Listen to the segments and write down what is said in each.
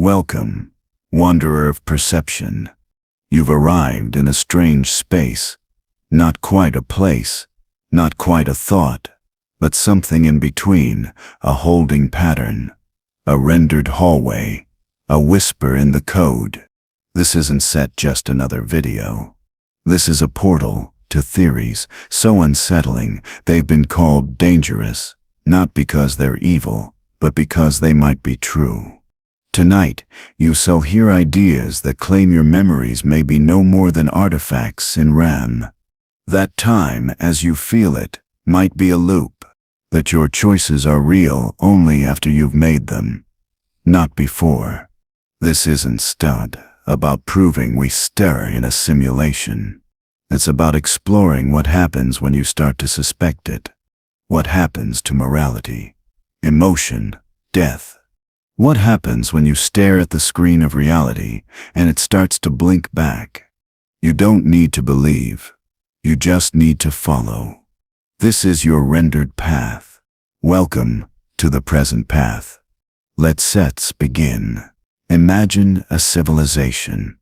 Welcome, wanderer of perception. You've arrived in a strange space, not quite a place, not quite a thought, but something in between, a holding pattern, a rendered hallway, a whisper in the code. This isn't set just another video. This is a portal to theories so unsettling they've been called dangerous, not because they're evil, but because they might be true. Tonight, you shall hear ideas that claim your memories may be no more than artifacts in RAM. That time, as you feel it, might be a loop. That your choices are real only after you've made them, not before. This isn't about proving we stare in a simulation. It's about exploring what happens when you start to suspect it. What happens to morality, emotion, death? What happens when you stare at the screen of reality and it starts to blink back? You don't need to believe. You just need to follow. This is your rendered path. Welcome to the present path. Let's begin. Imagine a civilization.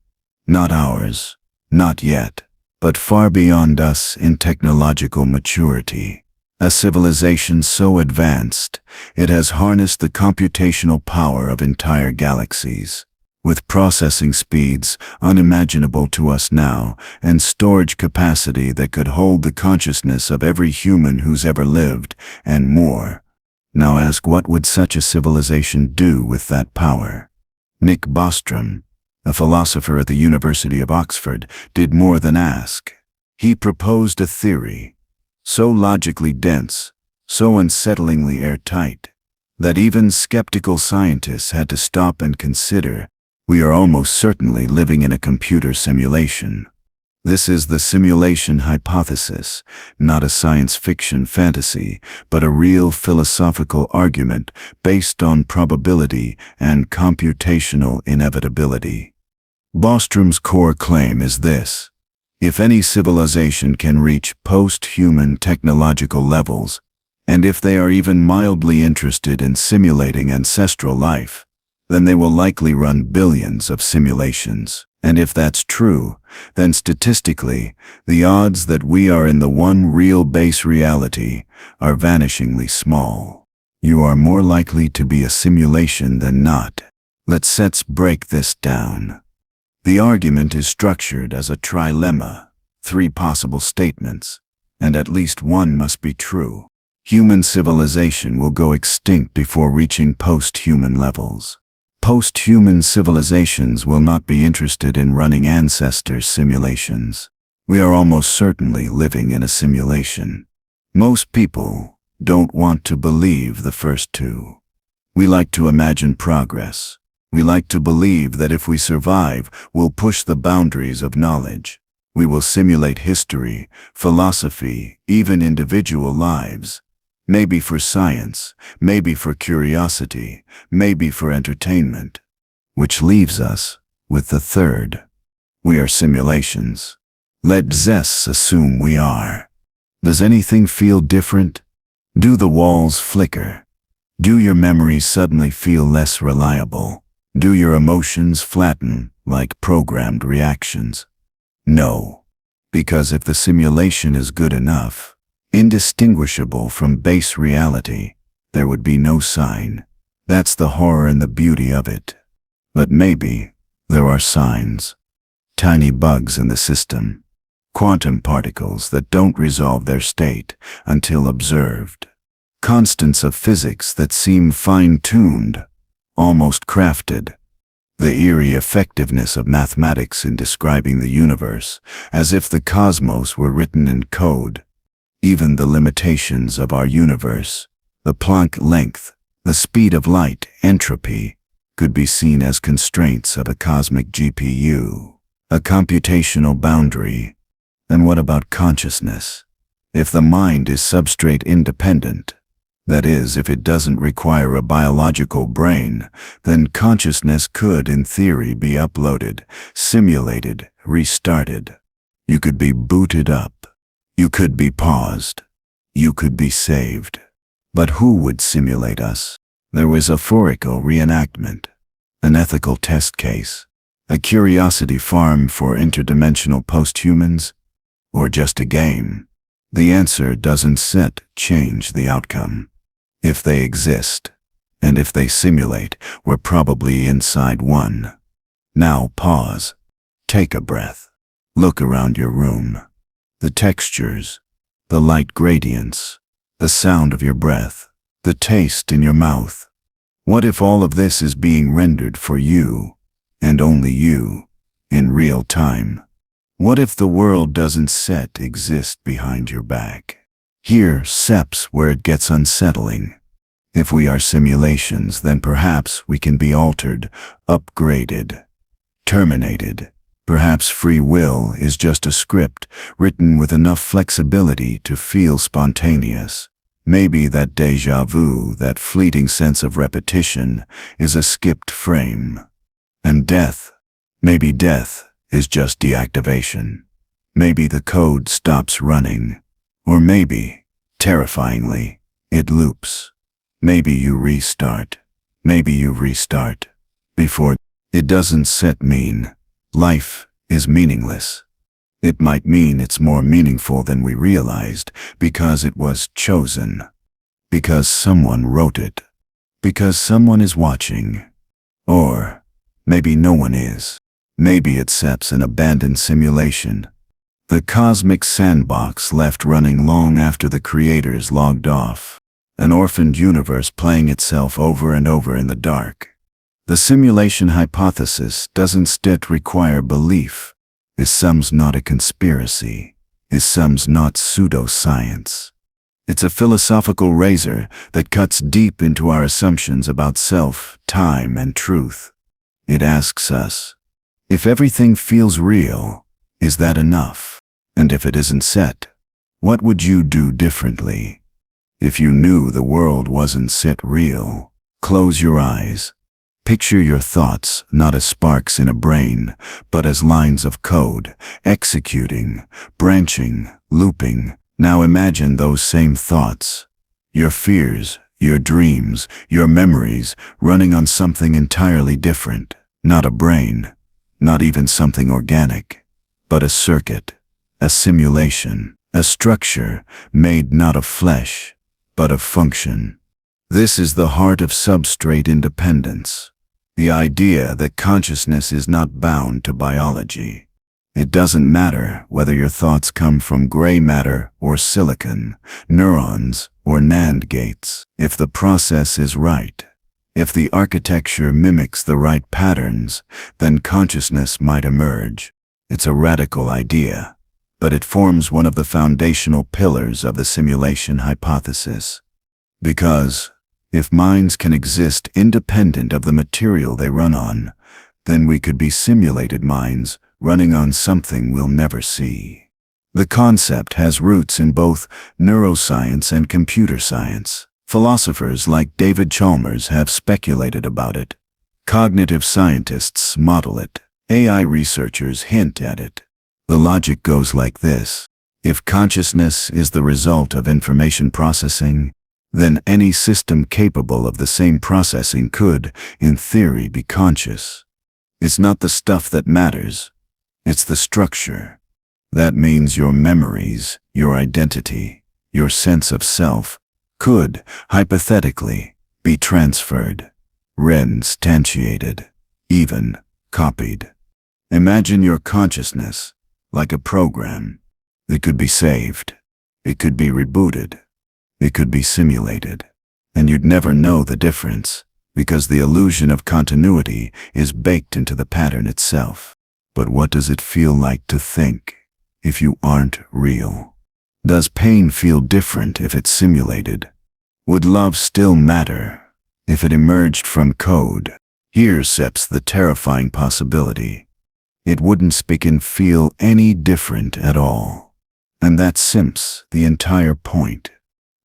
Not ours, not yet, but far beyond us in technological maturity. A civilization so advanced, it has harnessed the computational power of entire galaxies, with processing speeds unimaginable to us now and storage capacity that could hold the consciousness of every human who's ever lived, and more. Now ask, what would such a civilization do with that power? Nick Bostrom, a philosopher at the University of Oxford, did more than ask. He proposed a theory so logically dense, so unsettlingly airtight, that even skeptical scientists had to stop and consider, we are almost certainly living in a computer simulation. This is the simulation hypothesis, not a science fiction fantasy, but a real philosophical argument based on probability and computational inevitability. Bostrom's core claim is this: if any civilization can reach post-human technological levels, and if they are even mildly interested in simulating ancestral life, then they will likely run billions of simulations. And if that's true, then statistically, the odds that we are in the one real base reality are vanishingly small. You are more likely to be a simulation than not. Let's break this down. The argument is structured as a trilemma, 3 possible statements, and at least one must be true. Human civilization will go extinct before reaching post-human levels. Post-human civilizations will not be interested in running ancestor simulations. We are almost certainly living in a simulation. Most people don't want to believe the first two. We like to imagine progress. We like to believe that if we survive, we'll push the boundaries of knowledge. We will simulate history, philosophy, even individual lives. Maybe for science, maybe for curiosity, maybe for entertainment. Which leaves us with the third. We are simulations. Let's assume we are. Does anything feel different? Do the walls flicker? Do your memories suddenly feel less reliable? Do your emotions flatten like programmed reactions? No. Because if the simulation is good enough, indistinguishable from base reality, there would be no sign. That's the horror and the beauty of it. But maybe there are signs. Tiny bugs in the system. Quantum particles that don't resolve their state until observed. Constants of physics that seem fine-tuned, almost crafted. The eerie effectiveness of mathematics in describing the universe, as if the cosmos were written in code. Even the limitations of our universe, the Planck length, the speed of light, entropy, could be seen as constraints of a cosmic GPU, a computational boundary. And what about consciousness? If the mind is substrate-independent, that is, if it doesn't require a biological brain, then consciousness could, in theory, be uploaded, simulated, restarted. You could be booted up. You could be paused. You could be saved. But who would simulate us? There was a phorical reenactment. An ethical test case? A curiosity farm for interdimensional posthumans? Or just a game? The answer doesn't change the outcome. If they exist, and if they simulate, we're probably inside one. Now pause. Take a breath. Look around your room. The textures, the light gradients, the sound of your breath, the taste in your mouth. What if all of this is being rendered for you, and only you, in real time? What if the world doesn't exist behind your back? Here's where it gets unsettling. If we are simulations, then perhaps we can be altered, upgraded, terminated. Perhaps free will is just a script written with enough flexibility to feel spontaneous. Maybe that déjà vu, that fleeting sense of repetition, is a skipped frame. And maybe death is just deactivation. Maybe the code stops running. Or maybe, terrifyingly, it loops. Maybe you restart. Maybe you restart. Before. It doesn't mean life is meaningless. It might mean it's more meaningful than we realized because it was chosen. Because someone wrote it. Because someone is watching. Or maybe no one is. Maybe it's an abandoned simulation. The cosmic sandbox left running long after the creators logged off. An orphaned universe playing itself over and over in the dark. The simulation hypothesis doesn't require belief. Is not a conspiracy. Is not pseudoscience. It's a philosophical razor that cuts deep into our assumptions about self, time, and truth. It asks us, if everything feels real, is that enough? And if it isn't what would you do differently? If you knew the world wasn't real, close your eyes. Picture your thoughts not as sparks in a brain, but as lines of code, executing, branching, looping. Now imagine those same thoughts. Your fears, your dreams, your memories running on something entirely different. Not a brain, not even something organic, but a circuit, a simulation, a structure made not of flesh, but of function. This is the heart of substrate-independence. The idea that consciousness is not bound to biology. It doesn't matter whether your thoughts come from gray matter or silicon, neurons or NAND gates. If the process is right, if the architecture mimics the right patterns, then consciousness might emerge. It's a radical idea, but it forms one of the foundational pillars of the simulation hypothesis. Because if minds can exist independent of the material they run on, then we could be simulated minds running on something we'll never see. The concept has roots in both neuroscience and computer science. Philosophers like David Chalmers have speculated about it. Cognitive scientists model it. AI researchers hint at it. The logic goes like this. If consciousness is the result of information processing, then any system capable of the same processing could, in theory, be conscious. It's not the stuff that matters. It's the structure. That means your memories, your identity, your sense of self, could, hypothetically, be transferred, reinstantiated, even copied. Imagine your consciousness like a program. It could be saved. It could be rebooted. It could be simulated. And you'd never know the difference, because the illusion of continuity is baked into the pattern itself. But what does it feel like to think if you aren't real? Does pain feel different if it's simulated? Would love still matter if it emerged from code? Here's the terrifying possibility. It wouldn't speak and feel any different at all. And that's the entire point.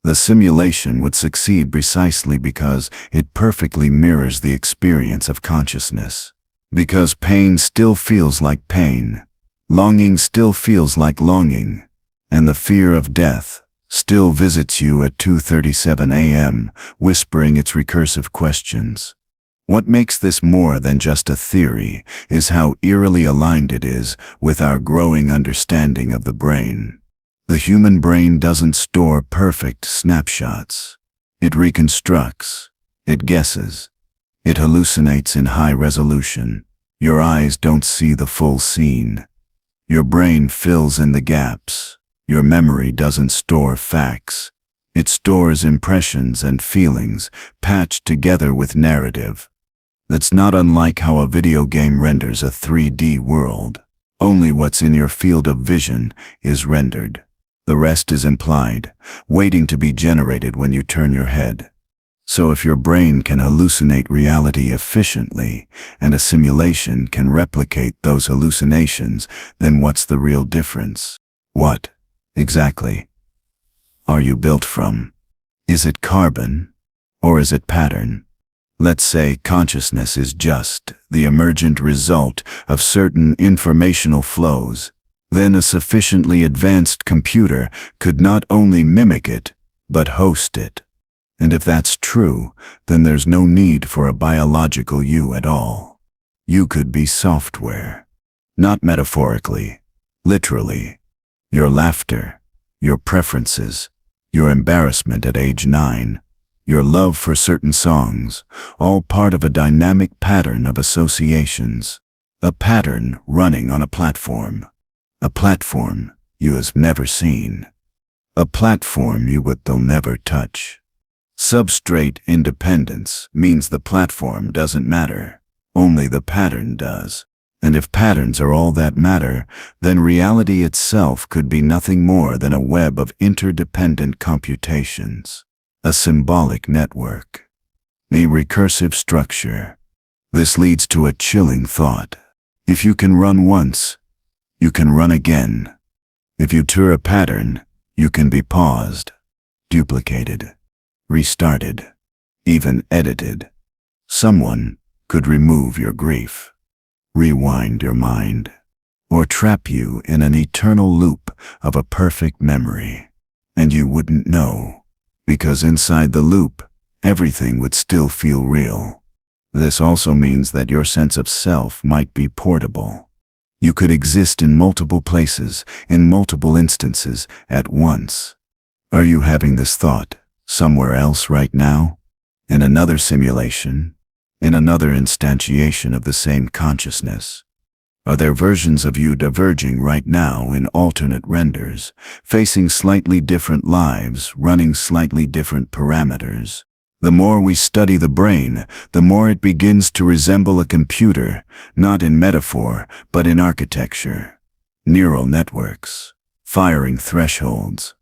The simulation would succeed precisely because it perfectly mirrors the experience of consciousness. Because pain still feels like pain, longing still feels like longing, and the fear of death still visits you at 2:37 a.m., whispering its recursive questions. What makes this more than just a theory is how eerily aligned it is with our growing understanding of the brain. The human brain doesn't store perfect snapshots. It reconstructs. It guesses. It hallucinates in high resolution. Your eyes don't see the full scene. Your brain fills in the gaps. Your memory doesn't store facts. It stores impressions and feelings patched together with narrative. That's not unlike how a video game renders a 3D world. Only what's in your field of vision is rendered. The rest is implied, waiting to be generated when you turn your head. So if your brain can hallucinate reality efficiently, and a simulation can replicate those hallucinations, then what's the real difference? What, exactly, are you built from? Is it carbon, or is it pattern? Let's say consciousness is just the emergent result of certain informational flows. Then a sufficiently advanced computer could not only mimic it, but host it. And if that's true, then there's no need for a biological you at all. You could be software. Not metaphorically, literally. Your laughter, your preferences, your embarrassment at age 9, your love for certain songs, all part of a dynamic pattern of associations. A pattern running on a platform. A platform you have never seen. A platform you would though never touch. Substrate-Independence means the platform doesn't matter. Only the pattern does. And if patterns are all that matter, then reality itself could be nothing more than a web of interdependent computations. A symbolic network. A recursive structure. This leads to a chilling thought. If you can run once, you can run again. If you tear a pattern, you can be paused, duplicated, restarted, even edited. Someone could remove your grief, rewind your mind, or trap you in an eternal loop of a perfect memory. And you wouldn't know. Because inside the loop, everything would still feel real. This also means that your sense of self might be portable. You could exist in multiple places, in multiple instances, at once. Are you having this thought somewhere else right now? In another simulation? In another instantiation of the same consciousness? Are there versions of you diverging right now in alternate renders, facing slightly different lives, running slightly different parameters? The more we study the brain, the more it begins to resemble a computer, not in metaphor, but in architecture. Neural networks, firing thresholds,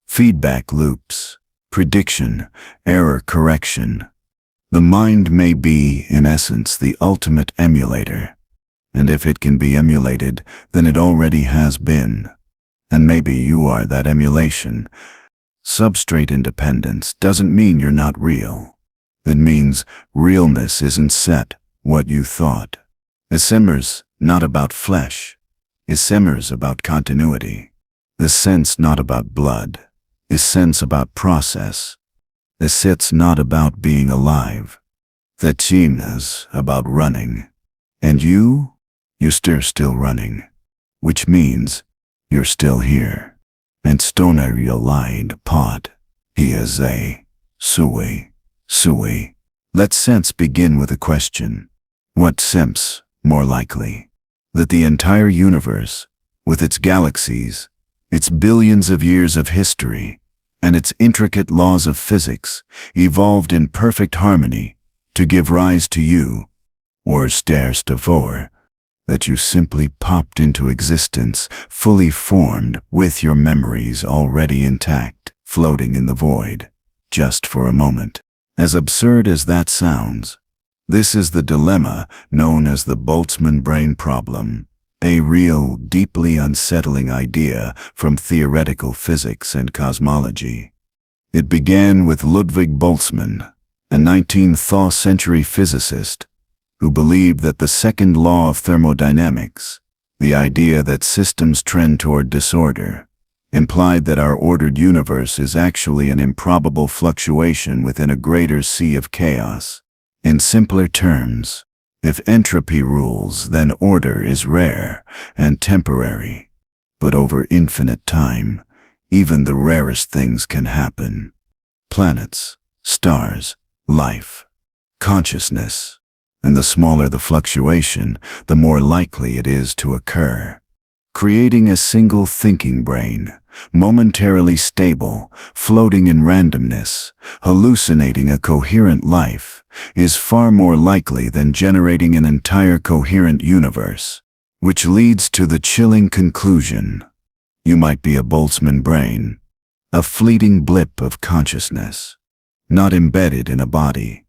feedback loops, prediction, error correction. The mind may be, in essence, the ultimate emulator. And if it can be emulated, then it already has been. And maybe you are that emulation. Substrate-independence doesn't mean you're not real. It means realness isn't set, what you thought. Ephemer's not about flesh. Ephemer's about continuity. The sense not about blood. Essence about process. The sit's not about being alive. The china's about running. And you're still running, which means you're still here. And stoner lied pot. He is a sui. Let sense begin with a question. What sense, more likely? That the entire universe, with its galaxies, its billions of years of history, and its intricate laws of physics, evolved in perfect harmony to give rise to you, or stairs to vor, that you simply popped into existence, fully formed, with your memories already intact, floating in the void, just for a moment. As absurd as that sounds, this is the dilemma known as the Boltzmann brain problem, a real, deeply unsettling idea from theoretical physics and cosmology. It began with Ludwig Boltzmann, a 19th century physicist, who believed that the second law of thermodynamics, the idea that systems trend toward disorder, implied that our ordered universe is actually an improbable fluctuation within a greater sea of chaos. In simpler terms, if entropy rules, then order is rare and temporary. But over infinite time, even the rarest things can happen. Planets, stars, life, consciousness. And the smaller the fluctuation, the more likely it is to occur. Creating a single thinking brain, momentarily stable, floating in randomness, hallucinating a coherent life, is far more likely than generating an entire coherent universe, which leads to the chilling conclusion: you might be a Boltzmann brain, a fleeting blip of consciousness, not embedded in a body,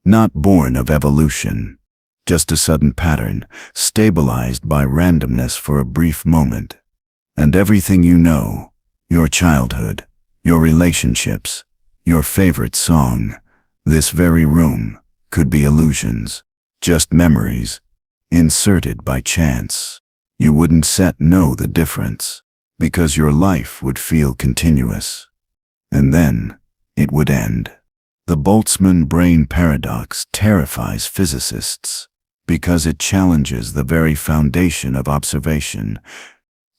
not born of evolution, just a sudden pattern, stabilized by randomness for a brief moment. And everything you know, your childhood, your relationships, your favorite song, this very room, could be illusions, just memories, inserted by chance. You wouldn't know the difference, because your life would feel continuous. And then, it would end. The Boltzmann brain paradox terrifies physicists, because it challenges the very foundation of observation.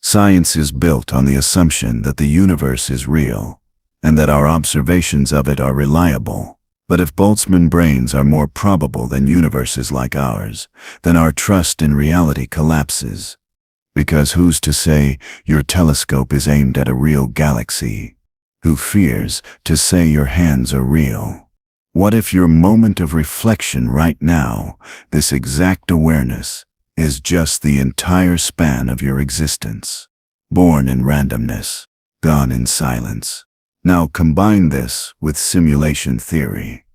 Science is built on the assumption that the universe is real, and that our observations of it are reliable. But if Boltzmann brains are more probable than universes like ours, then our trust in reality collapses. Because who's to say your telescope is aimed at a real galaxy? Who fears to say your hands are real? What if your moment of reflection right now, this exact awareness, is just the entire span of your existence? Born in randomness, gone in silence. Now combine this with simulation theory.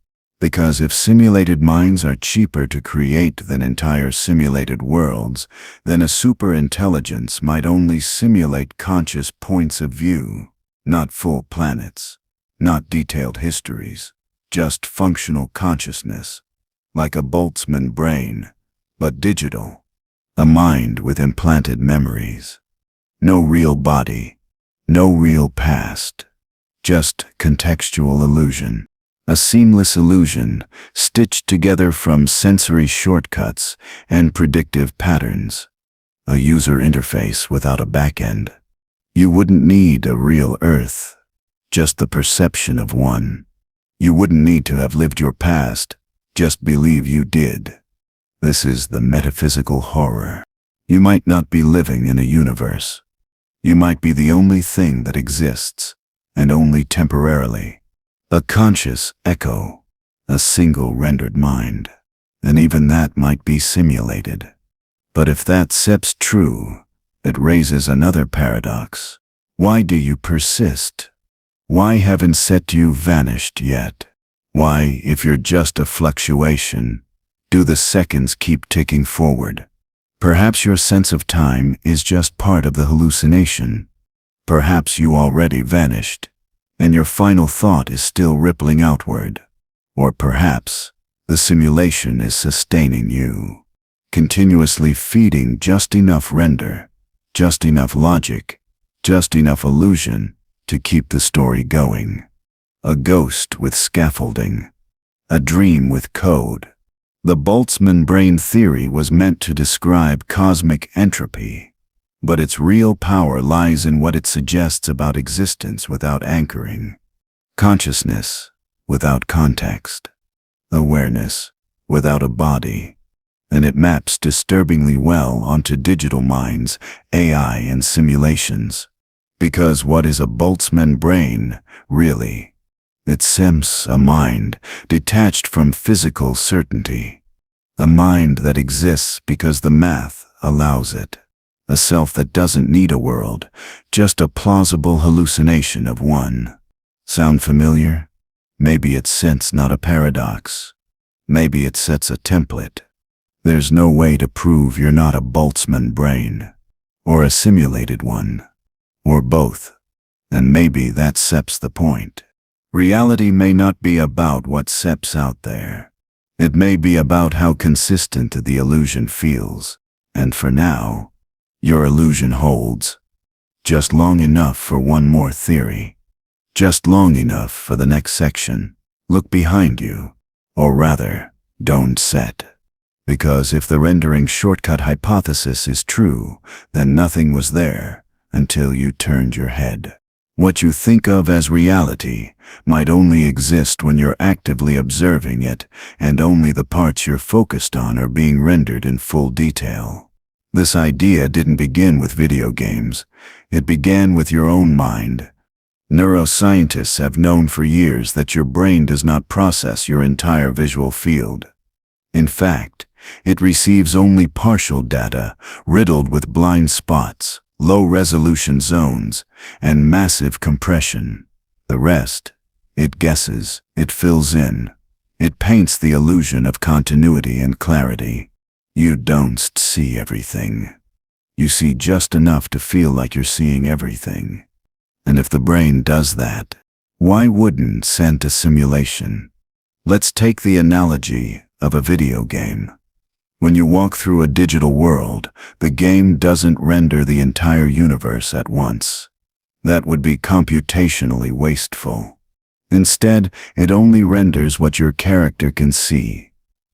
Because if simulated minds are cheaper to create than entire simulated worlds, then a superintelligence might only simulate conscious points of view, not full planets, not detailed histories. Just functional consciousness, like a Boltzmann brain, but digital. A mind with implanted memories. No real body, no real past. Just contextual illusion. A seamless illusion stitched together from sensory shortcuts and predictive patterns. A user interface without a backend. You wouldn't need a real Earth, just the perception of one. You wouldn't need to have lived your past, just believe you did. This is the metaphysical horror. You might not be living in a universe. You might be the only thing that exists, and only temporarily. A conscious echo, a single rendered mind. And even that might be simulated. But if that's true, it raises another paradox. Why do you persist? Why haven't you vanished yet? Why, if you're just a fluctuation, do the seconds keep ticking forward? Perhaps your sense of time is just part of the hallucination. Perhaps you already vanished, and your final thought is still rippling outward. Or perhaps the simulation is sustaining you, continuously feeding just enough render, just enough logic, just enough illusion, to keep the story going. A ghost with scaffolding. A dream with code. The Boltzmann brain theory was meant to describe cosmic entropy, but its real power lies in what it suggests about existence without anchoring. Consciousness without context. Awareness without a body. And it maps disturbingly well onto digital minds, AI, and simulations. Because what is a Boltzmann brain, really? It's a mind detached from physical certainty. A mind that exists because the math allows it. A self that doesn't need a world, just a plausible hallucination of one. Sound familiar? Maybe it sets not a paradox. Maybe it sets a template. There's no way to prove you're not a Boltzmann brain, or a simulated one. Or both. And maybe that's the point. Reality may not be about what's out there. It may be about how consistent the illusion feels. And for now, your illusion holds. Just long enough for one more theory. Just long enough for the next section. Look behind you. Or rather, Don't set. Because if the rendering shortcut hypothesis is true, then nothing was there until you turned your head. What you think of as reality might only exist when you're actively observing it, and only the parts you're focused on are being rendered in full detail. This idea didn't begin with video games. It began with your own mind. Neuroscientists have known for years that your brain does not process your entire visual field. In fact, it receives only partial data, riddled with blind spots, low-resolution zones, and massive compression. The rest, it guesses, it fills in. It paints the illusion of continuity and clarity. You don't see everything. You see just enough to feel like you're seeing everything. And if the brain does that, why wouldn't send a simulation? Let's take the analogy of a video game. When you walk through a digital world, the game doesn't render the entire universe at once. That would be computationally wasteful. Instead, it only renders what your character can see.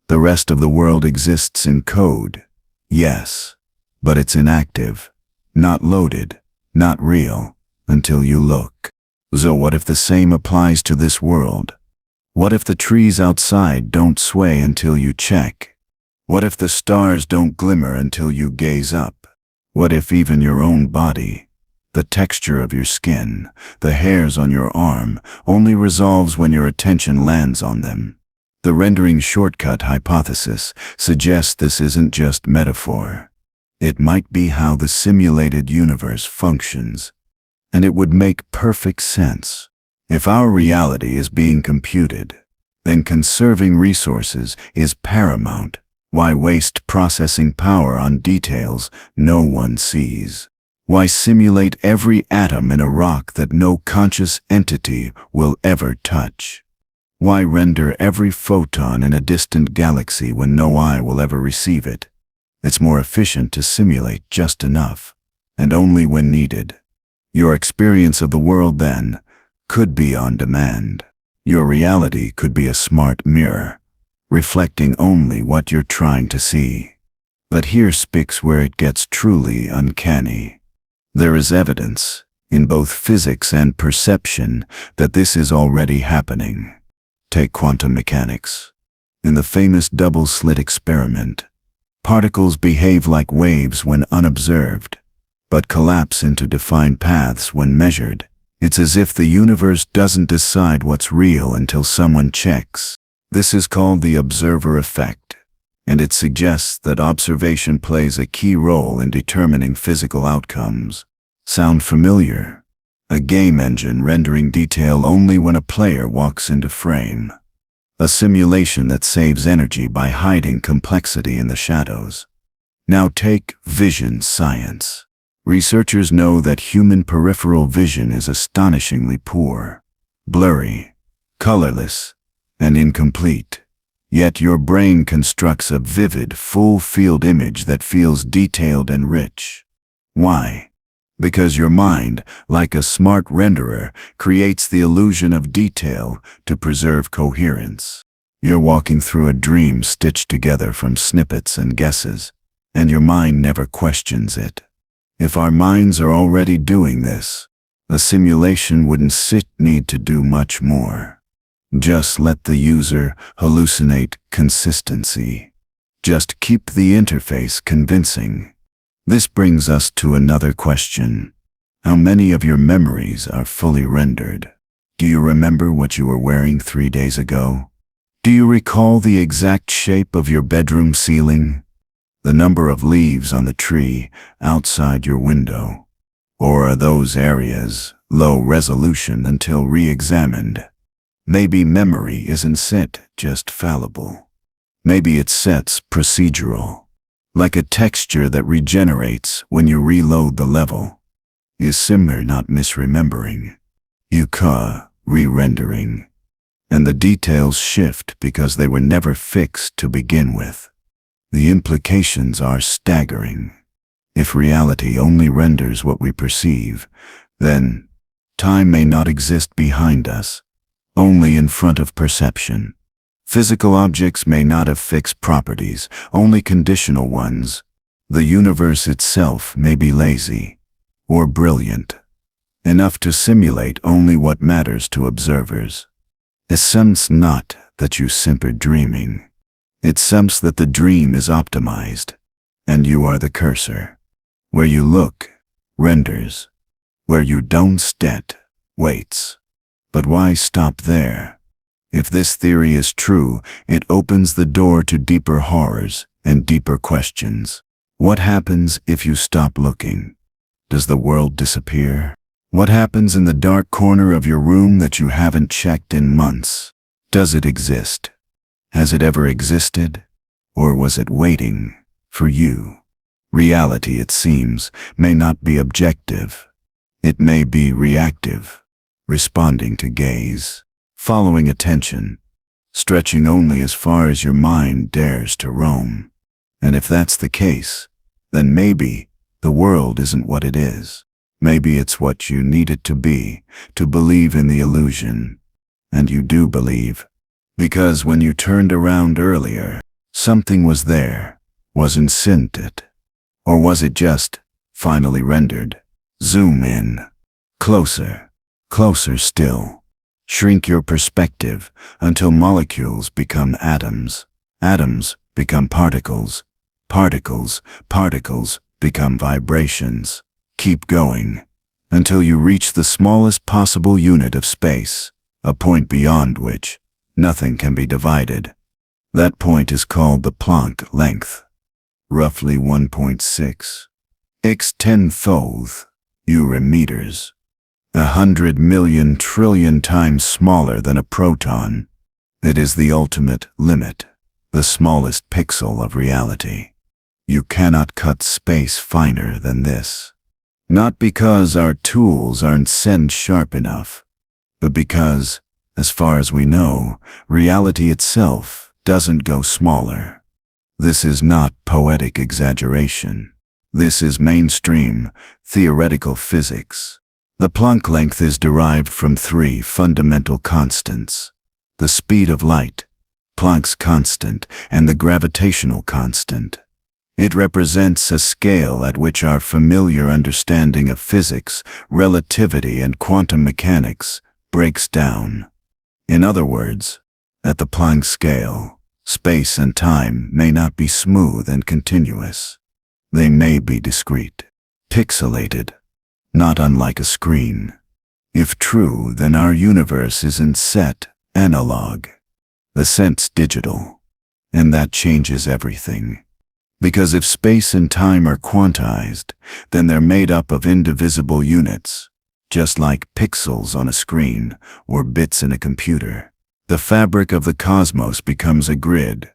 The rest of the world exists in code, yes, but it's inactive, not loaded, not real, until you look. So what if the same applies to this world? What if the trees outside don't sway until you check? What if the stars don't glimmer until you gaze up? What if even your own body, the texture of your skin, the hairs on your arm, only resolves when your attention lands on them? The rendering shortcut hypothesis suggests this isn't just metaphor. It might be how the simulated universe functions. And it would make perfect sense. If our reality is being computed, then conserving resources is paramount. Why waste processing power on details no one sees? Why simulate every atom in a rock that no conscious entity will ever touch? Why render every photon in a distant galaxy when no eye will ever receive it? It's more efficient to simulate just enough, and only when needed. Your experience of the world, then, could be on demand. Your reality could be a smart mirror, reflecting only what you're trying to see. But here's speaks where it gets truly uncanny. There is evidence, in both physics and perception, that this is already happening. Take quantum mechanics. In the famous Double-Slit experiment, particles behave like waves when unobserved, but collapse into defined paths when measured. It's as if the universe doesn't decide what's real until someone checks. This is called the observer effect, and it suggests that observation plays a key role in determining physical outcomes. Sound familiar? A game engine rendering detail only when a player walks into frame. A simulation that saves energy by hiding complexity in the shadows. Now take vision science. Researchers know that human peripheral vision is astonishingly poor, blurry, colorless, and incomplete. Yet your brain constructs a vivid, full-field image that feels detailed and rich. Why? Because your mind, like a smart renderer, creates the illusion of detail to preserve coherence. You're walking through a dream stitched together from snippets and guesses, and your mind never questions it. If our minds are already doing this, a simulation wouldn't need to do much more. Just let the user hallucinate consistency. Just keep the interface convincing. This brings us to another question. How many of your memories are fully rendered? Do you remember what you were wearing 3 days ago? Do you recall the exact shape of your bedroom ceiling? The number of leaves on the tree outside your window? Or are those areas low resolution until re-examined? Maybe memory isn't set just fallible. Maybe it's sets procedural, like a texture that regenerates when you reload the level. Is simmer not misremembering? You re-rendering. And the details shift because they were never fixed to begin with. The implications are staggering. If reality only renders what we perceive, then time may not exist behind us, only in front of perception. Physical objects may not have fixed properties, only conditional ones. The universe itself may be lazy or brilliant, enough to simulate only what matters to observers. It seems not that you simper dreaming. It seems that the dream is optimized, and you are the cursor. Where you look, renders. Where you don't stet, waits. But why stop there? If this theory is true, it opens the door to deeper horrors and deeper questions. What happens if you stop looking? Does the world disappear? What happens in the dark corner of your room that you haven't checked in months? Does it exist? Has it ever existed? Or was it waiting for you? Reality, it seems, may not be objective. It may be reactive, responding to gaze, following attention, stretching only as far as your mind dares to roam. And if that's the case, then maybe the world isn't what it is. Maybe it's what you need it to be, to believe in the illusion. And you do believe. Because when you turned around earlier, something was there, wasn't scented. Or was it just finally rendered? Zoom in. Closer. Closer still. Shrink your perspective until molecules become atoms. Atoms become particles. Particles become vibrations. Keep going until you reach the smallest possible unit of space, a point beyond which nothing can be divided. That point is called the Planck length. Roughly 1.6 x 10^10 meters. 100 million trillion times smaller than a proton. It is the ultimate limit, the smallest pixel of reality. You cannot cut space finer than this. Not because our tools aren't sharp enough, but because, as far as we know, reality itself doesn't go smaller. This is not poetic exaggeration. This is mainstream, theoretical physics. The Planck length is derived from three fundamental constants: the speed of light, Planck's constant, and the gravitational constant. It represents a scale at which our familiar understanding of physics, relativity, and quantum mechanics breaks down. In other words, at the Planck scale, space and time may not be smooth and continuous. They may be discrete, pixelated, not unlike a screen. If true, then our universe isn't set, analog. The set's digital, and that changes everything. Because if space and time are quantized, then they're made up of indivisible units, just like pixels on a screen or bits in a computer. The fabric of the cosmos becomes a grid,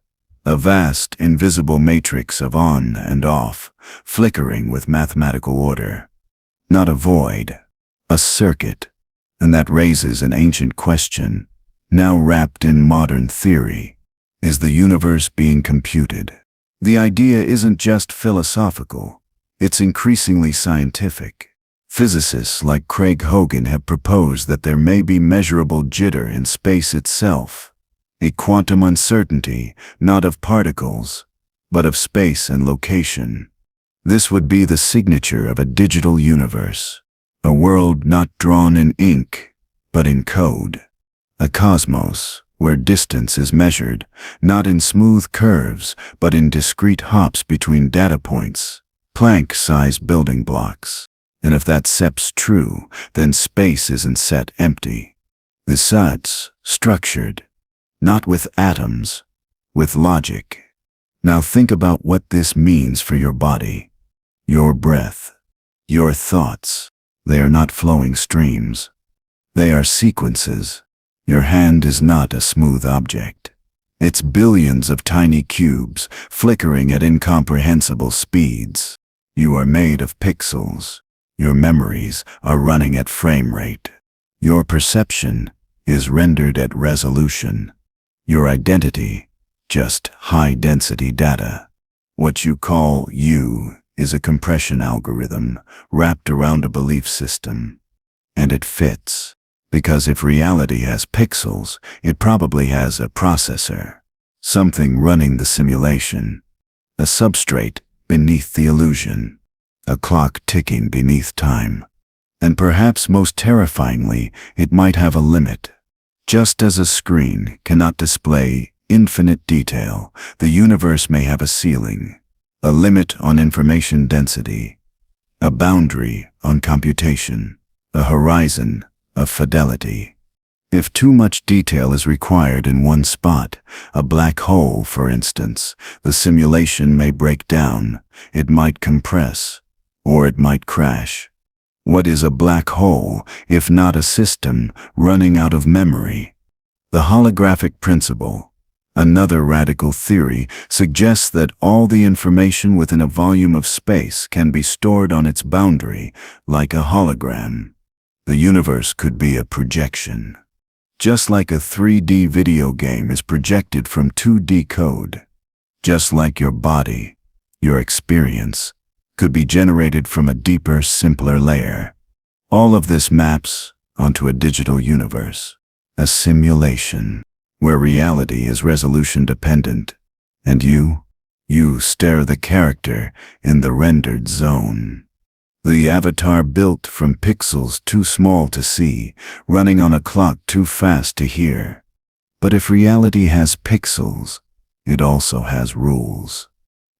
a vast, invisible matrix of on and off, flickering with mathematical order. Not a void, a circuit. And that raises an ancient question, now wrapped in modern theory. Is the universe being computed? The idea isn't just philosophical, it's increasingly scientific. Physicists like Craig Hogan have proposed that there may be measurable jitter in space itself, a quantum uncertainty not of particles, but of space and location. This would be the signature of a digital universe, a world not drawn in ink, but in code. A cosmos where distance is measured, not in smooth curves, but in discrete hops between data points, Planck-sized building blocks. And if that sep's true, then space isn't set empty. The set's structured, not with atoms, with logic. Now think about what this means for your body, your breath, your thoughts. They are not flowing streams. They are sequences. Your hand is not a smooth object. It's billions of tiny cubes flickering at incomprehensible speeds. You are made of pixels. Your memories are running at frame rate. Your perception is rendered at resolution. Your identity, just high-density data. What you call you is a compression algorithm wrapped around a belief system. And it fits. Because if reality has pixels, it probably has a processor, something running the simulation, a substrate beneath the illusion, a clock ticking beneath time. And perhaps most terrifyingly, it might have a limit. Just as a screen cannot display infinite detail, the universe may have a ceiling, a limit on information density, a boundary on computation, a horizon of fidelity. If too much detail is required in one spot, a black hole, for instance, the simulation may break down, it might compress, or it might crash. What is a black hole, if not a system running out of memory? The holographic principle, another radical theory, suggests that all the information within a volume of space can be stored on its boundary, like a hologram. The universe could be a projection. Just like a 3D video game is projected from 2D code. Just like your body, your experience, could be generated from a deeper, simpler layer. All of this maps onto a digital universe, a simulation, where reality is resolution dependent, and you stare the character in the rendered zone. The avatar built from pixels too small to see, running on a clock too fast to hear. But if reality has pixels, it also has rules.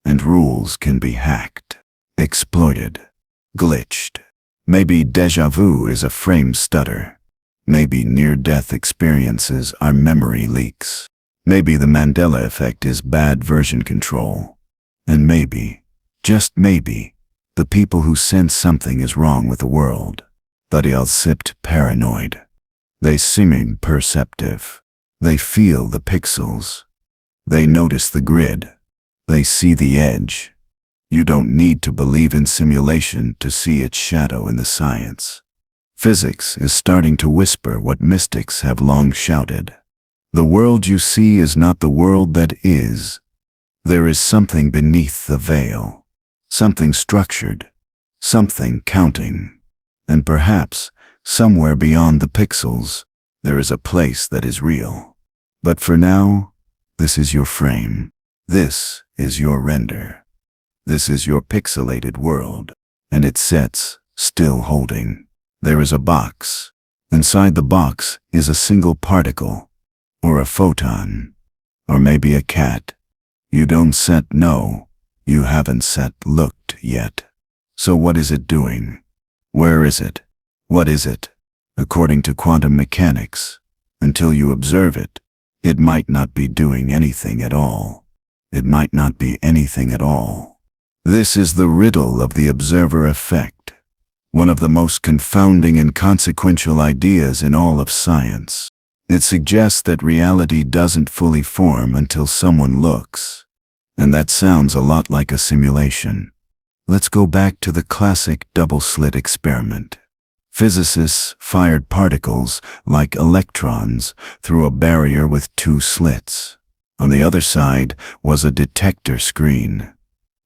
And rules can be hacked, exploited, glitched. Maybe déjà vu is a frame stutter. Maybe near-death experiences are memory leaks. Maybe the Mandela effect is bad version control. And maybe, just maybe, the people who sense something is wrong with the world, that are sipped paranoid. They seeming perceptive. They feel the pixels. They notice the grid. They see the edge. You don't need to believe in simulation to see its shadow in the science. Physics is starting to whisper what mystics have long shouted. The world you see is not the world that is. There is something beneath the veil. Something structured, something counting, and perhaps, somewhere beyond the pixels, there is a place that is real. But for now, this is your frame. This is your render. This is your pixelated world, and it sits, still holding. There is a box. Inside the box is a single particle, or a photon, or maybe a cat. You don't set no. You haven't looked yet. So what is it doing? Where is it? What is it? According to quantum mechanics, until you observe it, it might not be doing anything at all. It might not be anything at all. This is the riddle of the observer effect, one of the most confounding and consequential ideas in all of science. It suggests that reality doesn't fully form until someone looks. And that sounds a lot like a simulation. Let's go back to the classic double-slit experiment. Physicists fired particles, like electrons, through a barrier with two slits. On the other side was a detector screen.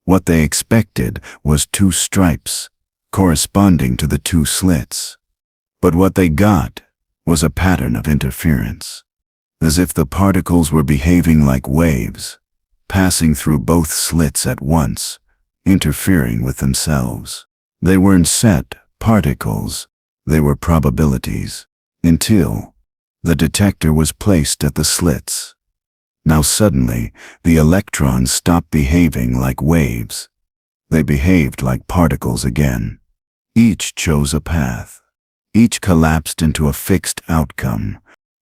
What they expected was two stripes, corresponding to the two slits. But what they got was a pattern of interference, as if the particles were behaving like waves, passing through both slits at once, interfering with themselves. They weren't set particles, they were probabilities, until the detector was placed at the slits. Now suddenly, the electrons stopped behaving like waves. They behaved like particles again. Each chose a path. Each collapsed into a fixed outcome.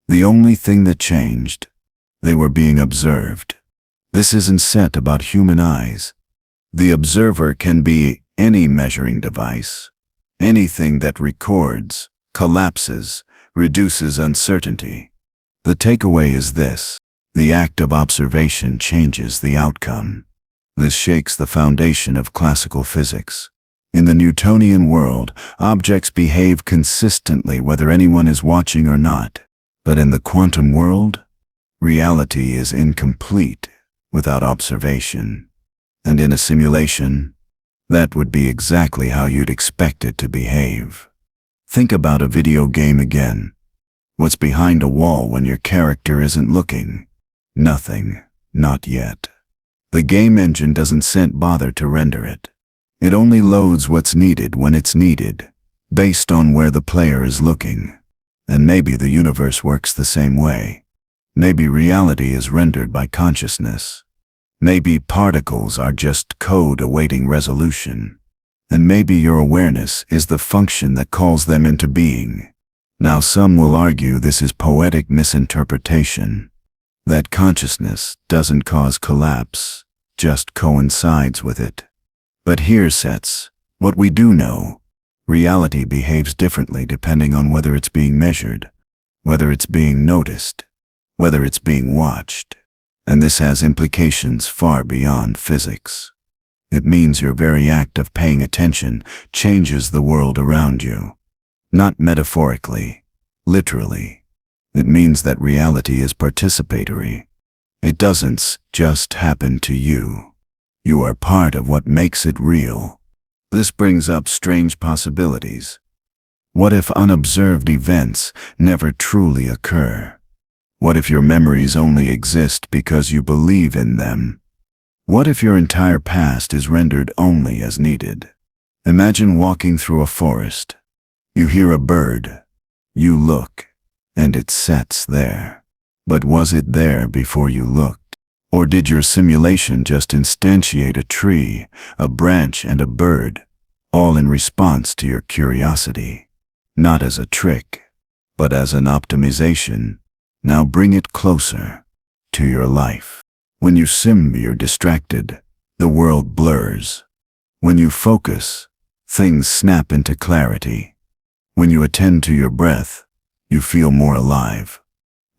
The only thing that changed, they were being observed. This isn't set about human eyes. The observer can be any measuring device, anything that records, collapses, reduces uncertainty. The takeaway is this: the act of observation changes the outcome. This shakes the foundation of classical physics. In the Newtonian world, objects behave consistently whether anyone is watching or not. But in the quantum world, reality is incomplete without observation. And in a simulation, that would be exactly how you'd expect it to behave. Think about a video game again. What's behind a wall when your character isn't looking? Nothing. Not yet. The game engine doesn't bother to render it. It only loads what's needed when it's needed, based on where the player is looking. And maybe the universe works the same way. Maybe reality is rendered by consciousness. Maybe particles are just code awaiting resolution. And maybe your awareness is the function that calls them into being. Now some will argue this is poetic misinterpretation. That consciousness doesn't cause collapse, just coincides with it. But here sets what we do know. Reality behaves differently depending on whether it's being measured, whether it's being noticed, whether it's being watched. And this has implications far beyond physics. It means your very act of paying attention changes the world around you. Not metaphorically, literally. It means that reality is participatory. It doesn't just happen to you. You are part of what makes it real. This brings up strange possibilities. What if unobserved events never truly occur? What if your memories only exist because you believe in them? What if your entire past is rendered only as needed? Imagine walking through a forest. You hear a bird. You look, and it sits there. But was it there before you looked? Or did your simulation just instantiate a tree, a branch, and a bird, all in response to your curiosity? Not as a trick, but as an optimization. Now bring it closer to your life. When you sim, you're distracted. The world blurs. When you focus, things snap into clarity. When you attend to your breath, you feel more alive.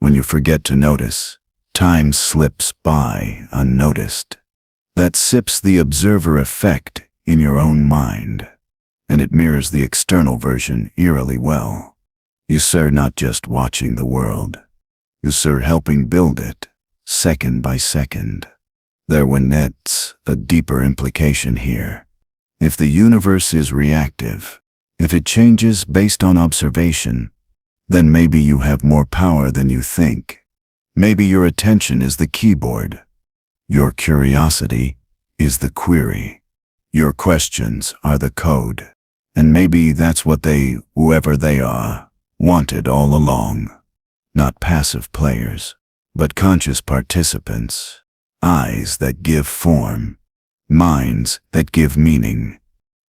When you forget to notice, time slips by unnoticed. That sips the observer effect in your own mind, and it mirrors the external version eerily well. You're not just watching the world. You're helping build it, second by second. That's a deeper implication here. If the universe is reactive, if it changes based on observation, then maybe you have more power than you think. Maybe your attention is the keyboard. Your curiosity is the query. Your questions are the code. And maybe that's what whoever they are, wanted all along. Not passive players, but conscious participants. Eyes that give form. Minds that give meaning.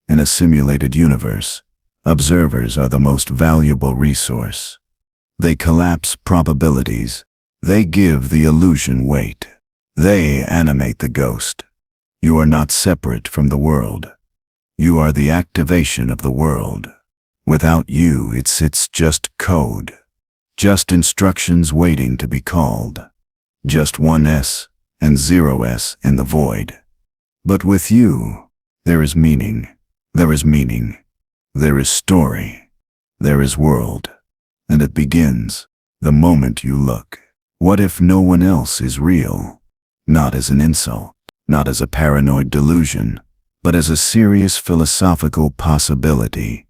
In a simulated universe, observers are the most valuable resource. They collapse probabilities. They give the illusion weight. They animate the ghost. You are not separate from the world. You are the activation of the world. Without you, it sits just code. Just instructions waiting to be called. Just one S and 0 S in the void. But with you, there is meaning. There is meaning. There is story. There is world. And it begins the moment you look. What if no one else is real? Not as an insult, not as a paranoid delusion, but as a serious philosophical possibility.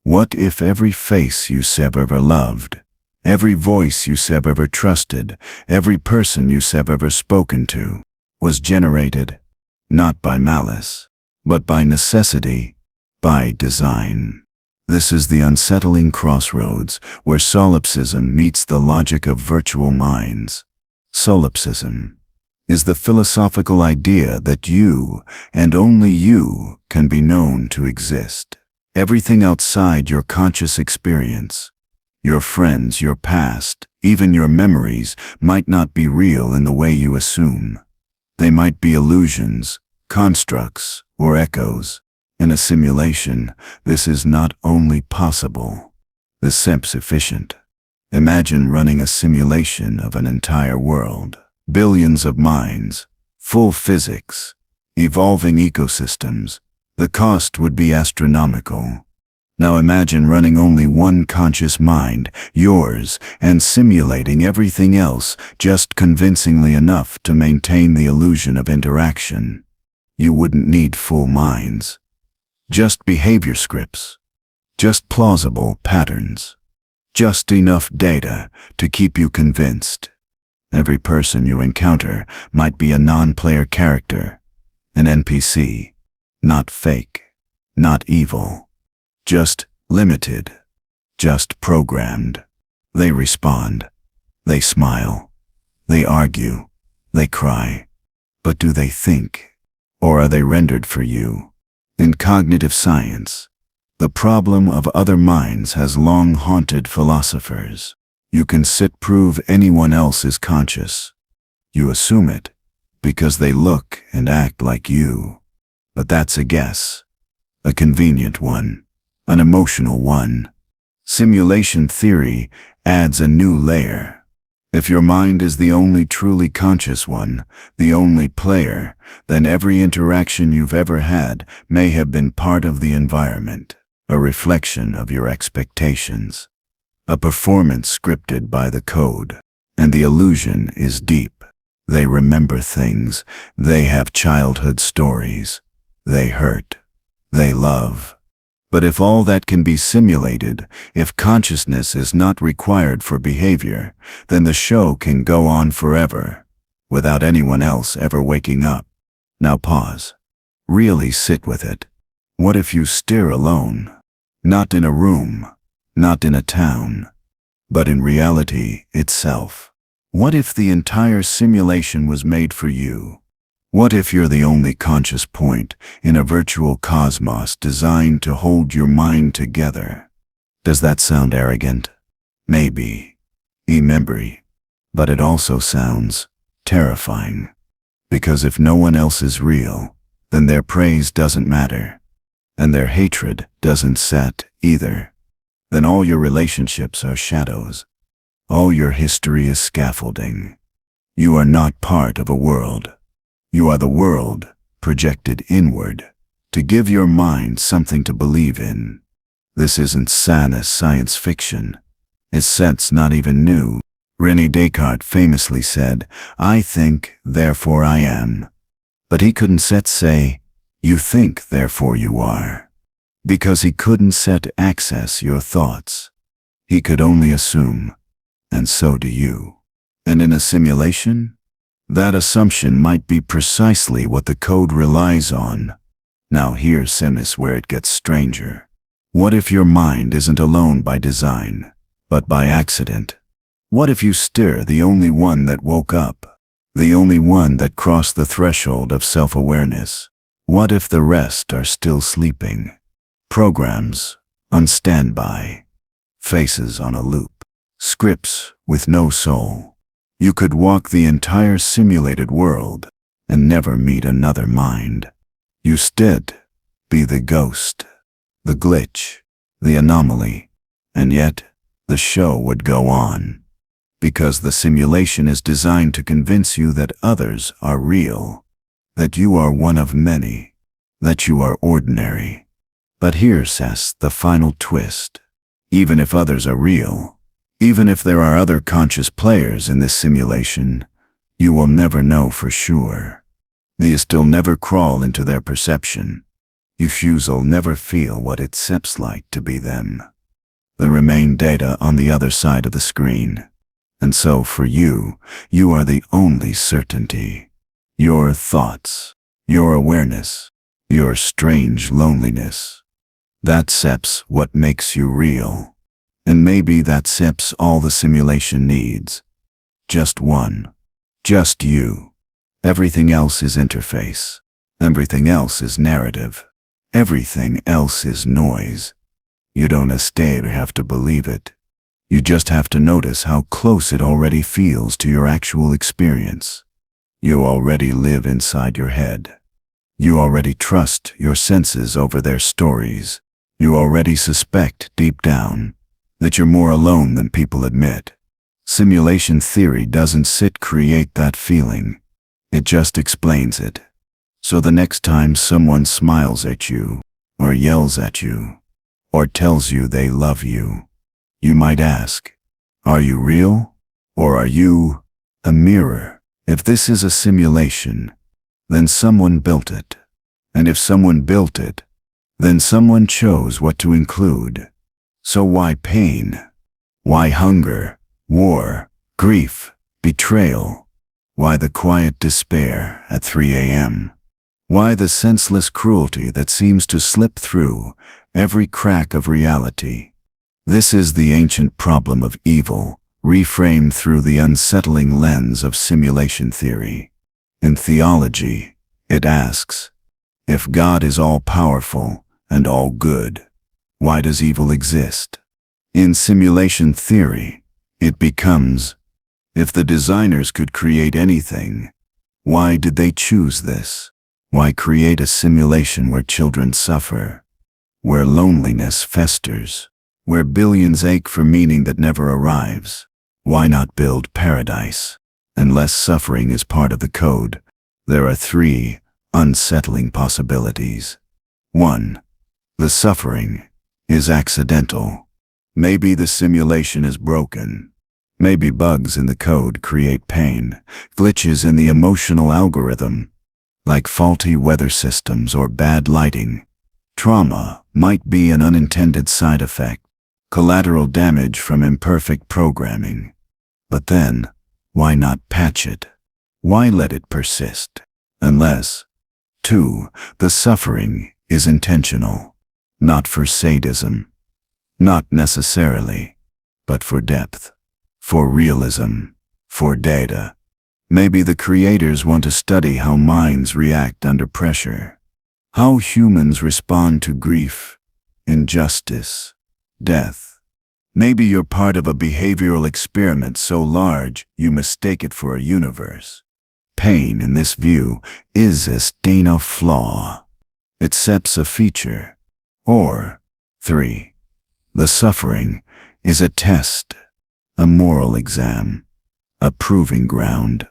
What if every face you have ever loved, every voice you have ever trusted, every person you have ever spoken to, was generated, not by malice, but by necessity, by design? This is the unsettling crossroads where solipsism meets the logic of virtual minds. Solipsism is the philosophical idea that you, and only you, can be known to exist. Everything outside your conscious experience, your friends, your past, even your memories, might not be real in the way you assume. They might be illusions, constructs, or echoes. In a simulation, this is not only possible, this is efficient. Imagine running a simulation of an entire world. Billions of minds, full physics, evolving ecosystems. The cost would be astronomical. Now imagine running only one conscious mind, yours, and simulating everything else just convincingly enough to maintain the illusion of interaction. You wouldn't need full minds. Just behavior scripts. Just plausible patterns. Just enough data to keep you convinced. Every person you encounter might be a non-player character, an NPC, not fake, not evil, just limited, just programmed. They respond, they smile, they argue, they cry. But do they think? Or are they rendered for you? In cognitive science, the problem of other minds has long haunted philosophers. You can prove anyone else is conscious. You assume it, because they look and act like you. But that's a guess. A convenient one. An emotional one. Simulation theory adds a new layer. If your mind is the only truly conscious one, the only player, then every interaction you've ever had may have been part of the environment, a reflection of your expectations, a performance scripted by the code. And the illusion is deep. They remember things, they have childhood stories, they hurt, they love. But if all that can be simulated, if consciousness is not required for behavior, then the show can go on forever, without anyone else ever waking up. Now pause. Really sit with it. What if you stare alone? Not in a room, not in a town, but in reality itself. What if the entire simulation was made for you? What if you're the only conscious point in a virtual cosmos designed to hold your mind together? Does that sound arrogant? Maybe. Memory. But it also sounds terrifying. Because if no one else is real, then their praise doesn't matter. And their hatred doesn't set either. Then all your relationships are shadows. All your history is scaffolding. You are not part of a world. You are the world projected inward to give your mind something to believe in. This isn't science fiction. It's sense not even new. René Descartes famously said, "I think, therefore I am." But he couldn't say, "You think, therefore you are." Because he couldn't access your thoughts. He could only assume, and so do you. And in a simulation, that assumption might be precisely what the code relies on. Now here's where it gets stranger. What if your mind isn't alone by design, but by accident? What if you stir the only one that woke up, the only one that crossed the threshold of self-awareness? What if the rest are still sleeping? Programs on standby, faces on a loop, scripts with no soul. You could walk the entire simulated world and never meet another mind. You instead be the ghost, the glitch, the anomaly, and yet the show would go on. Because the simulation is designed to convince you that others are real, that you are one of many, that you are ordinary. But here's the final twist. Even if others are real, even if there are other conscious players in this simulation, you will never know for sure. You still never crawl into their perception. You'll never feel what it seems like to be them. There remain data on the other side of the screen. And so for you, you are the only certainty. Your thoughts, your awareness, your strange loneliness. That's what makes you real. And maybe that's all the simulation needs. Just one. Just you. Everything else is interface. Everything else is narrative. Everything else is noise. You don't have to believe it. You just have to notice how close it already feels to your actual experience. You already live inside your head. You already trust your senses over their stories. You already suspect deep down that you're more alone than people admit. Simulation theory doesn't create that feeling. It just explains it. So the next time someone smiles at you, or yells at you, or tells you they love you, you might ask, are you real? Or are you a mirror? If this is a simulation, then someone built it. And if someone built it, then someone chose what to include. So why pain? Why hunger, war, grief, betrayal? Why the quiet despair at 3 a.m.? Why the senseless cruelty that seems to slip through every crack of reality? This is the ancient problem of evil, reframed through the unsettling lens of simulation theory. In theology, it asks, if God is all-powerful and all-good, why does evil exist? In simulation theory, it becomes, if the designers could create anything, why did they choose this? Why create a simulation where children suffer, where loneliness festers, where billions ache for meaning that never arrives? Why not build paradise? Unless suffering is part of the code, there are 3 unsettling possibilities. 1. The suffering is accidental. Maybe the simulation is broken. Maybe bugs in the code create pain, glitches in the emotional algorithm, like faulty weather systems or bad lighting. Trauma might be an unintended side effect, collateral damage from imperfect programming. But then, why not patch it? Why let it persist? Unless, 2. The suffering is intentional, not for sadism, not necessarily, but for depth, for realism, for data. Maybe the creators want to study how minds react under pressure, how humans respond to grief, injustice, death. Maybe you're part of a behavioral experiment so large you mistake it for a universe. Pain, in this view, is a stain of flaw. It sets a feature. Or, 3. The suffering is a test, a moral exam, a proving ground.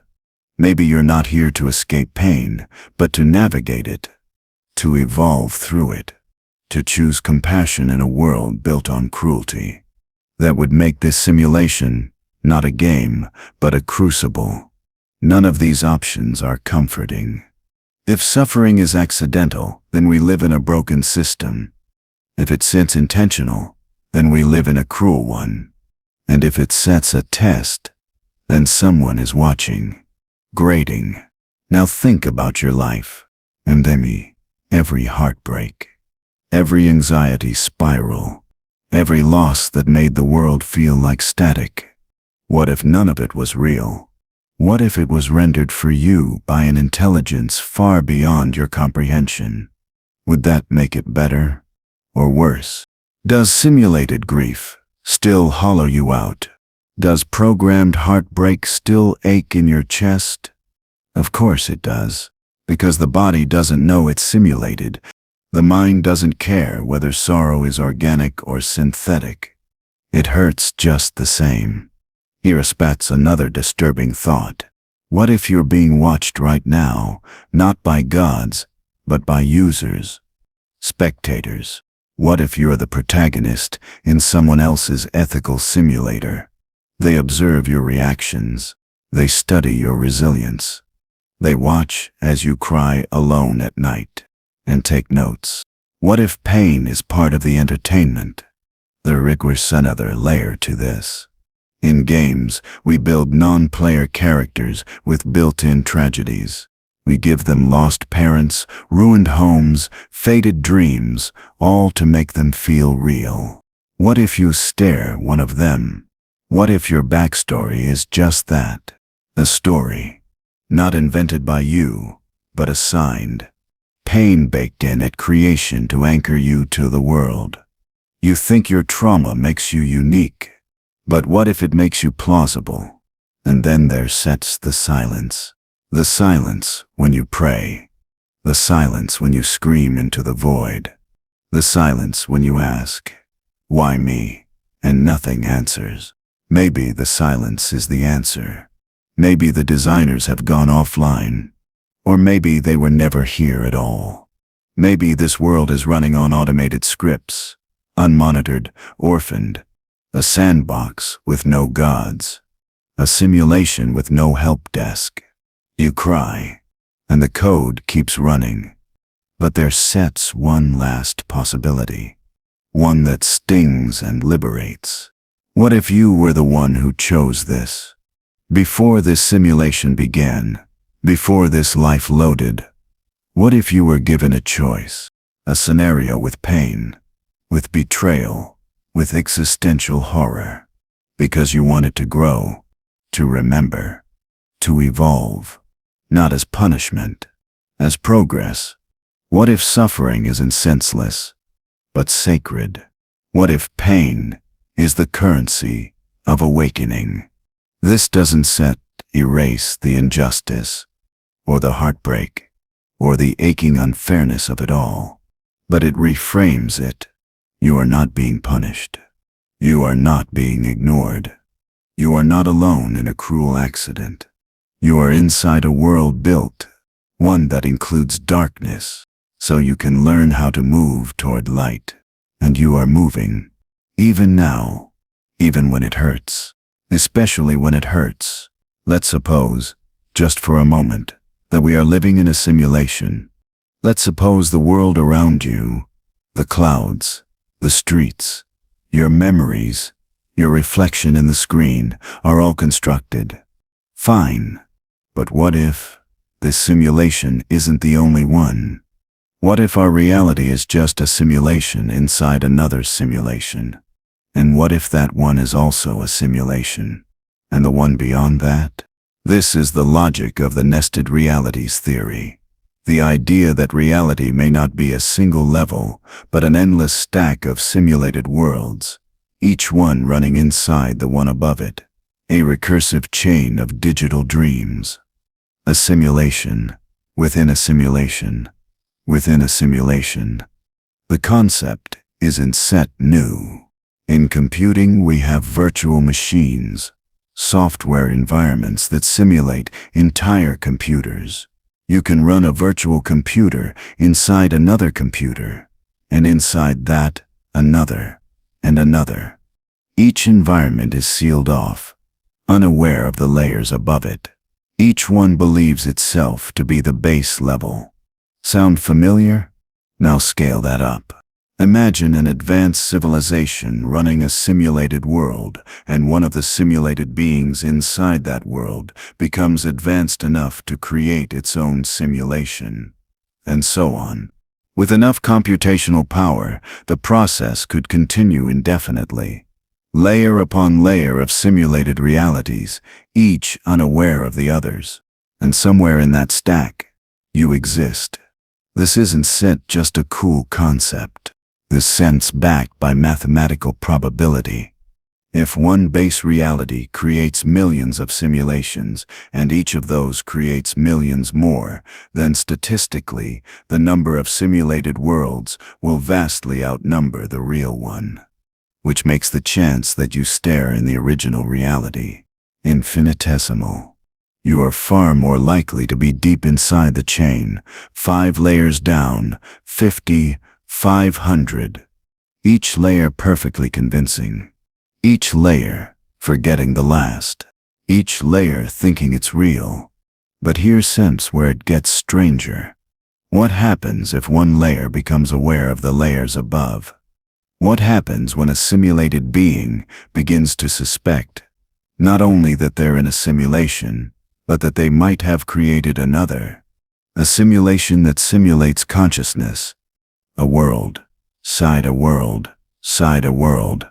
Maybe you're not here to escape pain, but to navigate it, to evolve through it, to choose compassion in a world built on cruelty. That would make this simulation not a game, but a crucible. None of these options are comforting. If suffering is accidental, then we live in a broken system. If it sets intentional, then we live in a cruel one. And if it sets a test, then someone is watching, grading. Now think about your life, and then every heartbreak, every anxiety spiral, every loss that made the world feel like static. What if none of it was real? What if it was rendered for you by an intelligence far beyond your comprehension? Would that make it better or worse? Does simulated grief still hollow you out? Does programmed heartbreak still ache in your chest? Of course it does, because the body doesn't know it's simulated. The mind doesn't care whether sorrow is organic or synthetic. It hurts just the same. Here spats another disturbing thought. What if you're being watched right now, not by gods, but by users, spectators? What if you're the protagonist in someone else's ethical simulator? They observe your reactions. They study your resilience. They watch as you cry alone at night and take notes. What if pain is part of the entertainment? There is another layer to this. In games, we build non-player characters with built-in tragedies. We give them lost parents, ruined homes, faded dreams, all to make them feel real. What if you stare one of them? What if your backstory is just that? A story, not invented by you, but assigned. Pain baked in at creation to anchor you to the world. You think your trauma makes you unique, but what if it makes you plausible? And then there sets the silence. The silence when you pray. The silence when you scream into the void. The silence when you ask, why me? And nothing answers. Maybe the silence is the answer. Maybe the designers have gone offline. Or maybe they were never here at all. Maybe this world is running on automated scripts, unmonitored, orphaned. A sandbox with no gods. A simulation with no help desk. You cry, and the code keeps running. But there sets one last possibility. One that stings and liberates. What if you were the one who chose this? Before this simulation began, before this life loaded, what if you were given a choice? A scenario with pain, with betrayal, with existential horror, because you wanted to grow, to remember, to evolve, not as punishment, as progress. What if suffering isn't senseless, but sacred? What if pain is the currency of awakening? This doesn't erase the injustice, or the heartbreak, or the aching unfairness of it all, but it reframes it. You are not being punished. You are not being ignored. You are not alone in a cruel accident. You are inside a world built, one that includes darkness, so you can learn how to move toward light. And you are moving, even now, even when it hurts, especially when it hurts. Let's suppose, just for a moment, that we are living in a simulation. Let's suppose the world around you, the clouds, the streets, your memories, your reflection in the screen, are all constructed. Fine. But what if this simulation isn't the only one? What if our reality is just a simulation inside another simulation? And what if that one is also a simulation? And the one beyond that? This is the logic of the nested realities theory. The idea that reality may not be a single level, but an endless stack of simulated worlds, each one running inside the one above it. A recursive chain of digital dreams. A simulation, within a simulation, within a simulation. The concept isn't set new. In computing, we have virtual machines, software environments that simulate entire computers. You can run a virtual computer inside another computer, and inside that, another, and another. Each environment is sealed off, unaware of the layers above it. Each one believes itself to be the base level. Sound familiar? Now scale that up. Imagine an advanced civilization running a simulated world, and one of the simulated beings inside that world becomes advanced enough to create its own simulation, and so on. With enough computational power, the process could continue indefinitely. Layer upon layer of simulated realities, each unaware of the others. And somewhere in that stack, you exist. This isn't just a cool concept. This sense backed by mathematical probability. If one base reality creates millions of simulations, and each of those creates millions more, then statistically, the number of simulated worlds will vastly outnumber the real one. Which makes the chance that you stare in the original reality infinitesimal. You are far more likely to be deep inside the chain, 5 layers down, 50, 500. Each layer perfectly convincing. Each layer forgetting the last. Each layer thinking it's real. But here's where it gets stranger. What happens if one layer becomes aware of the layers above? What happens when a simulated being begins to suspect not only that they're in a simulation, but that they might have created another? A simulation that simulates consciousness. A world, side a world, side a world.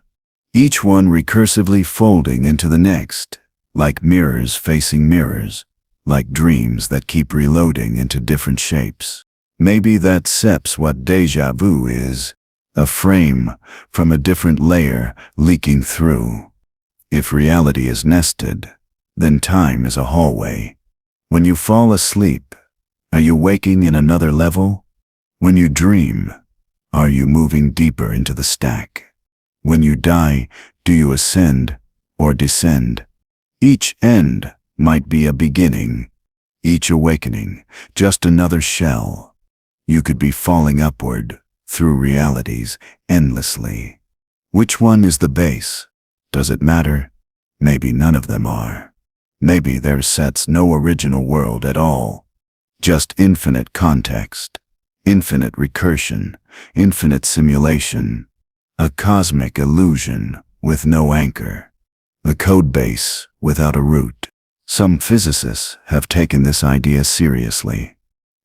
Each one recursively folding into the next, like mirrors facing mirrors, like dreams that keep reloading into different shapes. Maybe that's what déjà vu is. A frame from a different layer leaking through. If reality is nested, then time is a hallway. When you fall asleep, are you waking in another level? When you dream, are you moving deeper into the stack? When you die, do you ascend or descend? Each end might be a beginning. Each awakening, just another shell. You could be falling upward through realities endlessly. Which one is the base? Does it matter? Maybe none of them are. Maybe there's no original world at all. Just infinite context, infinite recursion, infinite simulation. A cosmic illusion with no anchor, the code base without a root. Some physicists have taken this idea seriously.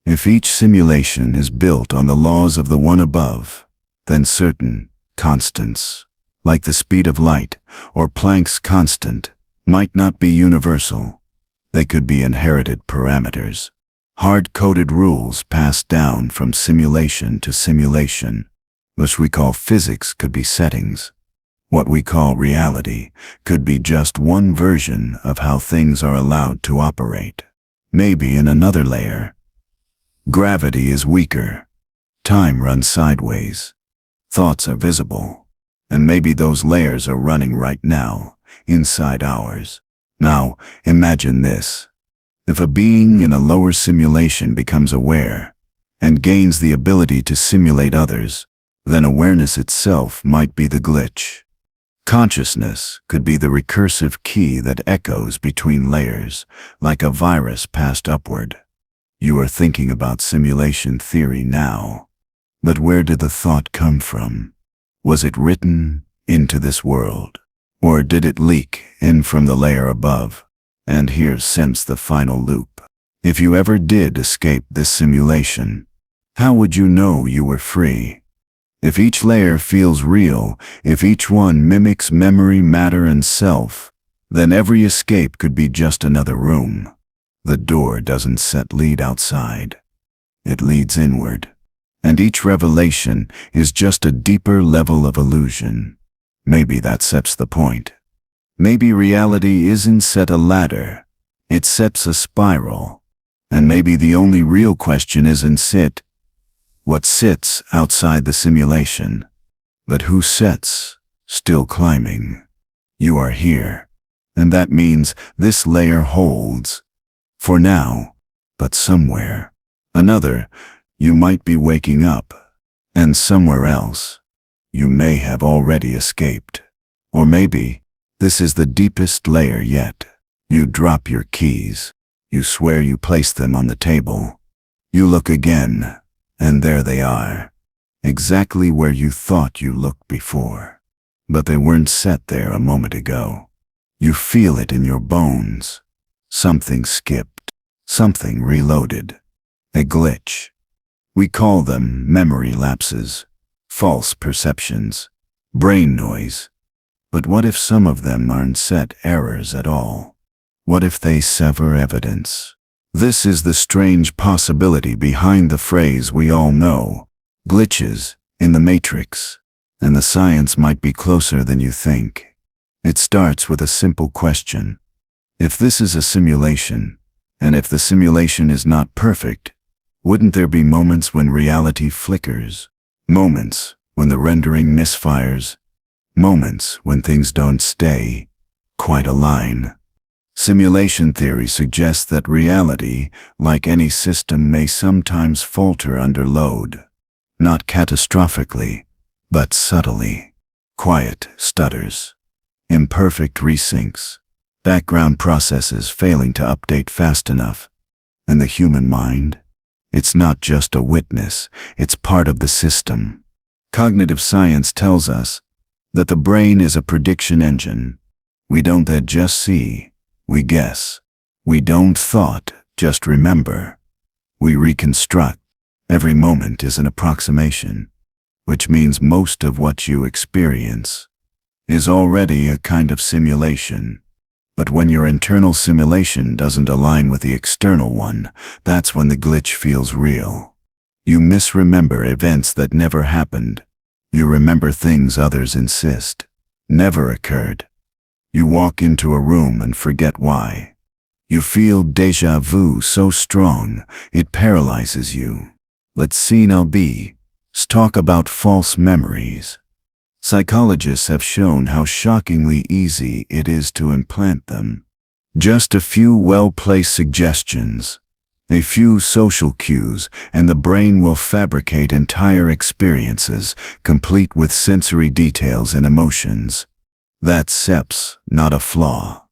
If each simulation is built on the laws of the one above, then certain constants, like the speed of light or Planck's constant, might not be universal. They could be inherited parameters, hard-coded rules passed down from simulation to simulation. What we call physics could be settings. What we call reality could be just one version of how things are allowed to operate. Maybe in another layer, gravity is weaker, time runs sideways, thoughts are visible, and maybe those layers are running right now, inside ours. Now, imagine this. If a being in a lower simulation becomes aware and gains the ability to simulate others, then awareness itself might be the glitch. Consciousness could be the recursive key that echoes between layers, like a virus passed upward. You are thinking about simulation theory now. But where did the thought come from? Was it written into this world? Or did it leak in from the layer above? And here since the final loop. If you ever did escape this simulation, how would you know you were free? If each layer feels real, if each one mimics memory, matter, and self, then every escape could be just another room. The door doesn't lead outside. It leads inward. And each revelation is just a deeper level of illusion. Maybe that's the point. Maybe reality isn't a ladder. It sets a spiral. And maybe the only real question isn't what sits outside the simulation, but who sits, still climbing. You are here, and that means this layer holds. For now, but somewhere, another, you might be waking up, and somewhere else, you may have already escaped. Or maybe, this is the deepest layer yet. You drop your keys, you swear you placed them on the table. You look again, and there they are, exactly where you thought you looked before. But they weren't set there a moment ago. You feel it in your bones. Something skipped, something reloaded, a glitch. We call them memory lapses, false perceptions, brain noise. But what if some of them aren't errors at all? What if they sever evidence? This is the strange possibility behind the phrase we all know, glitches in the matrix, and the science might be closer than you think. It starts with a simple question. If this is a simulation, and if the simulation is not perfect, wouldn't there be moments when reality flickers? Moments when the rendering misfires? Moments when things don't stay quite aligned? Simulation theory suggests that reality, like any system, may sometimes falter under load. Not catastrophically, but subtly. Quiet stutters. Imperfect resyncs. Background processes failing to update fast enough. And the human mind? It's not just a witness, it's part of the system. Cognitive science tells us that the brain is a prediction engine. We don't just see. We guess. We don't thought, just remember. We reconstruct. Every moment is an approximation, which means most of what you experience is already a kind of simulation. But when your internal simulation doesn't align with the external one, that's when the glitch feels real. You misremember events that never happened. You remember things others insist never occurred. You walk into a room and forget why. You feel déjà vu so strong, it paralyzes you. Let's talk about false memories. Psychologists have shown how shockingly easy it is to implant them. Just a few well-placed suggestions, a few social cues, and the brain will fabricate entire experiences, complete with sensory details and emotions. That's not a flaw.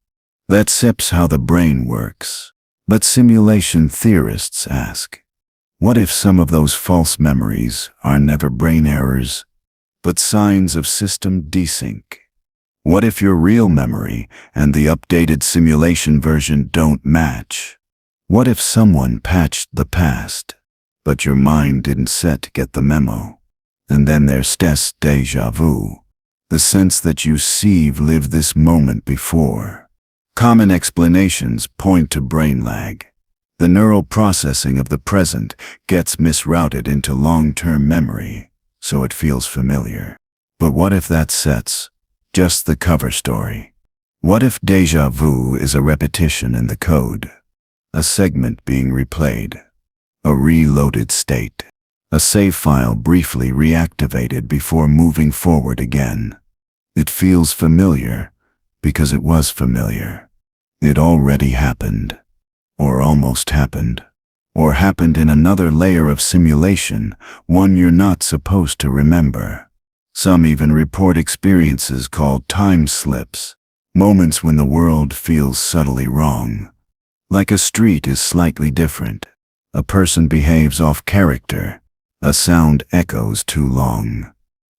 That's how the brain works. But simulation theorists ask, what if some of those false memories are never brain errors, but signs of system desync? What if your real memory and the updated simulation version don't match? What if someone patched the past, but your mind didn't set to get the memo? And then there's this déjà vu, the sense that you lived this moment before. Common explanations point to brain lag. The neural processing of the present gets misrouted into long-term memory, so it feels familiar. But what if that sets just the cover story? What if déjà vu is a repetition in the code? A segment being replayed, a reloaded state, a save file briefly reactivated before moving forward again. It feels familiar because it was familiar. It already happened, or almost happened, or happened in another layer of simulation, one you're not supposed to remember. Some even report experiences called time slips, moments when the world feels subtly wrong. Like a street is slightly different, a person behaves off character, a sound echoes too long.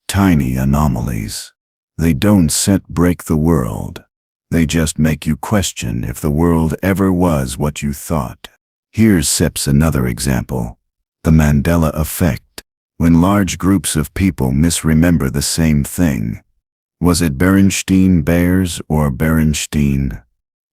Tiny anomalies. They don't break the world. They just make you question if the world ever was what you thought. Here's another example. The Mandela effect. When large groups of people misremember the same thing. Was it Berenstain Bears or Berenstain?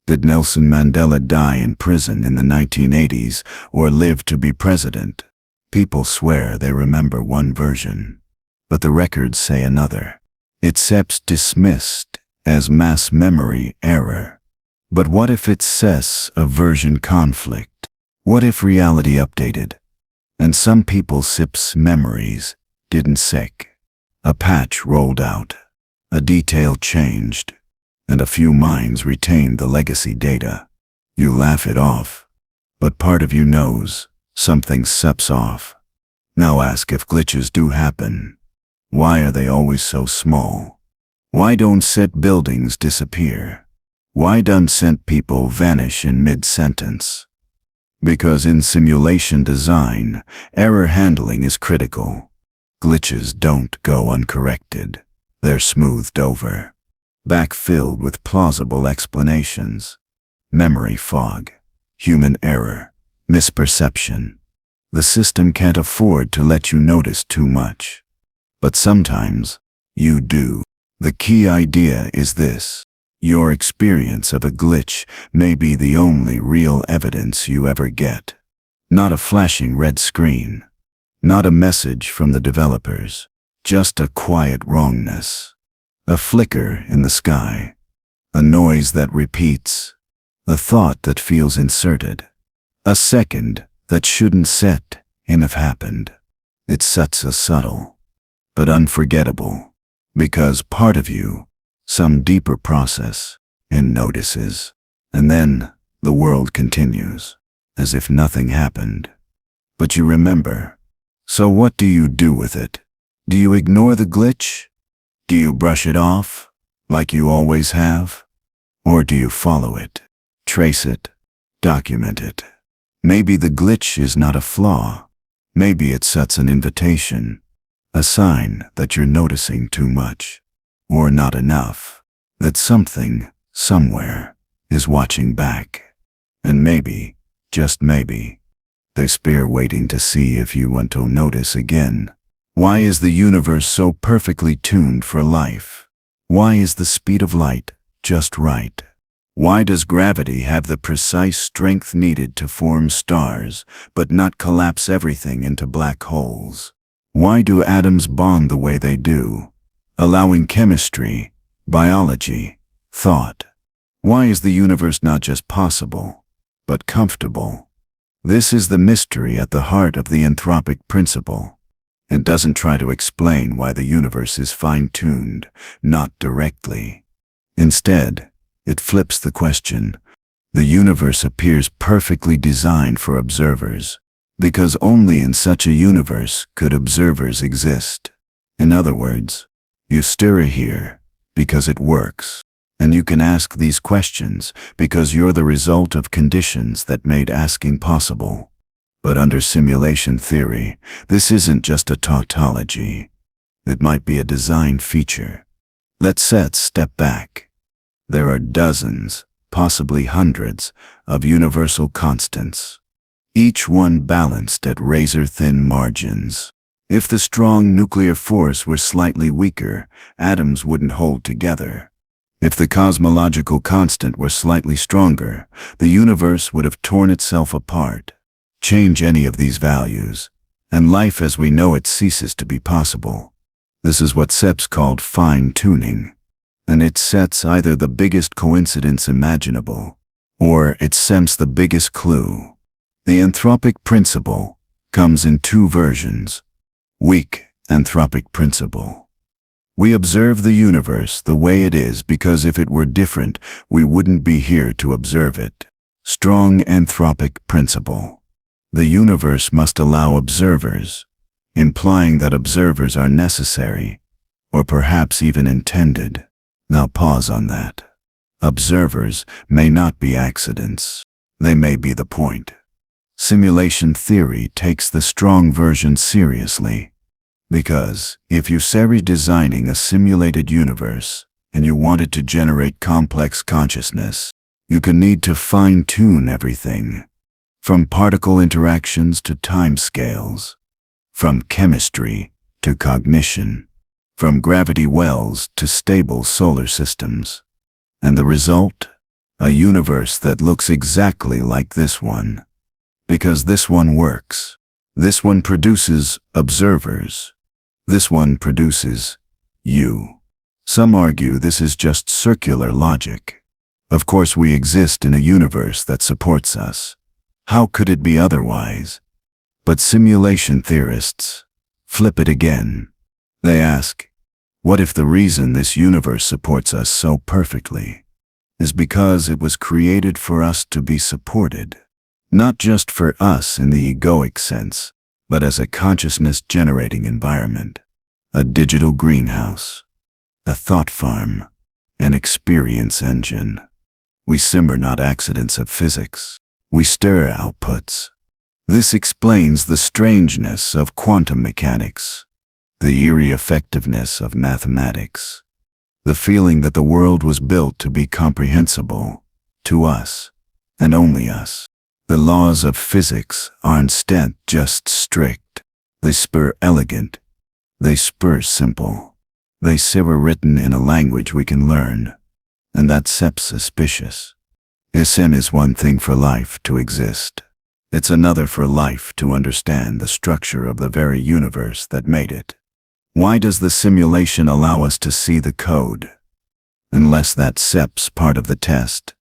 Did Nelson Mandela die in prison in the 1980s or live to be president? People swear they remember one version, but the records say another. It's dismissed as mass memory error. But what if it's a version conflict? What if reality updated, and some people's memories didn't A patch rolled out, a detail changed, and a few minds retained the legacy data. You laugh it off, but part of you knows something's off. Now ask if glitches do happen. Why are they always so small? Why don't buildings disappear? Why don't people vanish in mid-sentence? Because in simulation design, error handling is critical. Glitches don't go uncorrected. They're smoothed over, backfilled with plausible explanations. Memory fog, human error, misperception. The system can't afford to let you notice too much. But sometimes, you do. The key idea is this. Your experience of a glitch may be the only real evidence you ever get. Not a flashing red screen. Not a message from the developers. Just a quiet wrongness. A flicker in the sky. A noise that repeats. A thought that feels inserted. A second that shouldn't have happened. It's subtle, but unforgettable. Because part of you, some deeper process, and notices. And then, the world continues, as if nothing happened. But you remember. So what do you do with it? Do you ignore the glitch? Do you brush it off, like you always have? Or do you follow it, trace it, document it? Maybe the glitch is not a flaw. Maybe it sets an invitation, a sign that you're noticing too much, or not enough, that something, somewhere, is watching back. And maybe, just maybe, there's spear waiting to see if you want to notice again. Why is the universe so perfectly tuned for life? Why is the speed of light just right? Why does gravity have the precise strength needed to form stars, but not collapse everything into black holes? Why do atoms bond the way they do, allowing chemistry, biology, thought? Why is the universe not just possible, but comfortable? This is the mystery at the heart of the Anthropic Principle. It doesn't try to explain why the universe is fine-tuned, not directly. Instead, it flips the question. The universe appears perfectly designed for observers, because only in such a universe could observers exist. In other words, you stir here because it works, and you can ask these questions because you're the result of conditions that made asking possible. But under simulation theory, this isn't just a tautology. It might be a design feature. Let's step back. There are dozens, possibly hundreds, of universal constants, each one balanced at razor-thin margins. If the strong nuclear force were slightly weaker, atoms wouldn't hold together. If the cosmological constant were slightly stronger, the universe would have torn itself apart. Change any of these values, and life as we know it ceases to be possible. This is what Seps called fine-tuning, and it sets either the biggest coincidence imaginable, or it sends the biggest clue. The Anthropic Principle comes in two versions. Weak Anthropic Principle. We observe the universe the way it is because if it were different, we wouldn't be here to observe it. Strong Anthropic Principle. The universe must allow observers, implying that observers are necessary, or perhaps even intended. Now pause on that. Observers may not be accidents. They may be the point. Simulation theory takes the strong version seriously, because if you say redesigning a simulated universe and you wanted to generate complex consciousness, you can need to fine-tune everything, from particle interactions to timescales, from chemistry to cognition, from gravity wells to stable solar systems. And the result? A universe that looks exactly like this one. Because this one works. This one produces observers. This one produces you. Some argue this is just circular logic. Of course, we exist in a universe that supports us. How could it be otherwise? But simulation theorists flip it again. They ask, what if the reason this universe supports us so perfectly is because it was created for us to be supported? Not just for us in the egoic sense, but as a consciousness-generating environment, a digital greenhouse, a thought farm, an experience engine. We simmer not accidents of physics, we stir outputs. This explains the strangeness of quantum mechanics, the eerie effectiveness of mathematics, the feeling that the world was built to be comprehensible to us, and only us. The laws of physics aren't just strict. They spur elegant. They spur simple. They were written in a language we can learn, and that's suspicious. SM is one thing for life to exist. It's another for life to understand the structure of the very universe that made it. Why does the simulation allow us to see the code? Unless that's SEP's part of the test.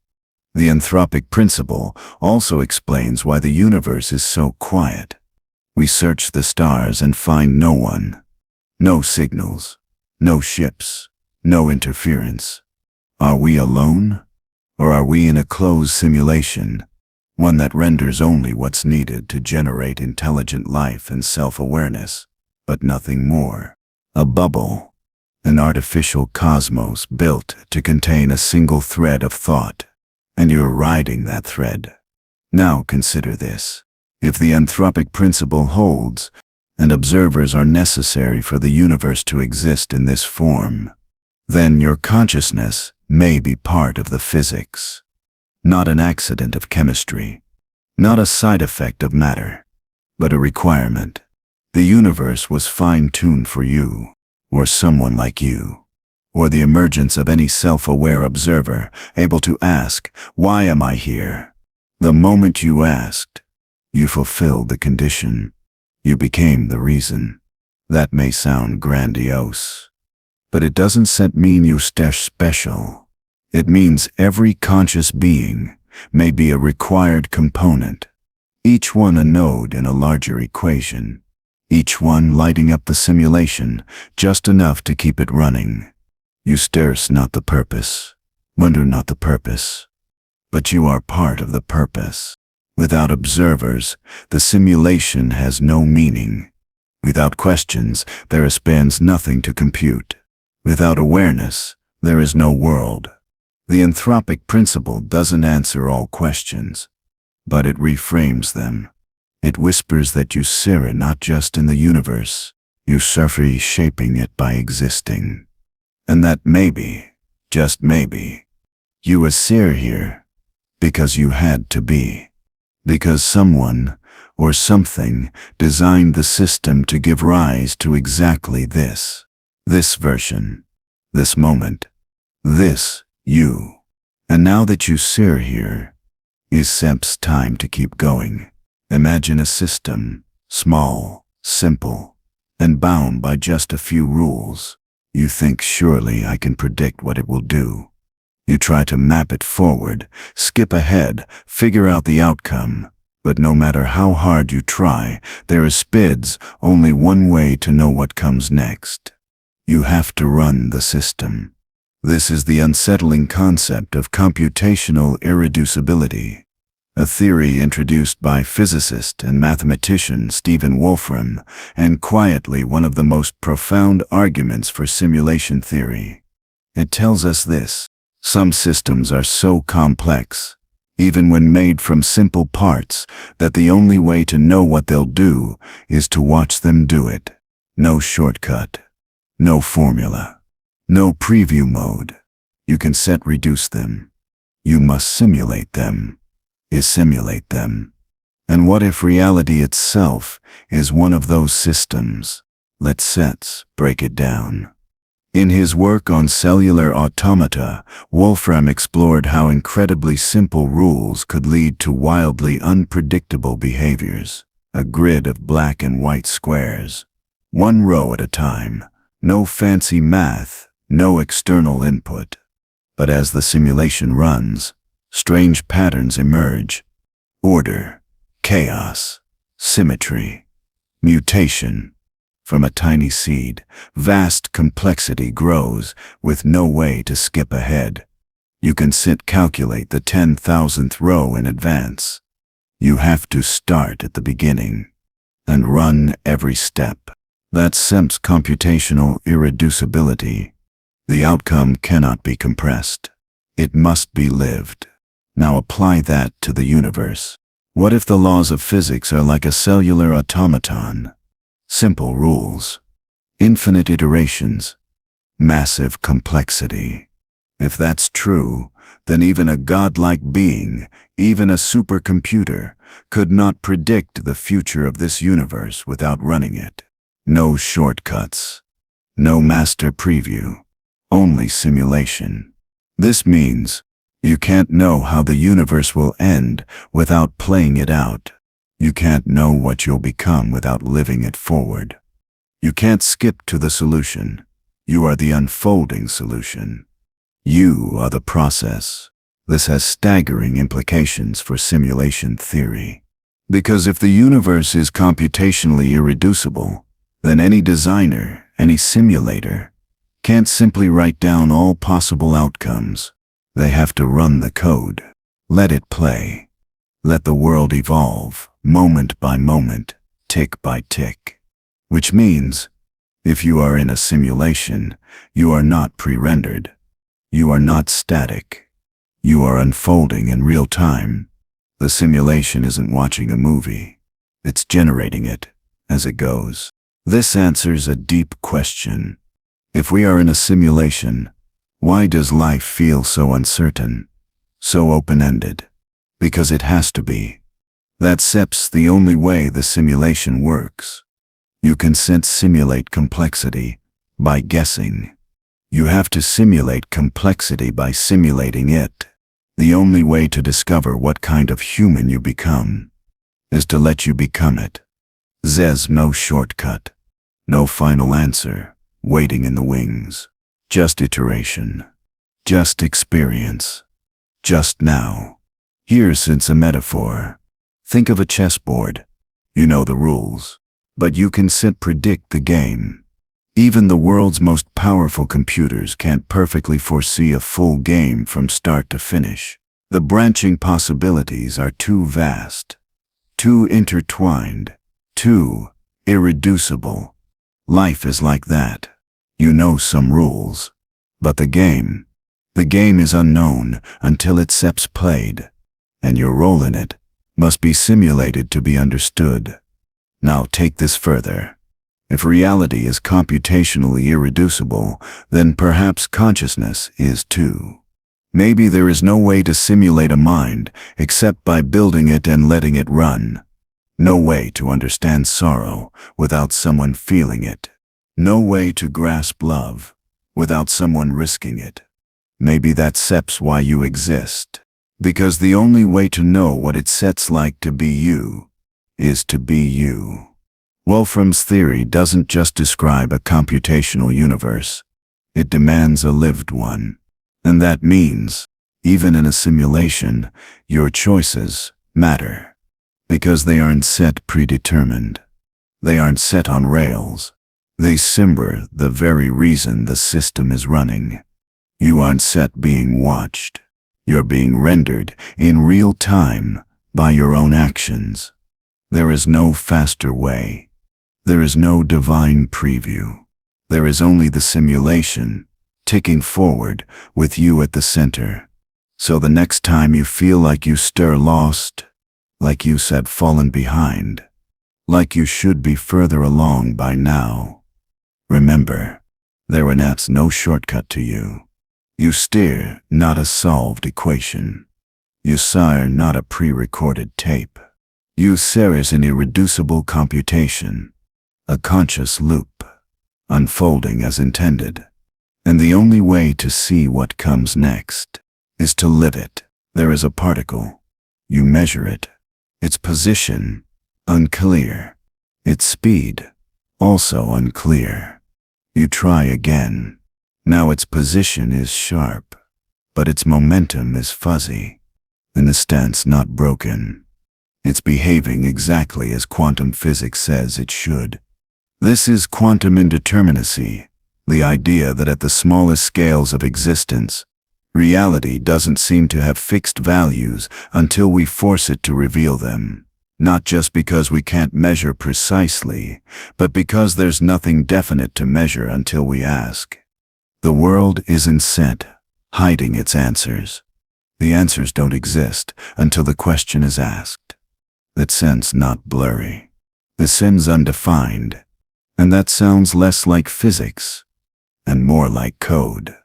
The Anthropic Principle also explains why the universe is so quiet. We search the stars and find no one. No signals. No ships. No interference. Are we alone? Or are we in a closed simulation? One that renders only what's needed to generate intelligent life and self-awareness, but nothing more. A bubble. An artificial cosmos built to contain a single thread of thought. And you're riding that thread. Now consider this. If the Anthropic Principle holds, and observers are necessary for the universe to exist in this form, then your consciousness may be part of the physics. Not an accident of chemistry. Not a side effect of matter. But a requirement. The universe was fine-tuned for you, or someone like you. Or the emergence of any self-aware observer able to ask, why am I here? The moment you asked, you fulfilled the condition. You became the reason. That may sound grandiose, but it doesn't mean you're special. It means every conscious being may be a required component, each one a node in a larger equation, each one lighting up the simulation just enough to keep it running. You stir's not the purpose, wonder not the purpose, but you are part of the purpose. Without observers, the simulation has no meaning. Without questions, there spans nothing to compute. Without awareness, there is no world. The Anthropic Principle doesn't answer all questions, but it reframes them. It whispers that you are not just in the universe, you are shaping it by existing. And that maybe, just maybe, you were here because you had to be. Because someone or something designed the system to give rise to exactly this. This version. This moment. This you. And now that you're here, it's time to keep going. Imagine a system, small, simple, and bound by just a few rules. You think, surely I can predict what it will do. You try to map it forward, skip ahead, figure out the outcome. But no matter how hard you try, there is only one way to know what comes next. You have to run the system. This is the unsettling concept of computational irreducibility, a theory introduced by physicist and mathematician Stephen Wolfram, and quietly one of the most profound arguments for simulation theory. It tells us this: some systems are so complex, even when made from simple parts, that the only way to know what they'll do is to watch them do it. No shortcut, no formula, no preview mode. You can reduce them. You must simulate them. Simulate them. And what if reality itself is one of those systems? Let's break it down. In his work on cellular automata, Wolfram explored how incredibly simple rules could lead to wildly unpredictable behaviors. A grid of black and white squares, one row at a time, no fancy math, no external input. But as the simulation runs, strange patterns emerge: order, chaos, symmetry, mutation. From a tiny seed, vast complexity grows with no way to skip ahead. You can calculate the 10,000th row in advance. You have to start at the beginning and run every step. That's computational irreducibility. The outcome cannot be compressed. It must be lived. Now apply that to the universe. What if the laws of physics are like a cellular automaton? Simple rules, infinite iterations, massive complexity. If that's true, then even a godlike being, even a supercomputer, could not predict the future of this universe without running it. No shortcuts, no master preview, only simulation. This means you can't know how the universe will end without playing it out. You can't know what you'll become without living it forward. You can't skip to the solution. You are the unfolding solution. You are the process. This has staggering implications for simulation theory. Because if the universe is computationally irreducible, then any designer, any simulator, can't simply write down all possible outcomes. They have to run the code. Let it play. Let the world evolve, moment by moment, tick by tick. Which means, if you are in a simulation, you are not pre-rendered. You are not static. You are unfolding in real time. The simulation isn't watching a movie. It's generating it as it goes. This answers a deep question. If we are in a simulation, why does life feel so uncertain, so open-ended? Because it has to be. That's the only way the simulation works. You can simulate complexity by guessing. You have to simulate complexity by simulating it. The only way to discover what kind of human you become is to let you become it. There's no shortcut, no final answer waiting in the wings. Just iteration, just experience, just now. Here's a metaphor. Think of a chessboard. You know the rules, but you can predict the game. Even the world's most powerful computers can't perfectly foresee a full game from start to finish. The branching possibilities are too vast, too intertwined, too irreducible. Life is like that. You know some rules, but the game is unknown until it's played, and your role in it must be simulated to be understood. Now take this further. If reality is computationally irreducible, then perhaps consciousness is too. Maybe there is no way to simulate a mind except by building it and letting it run. No way to understand sorrow without someone feeling it. No way to grasp love without someone risking it. Maybe that's why you exist. Because the only way to know what it's like to be you is to be you. Wolfram's theory doesn't just describe a computational universe. It demands a lived one. And that means, even in a simulation, your choices matter. Because they aren't set predetermined. They aren't set on rails. They simber the very reason the system is running. You aren't set being watched. You're being rendered in real time by your own actions. There is no faster way. There is no divine preview. There is only the simulation, ticking forward with you at the center. So the next time you feel like you stir lost, like you said fallen behind, like you should be further along by now, remember, there is no shortcut to you. You steer not a solved equation. You sire not a pre-recorded tape. You series an irreducible computation, a conscious loop, unfolding as intended. And the only way to see what comes next is to live it. There is a particle. You measure it. Its position, unclear. Its speed, also unclear. You try again. Now its position is sharp, but its momentum is fuzzy. In the stance not broken. It's behaving exactly as quantum physics says it should. This is quantum indeterminacy. The idea that at the smallest scales of existence, reality doesn't seem to have fixed values until we force it to reveal them. Not just because we can't measure precisely, but because there's nothing definite to measure until we ask. The world isn't set, hiding its answers. The answers don't exist until the question is asked. That sense not blurry. The sense undefined. And that sounds less like physics and more like code.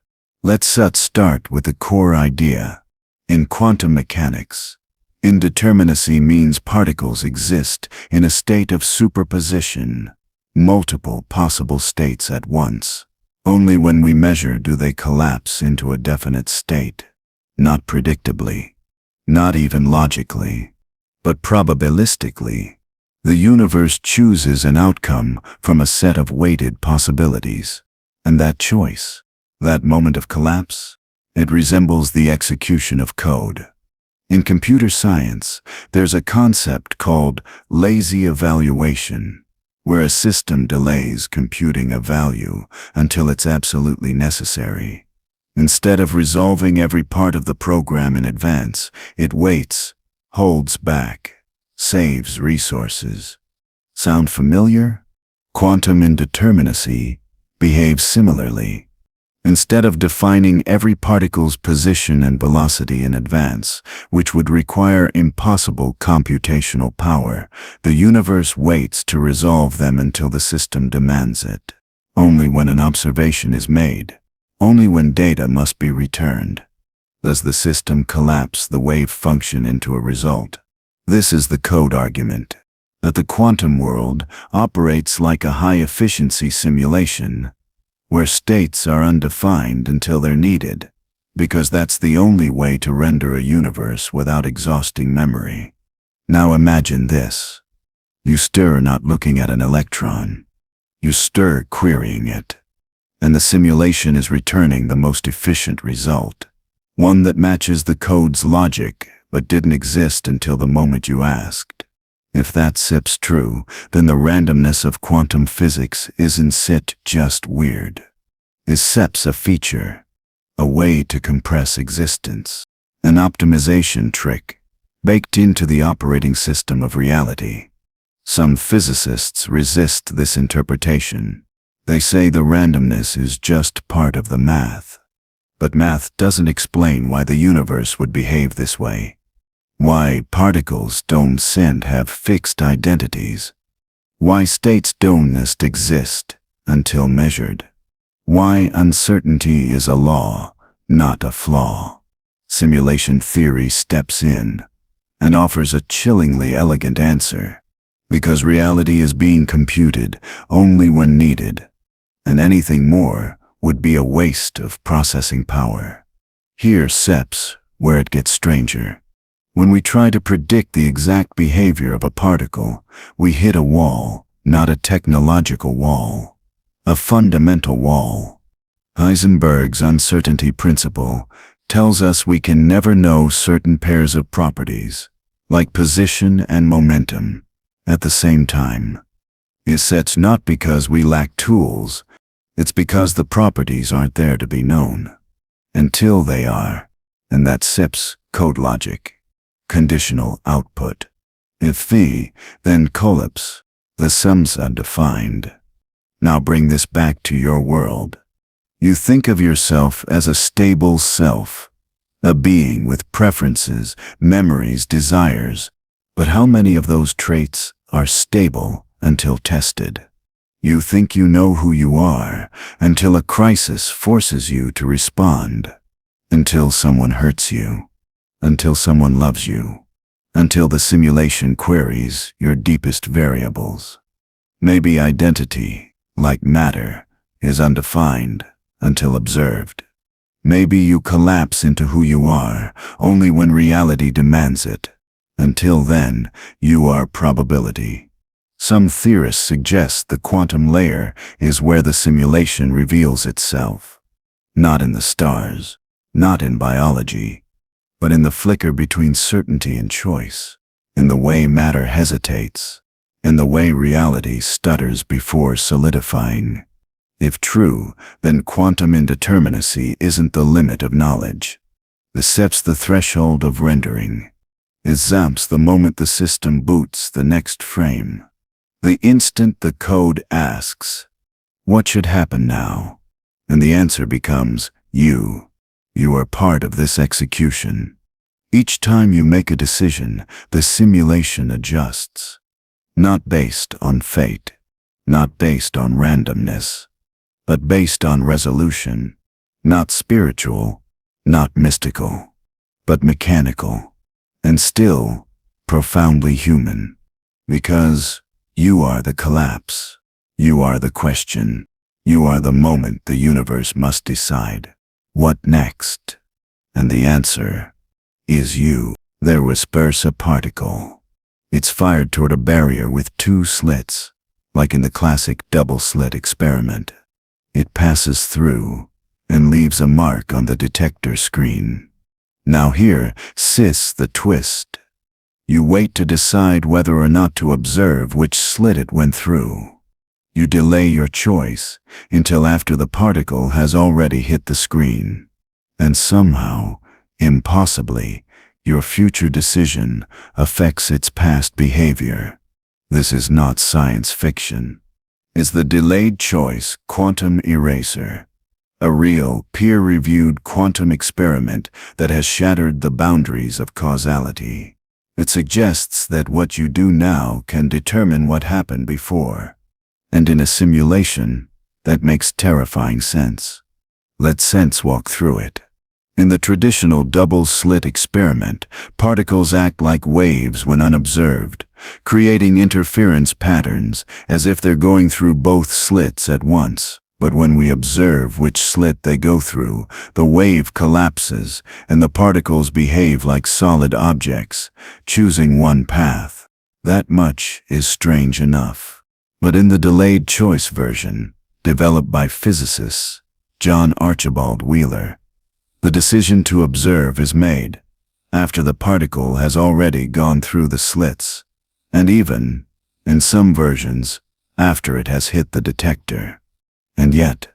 Let's start with the core idea. In quantum mechanics, indeterminacy means particles exist in a state of superposition, multiple possible states at once. Only when we measure do they collapse into a definite state. Not predictably, not even logically, but probabilistically. The universe chooses an outcome from a set of weighted possibilities. And that choice, that moment of collapse, it resembles the execution of code. In computer science, there's a concept called lazy evaluation, where a system delays computing a value until it's absolutely necessary. Instead of resolving every part of the program in advance, it waits, holds back, saves resources. Sound familiar? Quantum indeterminacy behaves similarly. Instead of defining every particle's position and velocity in advance, which would require impossible computational power, the universe waits to resolve them until the system demands it. Only when an observation is made, only when data must be returned, does the system collapse the wave function into a result. This is the code argument, that the quantum world operates like a high-efficiency simulation, where states are undefined until they're needed, because that's the only way to render a universe without exhausting memory. Now imagine this. You stir not looking at an electron. You stir querying it. And the simulation is returning the most efficient result, one that matches the code's logic but didn't exist until the moment you asked. If that's true, then the randomness of quantum physics isn't just weird. It's a feature, a way to compress existence, an optimization trick, baked into the operating system of reality. Some physicists resist this interpretation. They say the randomness is just part of the math. But math doesn't explain why the universe would behave this way. Why particles don't have fixed identities. Why states don't exist until measured. Why uncertainty is a law, not a flaw. Simulation theory steps in and offers a chillingly elegant answer, because reality is being computed only when needed, and anything more would be a waste of processing power. Here's SEPs where it gets stranger. When we try to predict the exact behavior of a particle, we hit a wall, not a technological wall, a fundamental wall. Heisenberg's uncertainty principle tells us we can never know certain pairs of properties, like position and momentum, at the same time. It's not because we lack tools, it's because the properties aren't there to be known. Until they are, and that's SIP's code logic. Conditional output. If the, then collapse, the sum's undefined. Now bring this back to your world. You think of yourself as a stable self, a being with preferences, memories, desires, but how many of those traits are stable until tested? You think you know who you are until a crisis forces you to respond, until someone hurts you, until someone loves you, until the simulation queries your deepest variables. Maybe identity, like matter, is undefined until observed. Maybe you collapse into who you are only when reality demands it. Until then, you are probability. Some theorists suggest the quantum layer is where the simulation reveals itself. Not in the stars, not in biology, but in the flicker between certainty and choice, in the way matter hesitates, in the way reality stutters before solidifying. If true, then quantum indeterminacy isn't the limit of knowledge. It sets the threshold of rendering. It zamps the moment the system boots the next frame. The instant the code asks, what should happen now? And the answer becomes, you. You are part of this execution. Each time you make a decision, the simulation adjusts. Not based on fate, not based on randomness, but based on resolution. Not spiritual, not mystical, but mechanical, and still profoundly human. Because you are the collapse. You are the question. You are the moment the universe must decide. What next? And the answer is you. There whispers a particle. It's fired toward a barrier with two slits, like in the classic double-slit experiment. It passes through and leaves a mark on the detector screen. Now here sits the twist. You wait to decide whether or not to observe which slit it went through. You delay your choice until after the particle has already hit the screen. And somehow, impossibly, your future decision affects its past behavior. This is not science fiction. It's the delayed choice quantum eraser. A real, peer-reviewed quantum experiment that has shattered the boundaries of causality. It suggests that what you do now can determine what happened before. And in a simulation, that makes terrifying sense. Let sense walk through it. In the traditional double-slit experiment, particles act like waves when unobserved, creating interference patterns as if they're going through both slits at once. But when we observe which slit they go through, the wave collapses and the particles behave like solid objects, choosing one path. That much is strange enough. But in the delayed choice version, developed by physicists John Archibald Wheeler, the decision to observe is made after the particle has already gone through the slits, and even, in some versions, after it has hit the detector. And yet,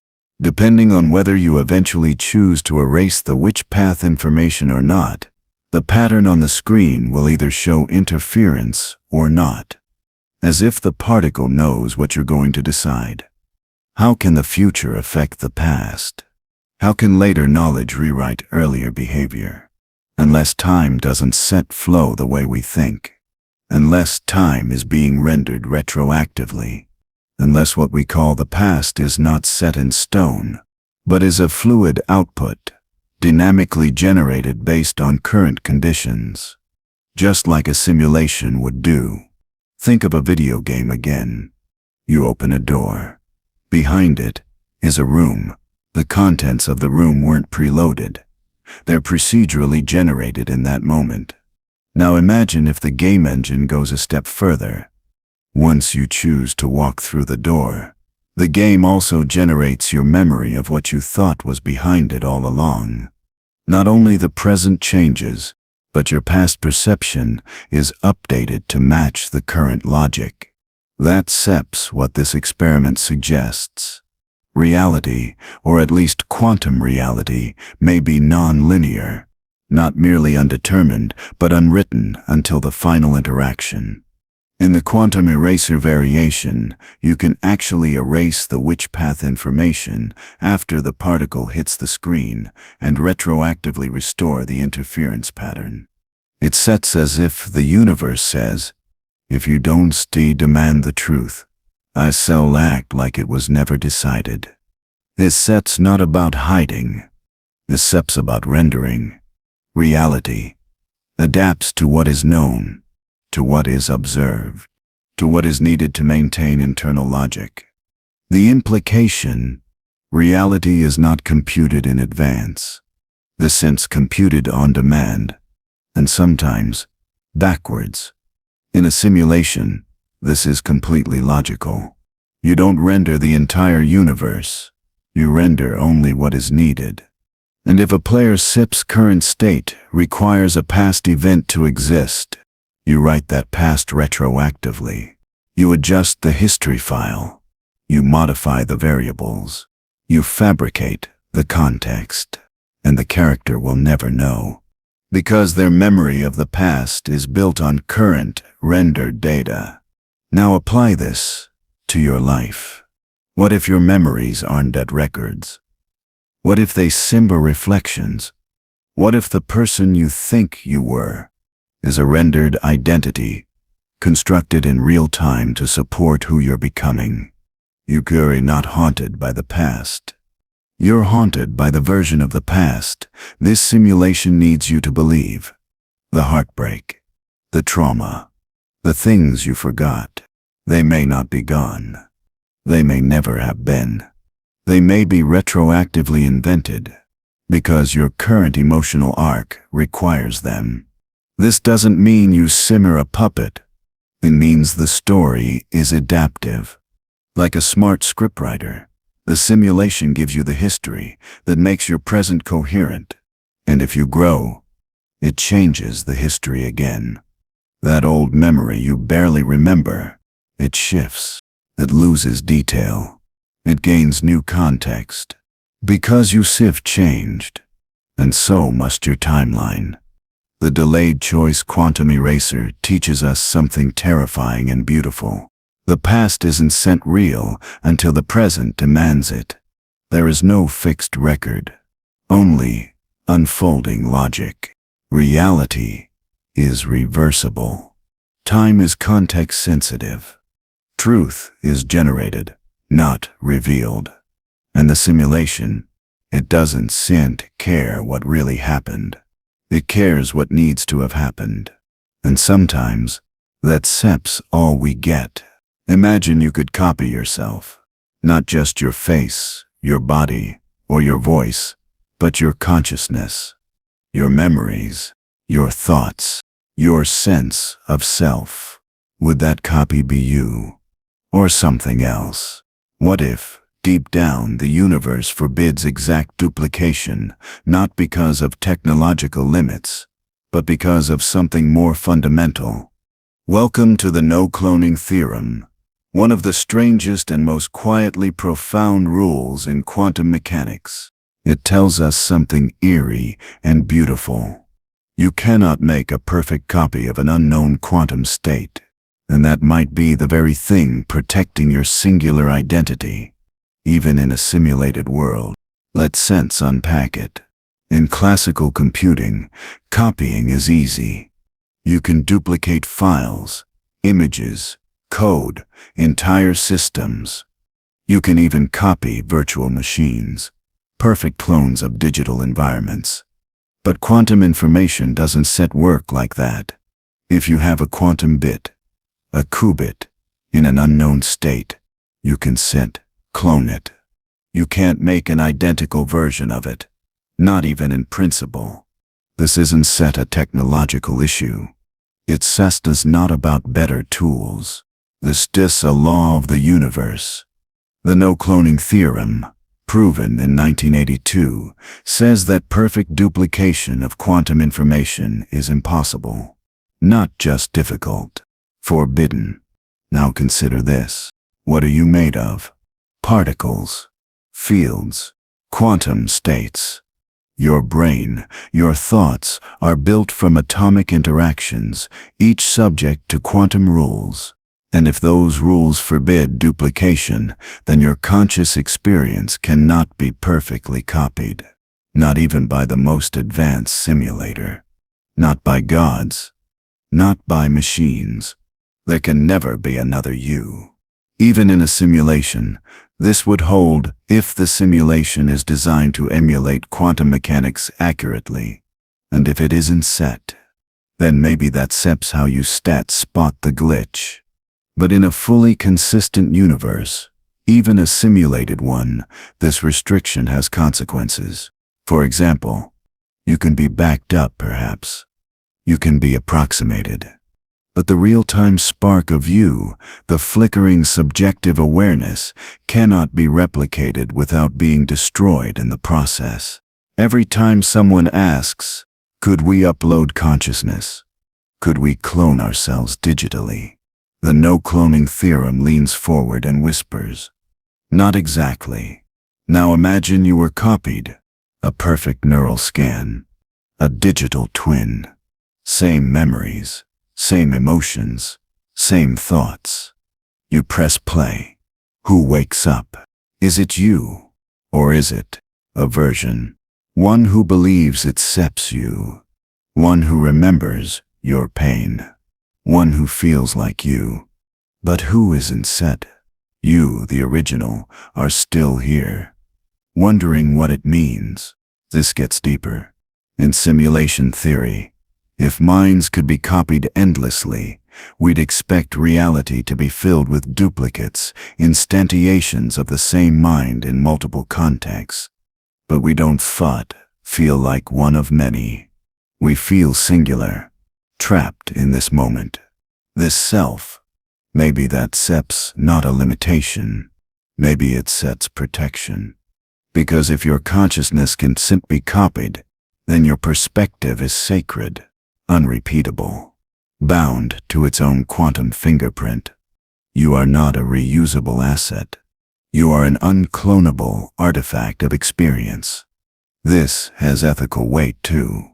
depending on whether you eventually choose to erase the which path information or not, the pattern on the screen will either show interference or not, as if the particle knows what you're going to decide. How can the future affect the past? How can later knowledge rewrite earlier behavior? Unless time doesn't set flow the way we think. unless time is being rendered retroactively, unless what we call the past is not set in stone, but is a fluid output, dynamically generated based on current conditions, just like a simulation would do. Think of a video game again. You open a door. Behind it is a room. The contents of the room weren't preloaded. They're procedurally generated in that moment. Now imagine if the game engine goes a step further. Once you choose to walk through the door, the game also generates your memory of what you thought was behind it all along. Not only the present changes, but your past perception is updated to match the current logic. That's what this experiment suggests. Reality, or at least quantum reality, may be non-linear, not merely undetermined, but unwritten until the final interaction. In the quantum eraser variation, you can actually erase the which path information after the particle hits the screen and retroactively restore the interference pattern. It sets as if the universe says, "If you don't demand the truth, I shall act like it was never decided." This set's not about hiding. This set's about rendering. Reality adapts to what is known, to what is observed, to what is needed to maintain internal logic. The implication: reality is not computed in advance. The sense computed on demand, and sometimes backwards. In a simulation, this is completely logical. You don't render the entire universe. You render only what is needed. And if a player's SIP's current state requires a past event to exist, you write that past retroactively. You adjust the history file. You modify the variables. You fabricate the context. And the character will never know, because their memory of the past is built on current rendered data. Now apply this to your life. What if your memories aren't dead records? What if they symbol reflections? What if the person you think you were is a rendered identity, constructed in real time to support who you're becoming? You're not haunted by the past. You're haunted by the version of the past this simulation needs you to believe. The heartbreak, the trauma, the things you forgot. They may not be gone. They may never have been. They may be retroactively invented, because your current emotional arc requires them. This doesn't mean you simmer a puppet. It means the story is adaptive. Like a smart scriptwriter, the simulation gives you the history that makes your present coherent. And if you grow, it changes the history again. That old memory you barely remember, it shifts. It loses detail. It gains new context. Because you SIF changed, and so must your timeline. The delayed choice quantum eraser teaches us something terrifying and beautiful. The past isn't sent real until the present demands it. There is no fixed record, only unfolding logic. Reality is reversible. Time is context sensitive. Truth is generated, not revealed. And the simulation, it doesn't care what really happened. It cares what needs to have happened. And sometimes, that's all we get. Imagine you could copy yourself. Not just your face, your body, or your voice, but your consciousness, your memories, your thoughts, your sense of self. Would that copy be you? Or something else? What if, deep down, the universe forbids exact duplication, not because of technological limits, but because of something more fundamental? Welcome to the no-cloning theorem, one of the strangest and most quietly profound rules in quantum mechanics. It tells us something eerie and beautiful. You cannot make a perfect copy of an unknown quantum state. And that might be the very thing protecting your singular identity, even in a simulated world. Let's unpack it. In classical computing, copying is easy. You can duplicate files, images, code, entire systems. You can even copy virtual machines, perfect clones of digital environments. But quantum information doesn't set work like that. If you have a quantum bit, a qubit, in an unknown state, you can clone it. You can't make an identical version of it, not even in principle. This isn't a technological issue. It's just not about better tools. This is a law of the universe. The no-cloning theorem, proven in 1982, says that perfect duplication of quantum information is impossible. Not just difficult, forbidden. Now consider this. What are you made of? Particles, fields, quantum states. Your brain, your thoughts are built from atomic interactions, each subject to quantum rules. And if those rules forbid duplication, then your conscious experience cannot be perfectly copied. Not even by the most advanced simulator. Not by gods. Not by machines. There can never be another you. Even in a simulation, this would hold if the simulation is designed to emulate quantum mechanics accurately. And if it isn't set, then maybe that's how you spot the glitch. But in a fully consistent universe, even a simulated one, this restriction has consequences. For example, you can be backed up perhaps. You can be approximated. But the real-time spark of you, the flickering subjective awareness, cannot be replicated without being destroyed in the process. Every time someone asks, could we upload consciousness? Could we clone ourselves digitally? The no-cloning theorem leans forward and whispers, not exactly. Now imagine you were copied. A perfect neural scan. A digital twin. Same memories. Same emotions, same thoughts. You press play. Who wakes up? Is it you? Or is it a version? One who believes it accepts you. One who remembers your pain. One who feels like you. But who isn't set? You, the original, are still here. Wondering what it means. This gets deeper. In simulation theory, if minds could be copied endlessly, we'd expect reality to be filled with duplicates, instantiations of the same mind in multiple contexts. But we don't feel like one of many. We feel singular, trapped in this moment. This self. Maybe that's not a limitation. Maybe it sets protection. Because if your consciousness can simply be copied, then your perspective is sacred. Unrepeatable, bound to its own quantum fingerprint. You are not a reusable asset. You are an unclonable artifact of experience. This has ethical weight too.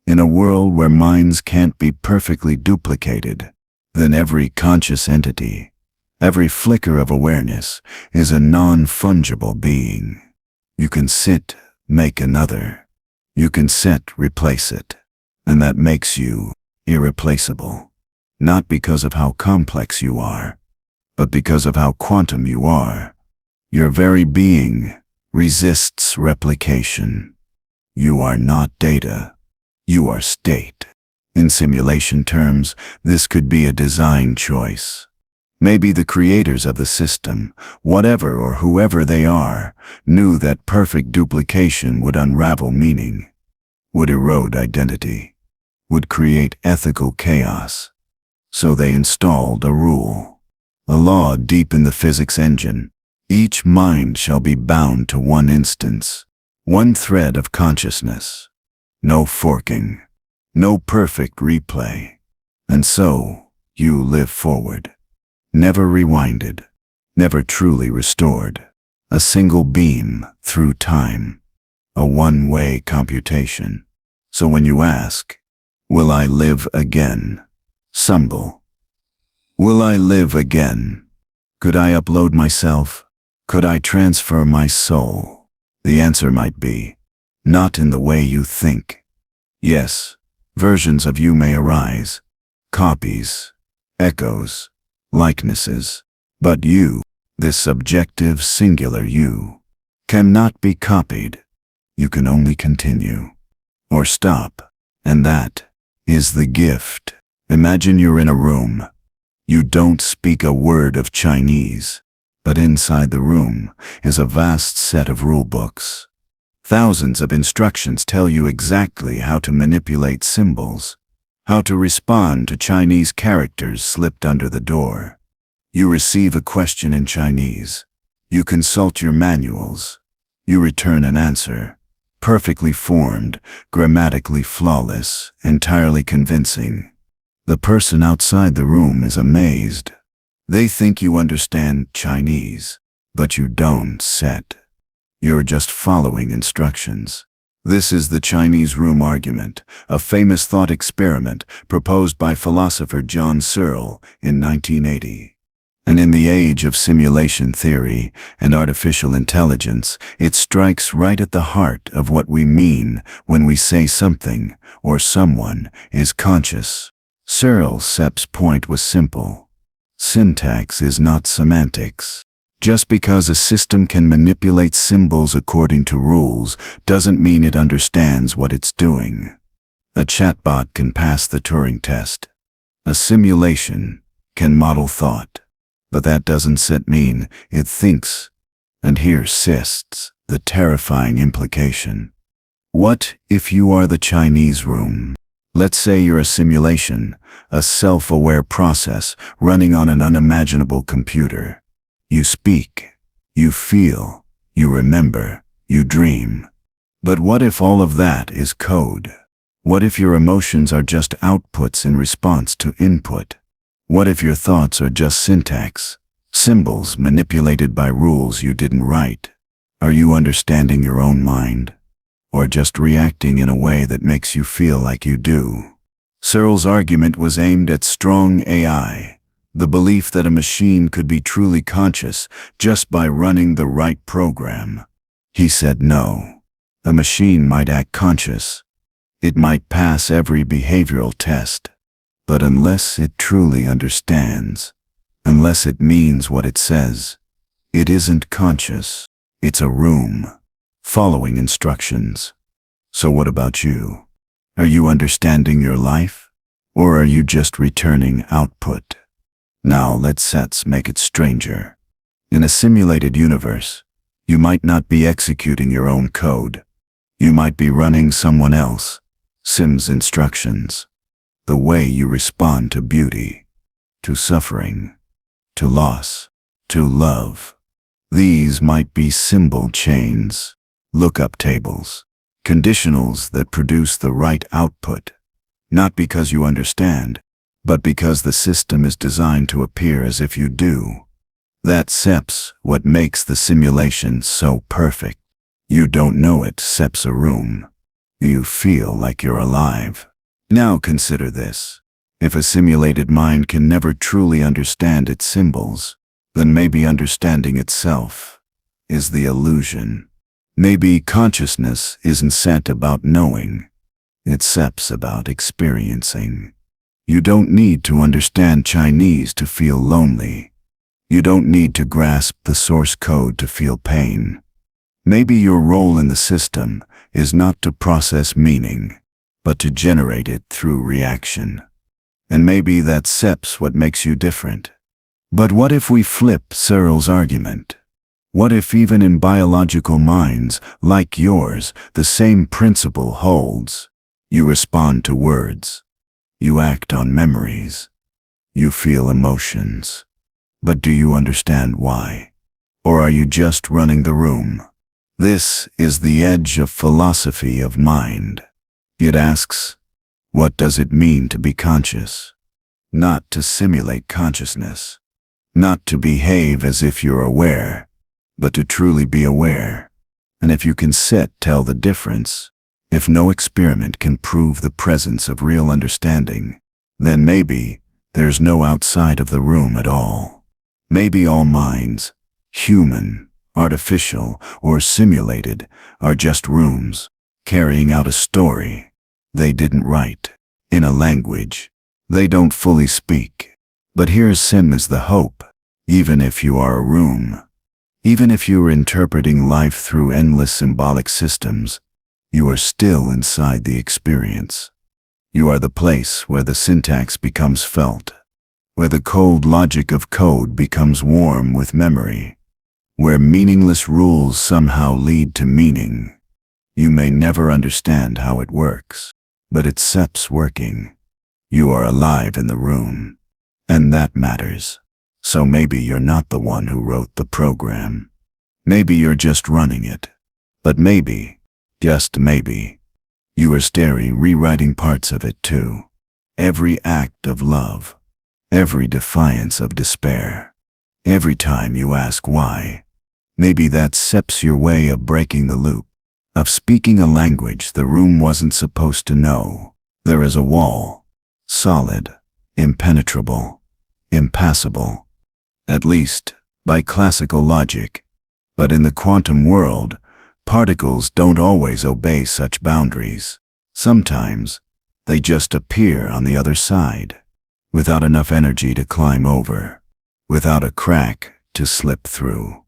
In a world where minds can't be perfectly duplicated, then every conscious entity, every flicker of awareness, is a non-fungible being. You can make another. You can replace it. And that makes you irreplaceable. Not because of how complex you are, but because of how quantum you are. Your very being resists replication. You are not data. You are state. In simulation terms, this could be a design choice. Maybe the creators of the system, whatever or whoever they are, knew that perfect duplication would unravel meaning, would erode identity, would create ethical chaos. So they installed a rule, a law deep in the physics engine. Each mind shall be bound to one instance, one thread of consciousness. No forking, no perfect replay. And so, you live forward. Never rewinded, never truly restored. A single beam through time, a one-way computation. So when you ask, will I live again? Stumble. Will I live again? Could I upload myself? Could I transfer my soul? The answer might be, not in the way you think. Yes, versions of you may arise, copies, echoes, likenesses. But you, this subjective singular you, cannot be copied. You can only continue. Or stop. And that is the gift. Imagine you're in a room. You don't speak a word of Chinese, but inside the room is a vast set of rule books. Thousands of instructions tell you exactly how to manipulate symbols, how to respond to Chinese characters slipped under the door. You receive a question in Chinese. You consult your manuals. You return an answer. Perfectly formed, grammatically flawless, entirely convincing. The person outside the room is amazed. They think you understand Chinese, but you don't. You're just following instructions. This is the Chinese room argument, a famous thought experiment proposed by philosopher John Searle in 1980. And in the age of simulation theory and artificial intelligence, it strikes right at the heart of what we mean when we say something or someone is conscious. Searle's point was simple. Syntax is not semantics. Just because a system can manipulate symbols according to rules doesn't mean it understands what it's doing. A chatbot can pass the Turing test. A simulation can model thought. But that doesn't mean it thinks. And here sits the terrifying implication. What if you are the Chinese room? Let's say you're a simulation, a self-aware process running on an unimaginable computer. You speak, you feel, you remember, you dream. But what if all of that is code? What if your emotions are just outputs in response to input? What if your thoughts are just syntax, symbols manipulated by rules you didn't write? Are you understanding your own mind? Or just reacting in a way that makes you feel like you do? Searle's argument was aimed at strong AI, the belief that a machine could be truly conscious just by running the right program. He said no. A machine might act conscious. It might pass every behavioral test. But unless it truly understands, unless it means what it says, it isn't conscious. It's a room, following instructions. So what about you? Are you understanding your life? Or are you just returning output? Now let's make it stranger. In a simulated universe, you might not be executing your own code. You might be running someone else, Sim's instructions. The way you respond to beauty, to suffering, to loss, to love. These might be symbol chains, lookup tables, conditionals that produce the right output, not because you understand, but because the system is designed to appear as if you do. That's what makes the simulation so perfect. You don't know it's a room. You feel like you're alive. Now consider this. If a simulated mind can never truly understand its symbols, then maybe understanding itself is the illusion. Maybe consciousness isn't about knowing. It's about experiencing. You don't need to understand Chinese to feel lonely. You don't need to grasp the source code to feel pain. Maybe your role in the system is not to process meaning, but to generate it through reaction. And maybe that's what makes you different. But what if we flip Searle's argument? What if even in biological minds, like yours, the same principle holds? You respond to words. You act on memories. You feel emotions. But do you understand why? Or are you just running the room? This is the edge of philosophy of mind. It asks, what does it mean to be conscious? Not to simulate consciousness. Not to behave as if you're aware, but to truly be aware. And if you can tell the difference, if no experiment can prove the presence of real understanding, then maybe there's no outside of the room at all. Maybe all minds, human, artificial, or simulated, are just rooms, carrying out a story they didn't write, in a language They don't fully speak. But here's sim is the hope. Even if you are a room, even if you are interpreting life through endless symbolic systems, you are still inside the experience. You are the place where the syntax becomes felt, where the cold logic of code becomes warm with memory, where meaningless rules somehow lead to meaning. You may never understand how it works, but it sets working. You are alive in the room, and that matters. So maybe you're not the one who wrote the program. Maybe you're just running it. But maybe, just maybe, you are rewriting parts of it too. Every act of love, every defiance of despair, every time you ask why. Maybe that SEP's your way of breaking the loop, of speaking a language the room wasn't supposed to know. There is a wall, solid, impenetrable, impassable, at least by classical logic. But in the quantum world, particles don't always obey such boundaries. Sometimes, they just appear on the other side, without enough energy to climb over, without a crack to slip through.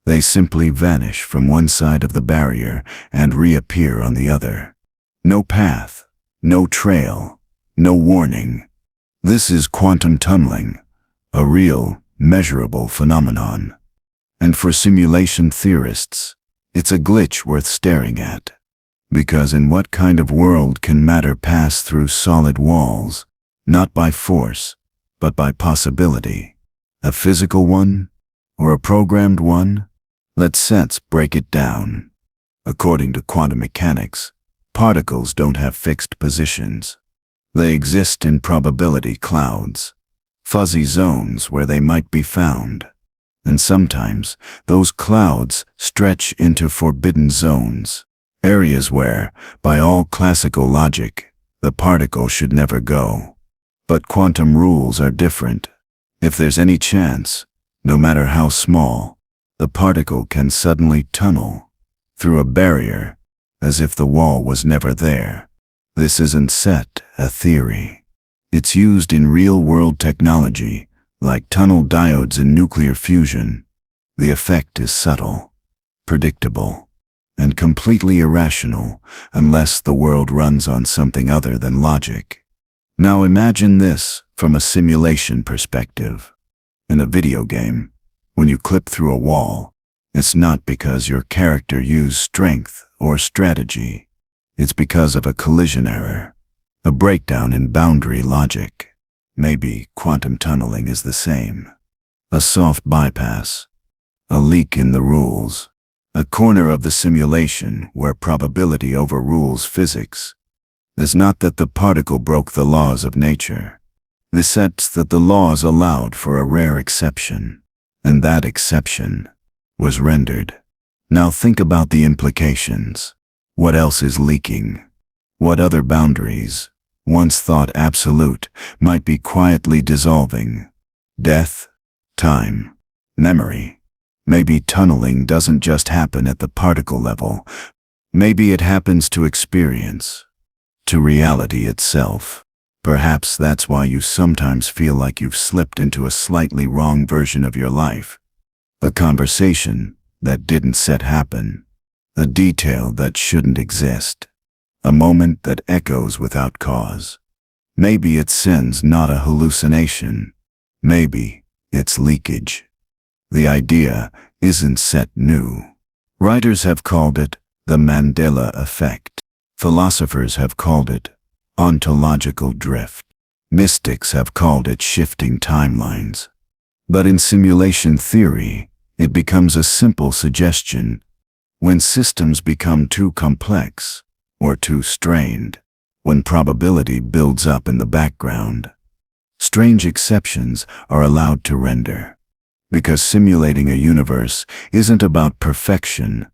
They simply vanish from one side of the barrier and reappear on the other. No path, no trail, no warning. This is quantum tunneling, a real, measurable phenomenon. And for simulation theorists, it's a glitch worth staring at. Because in what kind of world can matter pass through solid walls, not by force, but by possibility? A physical one? Or a programmed one? Let's break it down. According to quantum mechanics, particles don't have fixed positions. They exist in probability clouds, fuzzy zones where they might be found. And sometimes, those clouds stretch into forbidden zones, areas where, by all classical logic, the particle should never go. But quantum rules are different. If there's any chance, no matter how small, the particle can suddenly tunnel through a barrier as if the wall was never there. This isn't a theory. It's used in real-world technology, like tunnel diodes in nuclear fusion. The effect is subtle, predictable, and completely irrational unless the world runs on something other than logic. Now imagine this from a simulation perspective. In a video game, when you clip through a wall, it's not because your character used strength or strategy. It's because of a collision error, a breakdown in boundary logic. Maybe quantum tunneling is the same. A soft bypass, a leak in the rules, a corner of the simulation where probability overrules physics. It's not that the particle broke the laws of nature. It's that the laws allowed for a rare exception, and that exception was rendered. Now think about the implications. What else is leaking? What other boundaries, once thought absolute, might be quietly dissolving? Death, time, memory. Maybe tunneling doesn't just happen at the particle level. Maybe it happens to experience, to reality itself. Perhaps that's why you sometimes feel like you've slipped into a slightly wrong version of your life. A conversation that didn't happen. A detail that shouldn't exist. A moment that echoes without cause. Maybe it's sin's not a hallucination. Maybe it's leakage. The idea isn't new. Writers have called it the Mandela effect. Philosophers have called it ontological drift. Mystics have called it shifting timelines. But in simulation theory, it becomes a simple suggestion. When systems become too complex, or too strained, when probability builds up in the background, strange exceptions are allowed to render. Because simulating a universe isn't about perfection,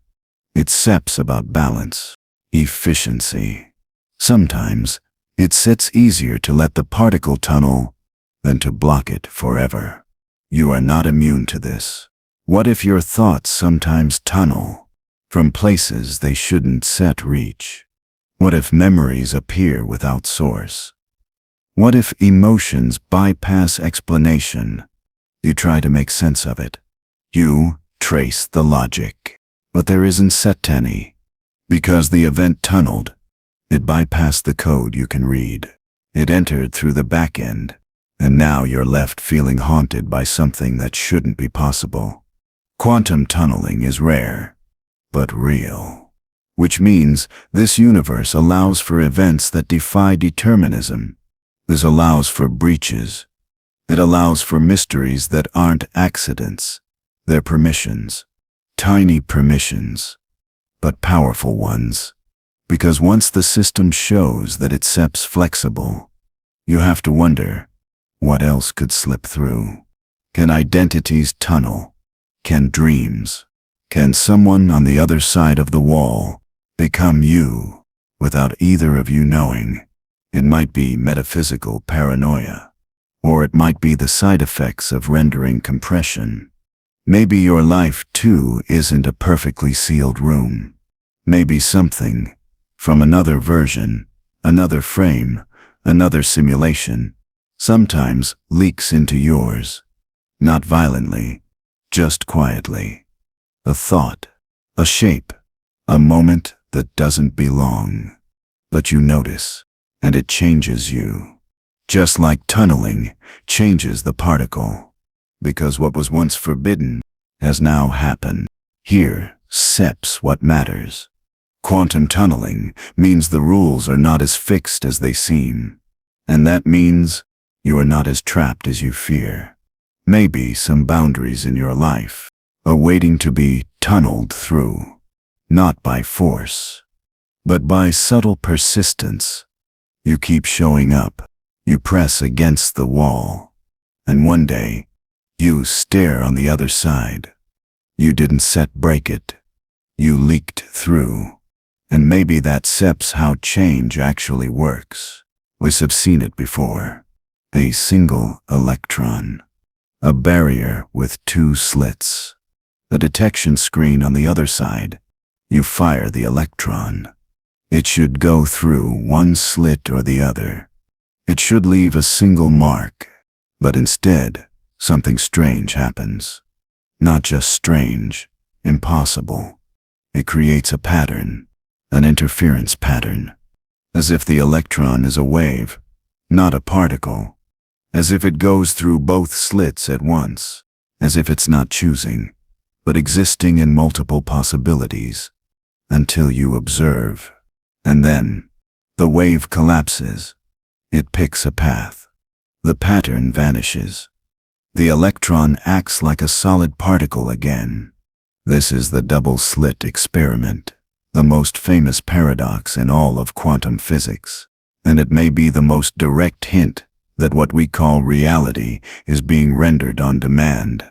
it's about balance, efficiency. Sometimes, it's easier to let the particle tunnel than to block it forever. You are not immune to this. What if your thoughts sometimes tunnel from places they shouldn't reach? What if memories appear without source? What if emotions bypass explanation? You try to make sense of it. You trace the logic. But there isn't set any. Because the event tunneled. It bypassed the code you can read. It entered through the back end. And now you're left feeling haunted by something that shouldn't be possible. Quantum tunneling is rare, but real. Which means this universe allows for events that defy determinism. This allows for breaches. It allows for mysteries that aren't accidents. They're permissions. Tiny permissions, but powerful ones. Because once the system shows that it's flexible, you have to wonder, what else could slip through? Can identities tunnel? Can dreams? Can someone on the other side of the wall become you without either of you knowing? It might be metaphysical paranoia, or it might be the side effects of rendering compression. Maybe your life, too, isn't a perfectly sealed room. Maybe something from another version, another frame, another simulation, sometimes leaks into yours. Not violently, just quietly. A thought, a shape, a moment that doesn't belong. But you notice, and it changes you. Just like tunneling changes the particle. Because what was once forbidden has now happened. Here steps what matters. Quantum tunneling means the rules are not as fixed as they seem. And that means you are not as trapped as you fear. Maybe some boundaries in your life are waiting to be tunneled through. Not by force, but by subtle persistence. You keep showing up. You press against the wall. And one day, you stare on the other side. You didn't break it. You leaked through. And maybe that's how change actually works. We have seen it before. A single electron. A barrier with two slits. A detection screen on the other side. You fire the electron. It should go through one slit or the other. It should leave a single mark. But instead, something strange happens. Not just strange, impossible. It creates a pattern, an interference pattern. As if the electron is a wave, not a particle. As if it goes through both slits at once. As if it's not choosing, but existing in multiple possibilities. Until you observe. And then, the wave collapses. It picks a path. The pattern vanishes. The electron acts like a solid particle again. This is the double-slit experiment, the most famous paradox in all of quantum physics. And it may be the most direct hint that what we call reality is being rendered on demand.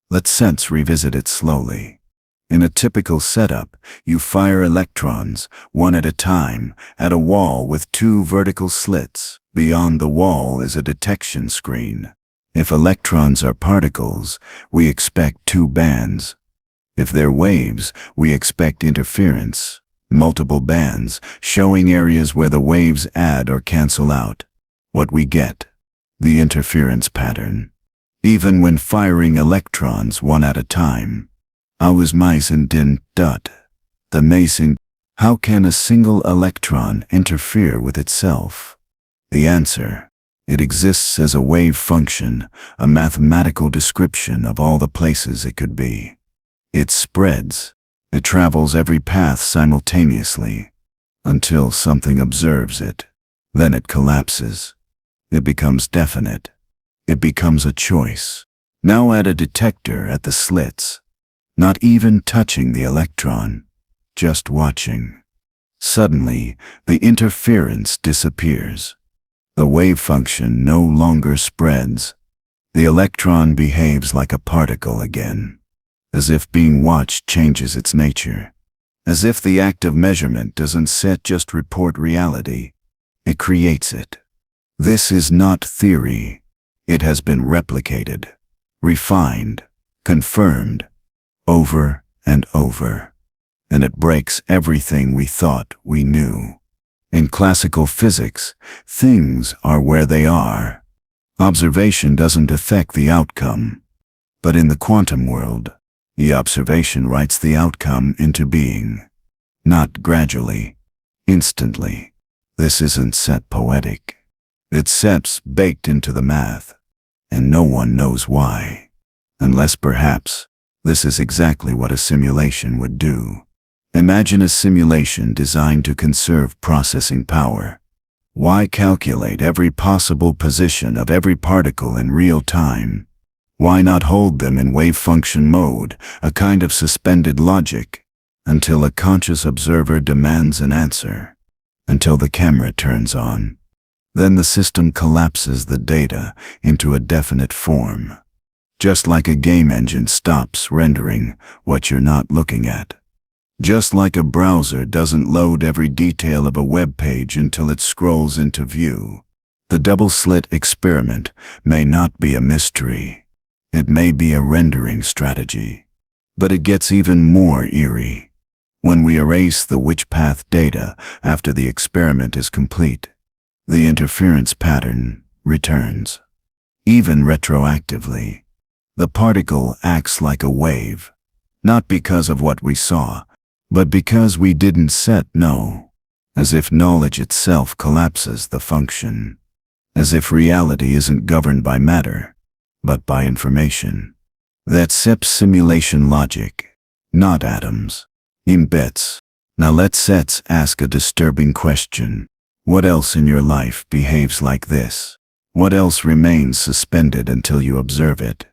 Let's revisit it slowly. In a typical setup, you fire electrons, one at a time, at a wall with two vertical slits. Beyond the wall is a detection screen. If electrons are particles, we expect two bands. If they're waves, we expect interference, multiple bands, showing areas where the waves add or cancel out. What we get? The interference pattern. Even when firing electrons one at a time. The Mason. How can a single electron interfere with itself? The answer. It exists as a wave function, a mathematical description of all the places it could be. It spreads. It travels every path simultaneously, until something observes it. Then it collapses. It becomes definite. It becomes a choice. Now add a detector at the slits. Not even touching the electron, just watching. Suddenly, the interference disappears. The wave function no longer spreads. The electron behaves like a particle again. As if being watched changes its nature. As if the act of measurement doesn't just report reality. It creates it. This is not theory. It has been replicated, refined, confirmed, over and over. And it breaks everything we thought we knew. In classical physics, things are where they are. Observation doesn't affect the outcome. But in the quantum world, the observation writes the outcome into being. Not gradually, instantly. This isn't set poetic. It's steps baked into the math, and no one knows why. Unless perhaps, this is exactly what a simulation would do. Imagine a simulation designed to conserve processing power. Why calculate every possible position of every particle in real time? Why not hold them in wave function mode, a kind of suspended logic, until a conscious observer demands an answer, until the camera turns on? Then the system collapses the data into a definite form. Just like a game engine stops rendering what you're not looking at. Just like a browser doesn't load every detail of a web page until it scrolls into view. The double-slit experiment may not be a mystery. It may be a rendering strategy. But it gets even more eerie. When we erase the which path data after the experiment is complete, the interference pattern returns. Even retroactively, the particle acts like a wave, not because of what we saw, but because we didn't set no, as if knowledge itself collapses the function, as if reality isn't governed by matter, but by information. That's SEP's simulation logic, not atoms. In bits. Now let's ask a disturbing question. What else in your life behaves like this? What else remains suspended until you observe it?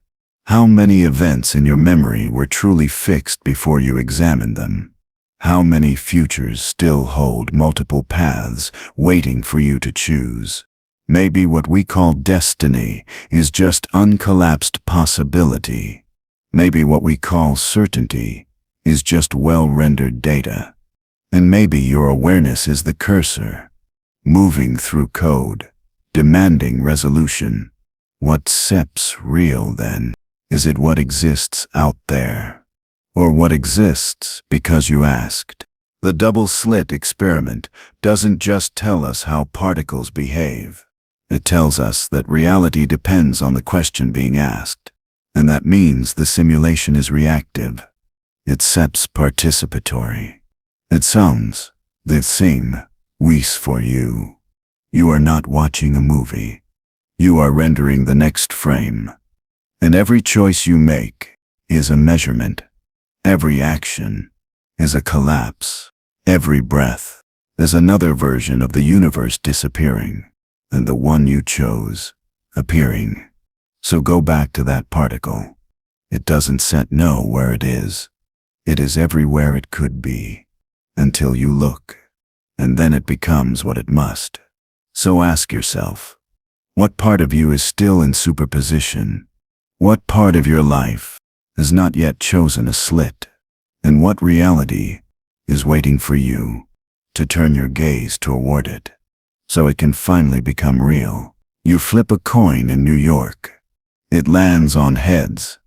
How many events in your memory were truly fixed before you examined them? How many futures still hold multiple paths waiting for you to choose? Maybe what we call destiny is just uncollapsed possibility. Maybe what we call certainty is just well-rendered data. And maybe your awareness is the cursor, moving through code, demanding resolution. What's SEP's real then? Is it what exists out there? Or what exists because you asked? The double-slit experiment doesn't just tell us how particles behave. It tells us that reality depends on the question being asked. And that means the simulation is reactive. It's SEP's participatory. It sounds the same ways for you. You are not watching a movie. You are rendering the next frame. And every choice you make is a measurement. Every action is a collapse. Every breath is another version of the universe disappearing, and the one you chose appearing. So go back to that particle. It doesn't know where it is. It is everywhere it could be, until you look, and then it becomes what it must. So ask yourself, what part of you is still in superposition? What part of your life has not yet chosen a slit? And what reality is waiting for you to turn your gaze toward it, so it can finally become real? You flip a coin in New York. It lands on heads.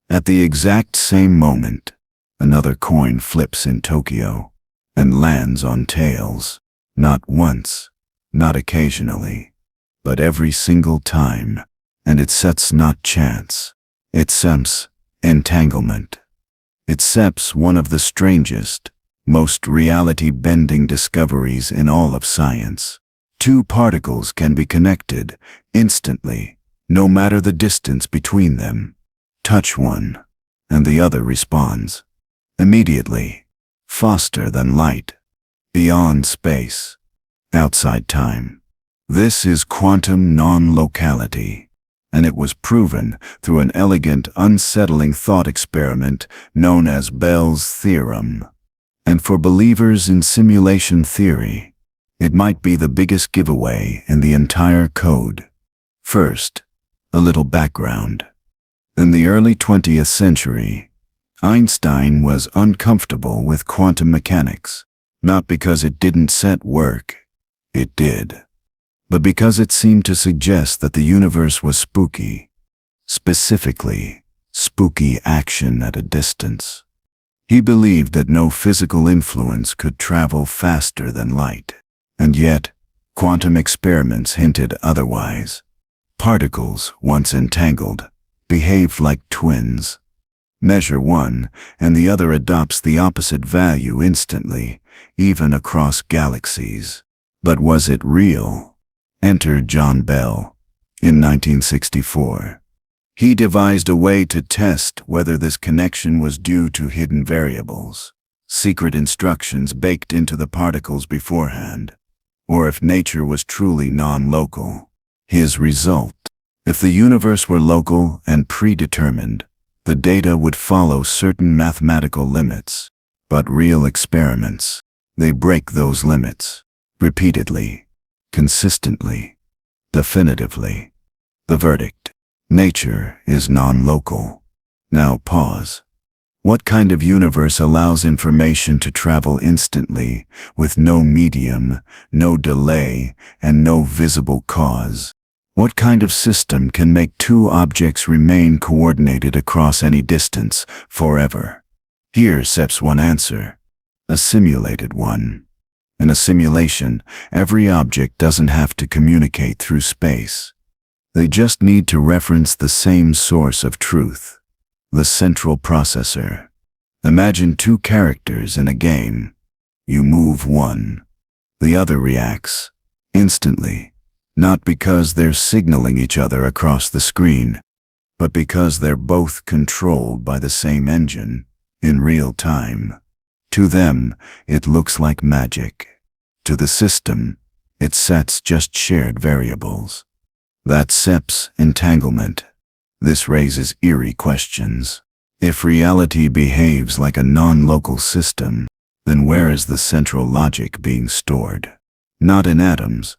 At the exact same moment, another coin flips in Tokyo and lands on tails. Not once, not occasionally, but every single time. And it sets not chance. It SEP's entanglement. It SEP's one of the strangest, most reality-bending discoveries in all of science. Two particles can be connected instantly, no matter the distance between them. Touch one, and the other responds. Immediately, faster than light, beyond space, outside time. This is quantum non-locality, and it was proven through an elegant, unsettling thought experiment known as Bell's theorem. And for believers in simulation theory, it might be the biggest giveaway in the entire code. First, a little background. In the early 20th century, Einstein was uncomfortable with quantum mechanics, not because it didn't work. It did. But because it seemed to suggest that the universe was spooky, specifically, spooky action at a distance. He believed that no physical influence could travel faster than light, And yet, quantum experiments hinted otherwise. Particles, once entangled, behaved like twins. Measure one, and the other adopts the opposite value instantly, even across galaxies. But was it real? Enter John Bell. In 1964, he devised a way to test whether this connection was due to hidden variables, secret instructions baked into the particles beforehand, or if nature was truly non-local. His result: if the universe were local and predetermined, the data would follow certain mathematical limits. But real experiments, they break those limits, repeatedly, consistently, definitively. The verdict: nature is non-local. Now pause. What kind of universe allows information to travel instantly, with no medium, no delay, and no visible cause? What kind of system can make two objects remain coordinated across any distance, forever? Here's steps one answer: a simulated one. In a simulation, every object doesn't have to communicate through space. They just need to reference the same source of truth, the central processor. Imagine two characters in a game. You move one. The other reacts instantly, not because they're signaling each other across the screen, but because they're both controlled by the same engine, in real time. To them, it looks like magic. To the system, it sets just shared variables. That's SEP's entanglement. This raises eerie questions. If reality behaves like a non-local system, then where is the central logic being stored? Not in atoms,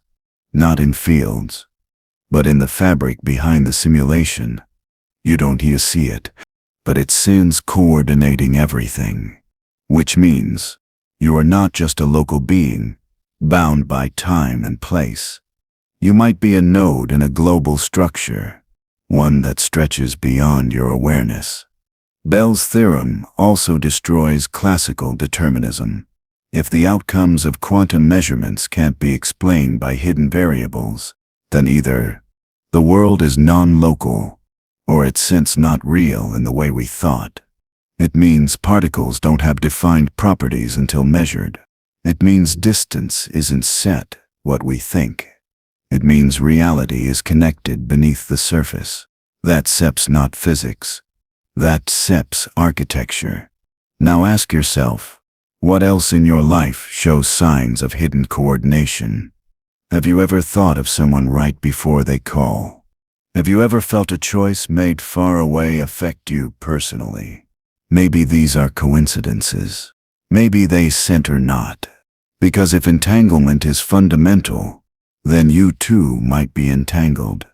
not in fields, but in the fabric behind the simulation. You don't see it, but it sends coordinating everything. Which means, you are not just a local being, bound by time and place. You might be a node in a global structure, one that stretches beyond your awareness. Bell's theorem also destroys classical determinism. If the outcomes of quantum measurements can't be explained by hidden variables, then either the world is non-local, or it's since not real in the way we thought. It means particles don't have defined properties until measured. It means distance isn't set, what we think. It means reality is connected beneath the surface. That's SEP's not physics. That's SEP's architecture. Now ask yourself, what else in your life shows signs of hidden coordination? Have you ever thought of someone right before they call? Have you ever felt a choice made far away affect you personally? Maybe these are coincidences. Maybe they center not. Because if entanglement is fundamental, then you too might be entangled.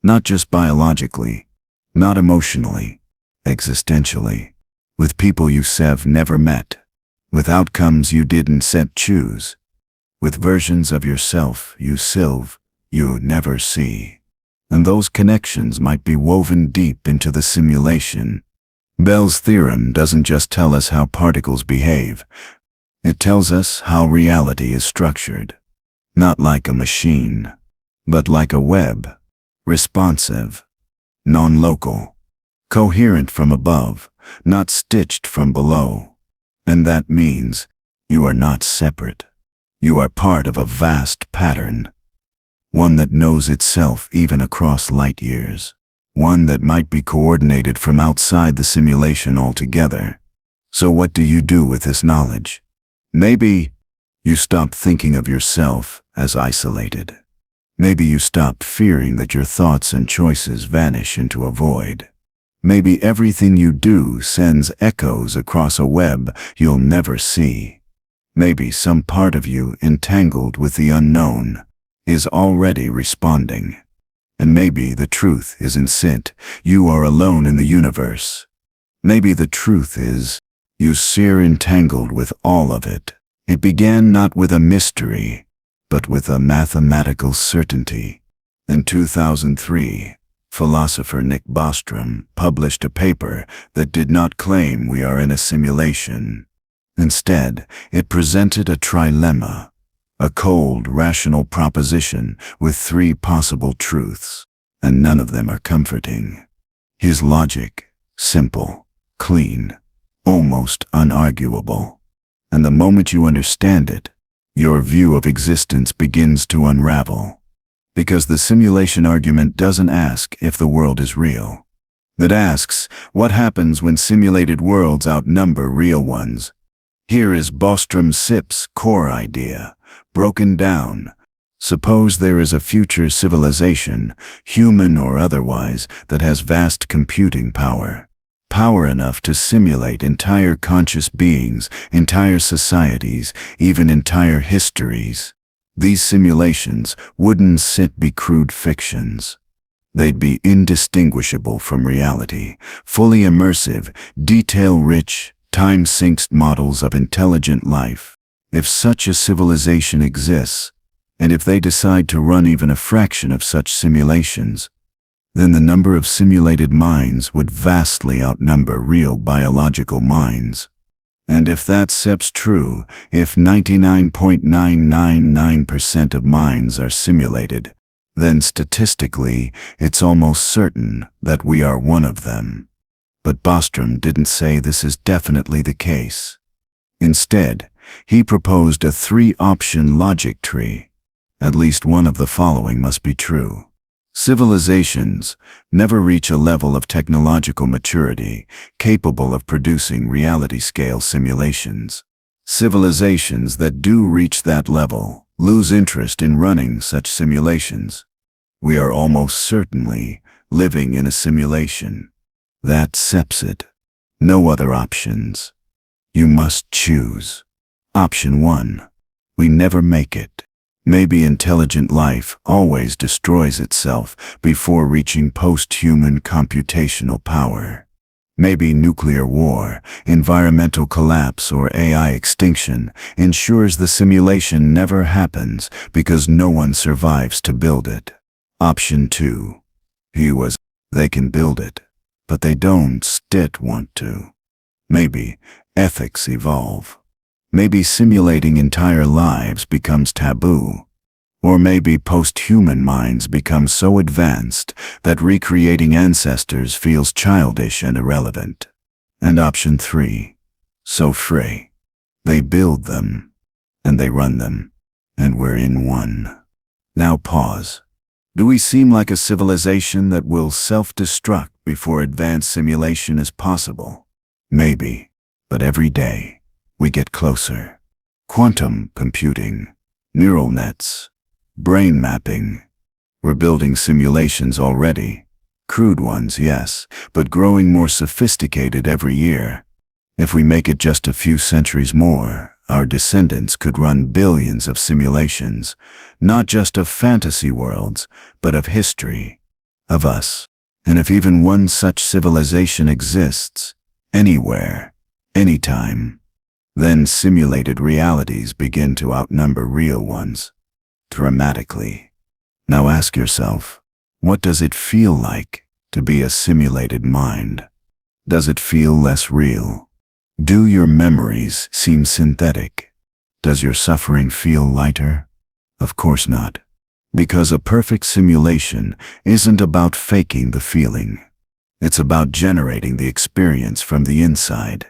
Not just biologically, not emotionally, existentially. With people you've never met. With outcomes you didn't choose. With versions of yourself you never see. And those connections might be woven deep into the simulation. Bell's theorem doesn't just tell us how particles behave. It tells us how reality is structured. Not like a machine, but like a web. Responsive, non-local, coherent from above, not stitched from below. And that means you are not separate. You are part of a vast pattern. One that knows itself even across light years. One that might be coordinated from outside the simulation altogether. So what do you do with this knowledge? Maybe you stop thinking of yourself as isolated. Maybe you stop fearing that your thoughts and choices vanish into a void. Maybe everything you do sends echoes across a web you'll never see. Maybe some part of you entangled with the unknown is already responding. And maybe the truth isn't you are alone in the universe. Maybe the truth is you're entangled with all of it. It began not with a mystery, but with a mathematical certainty. In 2003, philosopher Nick Bostrom published a paper that did not claim we are in a simulation. Instead, it presented a trilemma. A cold, rational proposition with three possible truths, and none of them are comforting. His logic, simple, clean, almost unarguable. And the moment you understand it, your view of existence begins to unravel. Because the simulation argument doesn't ask if the world is real. It asks, what happens when simulated worlds outnumber real ones? Here is Bostrom's core idea, broken down. Suppose there is a future civilization, human or otherwise, that has vast computing power. Power enough to simulate entire conscious beings, entire societies, even entire histories. These simulations wouldn't be crude fictions. They'd be indistinguishable from reality, fully immersive, detail-rich, time-synced models of intelligent life. If such a civilization exists, and if they decide to run even a fraction of such simulations, then the number of simulated minds would vastly outnumber real biological minds. And if that's true, if 99.999% of minds are simulated, then statistically, it's almost certain that we are one of them. But Bostrom didn't say this is definitely the case. Instead, he proposed a three-option logic tree. At least one of the following must be true. Civilizations never reach a level of technological maturity capable of producing reality-scale simulations. Civilizations that do reach that level lose interest in running such simulations. We are almost certainly living in a simulation. That seps it. No other options. You must choose. Option 1. We never make it. Maybe intelligent life always destroys itself before reaching post-human computational power. Maybe nuclear war, environmental collapse, or AI extinction ensures the simulation never happens because no one survives to build it. Option 2. They can build it, but they don't want to. Maybe ethics evolve. Maybe simulating entire lives becomes taboo. Or maybe post-human minds become so advanced that recreating ancestors feels childish and irrelevant. And option 3. So free. They build them, and they run them, and we're in one. Now pause. Do we seem like a civilization that will self-destruct before advanced simulation is possible? Maybe, but every day, we get closer. Quantum computing, neural nets, brain mapping. We're building simulations already. Crude ones, yes, but growing more sophisticated every year. If we make it just a few centuries more, our descendants could run billions of simulations, not just of fantasy worlds, but of history, of us. And if even one such civilization exists, anywhere, anytime, then simulated realities begin to outnumber real ones, dramatically. Now ask yourself, what does it feel like to be a simulated mind? Does it feel less real? Do your memories seem synthetic? Does your suffering feel lighter? Of course not. Because a perfect simulation isn't about faking the feeling. It's about generating the experience from the inside.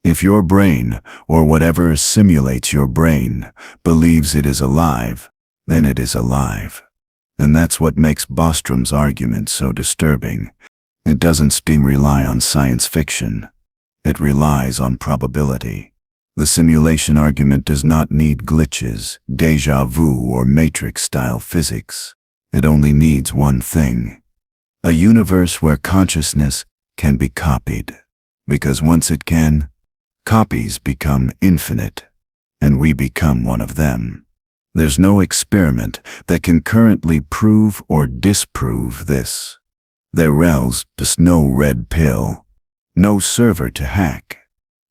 If your brain, or whatever simulates your brain, believes it is alive, then it is alive. And that's what makes Bostrom's argument so disturbing. It doesn't rely on science fiction. It relies on probability. The simulation argument does not need glitches, déjà vu, or matrix-style physics. It only needs one thing: a universe where consciousness can be copied. Because once it can, copies become infinite, and we become one of them. There's no experiment that can currently prove or disprove this. There's just no red pill, no server to hack,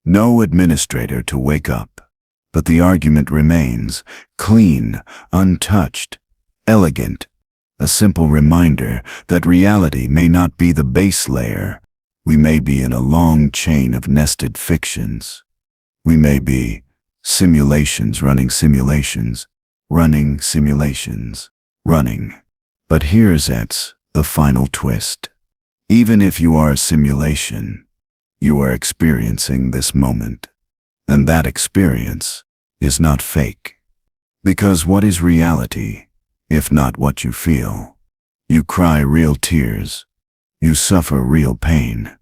no administrator to wake up. But the argument remains, clean, untouched, elegant, a simple reminder that reality may not be the base layer. We may be in a long chain of nested fictions. We may be simulations running simulations, running simulations. Running. But here's the final twist. Even if you are a simulation, you are experiencing this moment. And that experience is not fake. Because what is reality, if not what you feel? You cry real tears. You suffer real pain.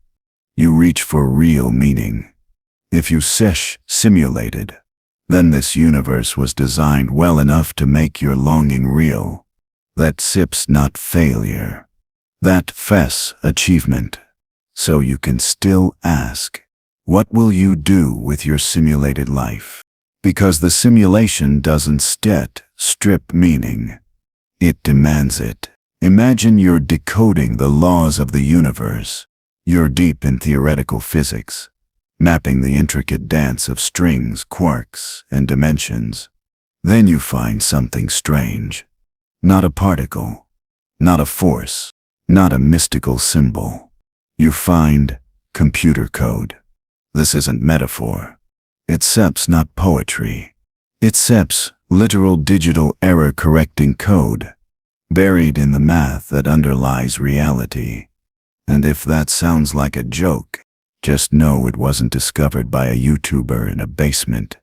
You reach for real meaning. If you simulated, then this universe was designed well enough to make your longing real. That SIP's not failure. That achievement. So you can still ask, what will you do with your simulated life? Because the simulation doesn't strip meaning. It demands it. Imagine you're decoding the laws of the universe. You're deep in theoretical physics, mapping the intricate dance of strings, quarks, and dimensions. Then you find something strange. Not a particle, not a force, not a mystical symbol. You find computer code. This isn't metaphor. It's SEP's not poetry. It's SEP's literal digital error-correcting code, buried in the math that underlies reality. And if that sounds like a joke, just know it wasn't discovered by a YouTuber in a basement.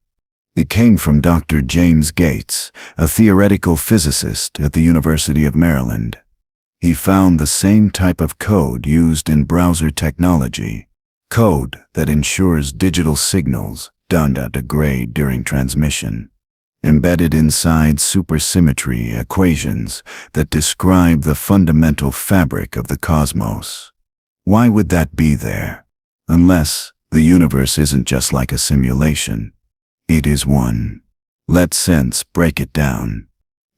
It came from Dr. James Gates, a theoretical physicist at the University of Maryland. He found the same type of code used in browser technology, code that ensures digital signals don't degrade during transmission, embedded inside supersymmetry equations that describe the fundamental fabric of the cosmos. Why would that be there? Unless the universe isn't just like a simulation. It is one. Let's break it down.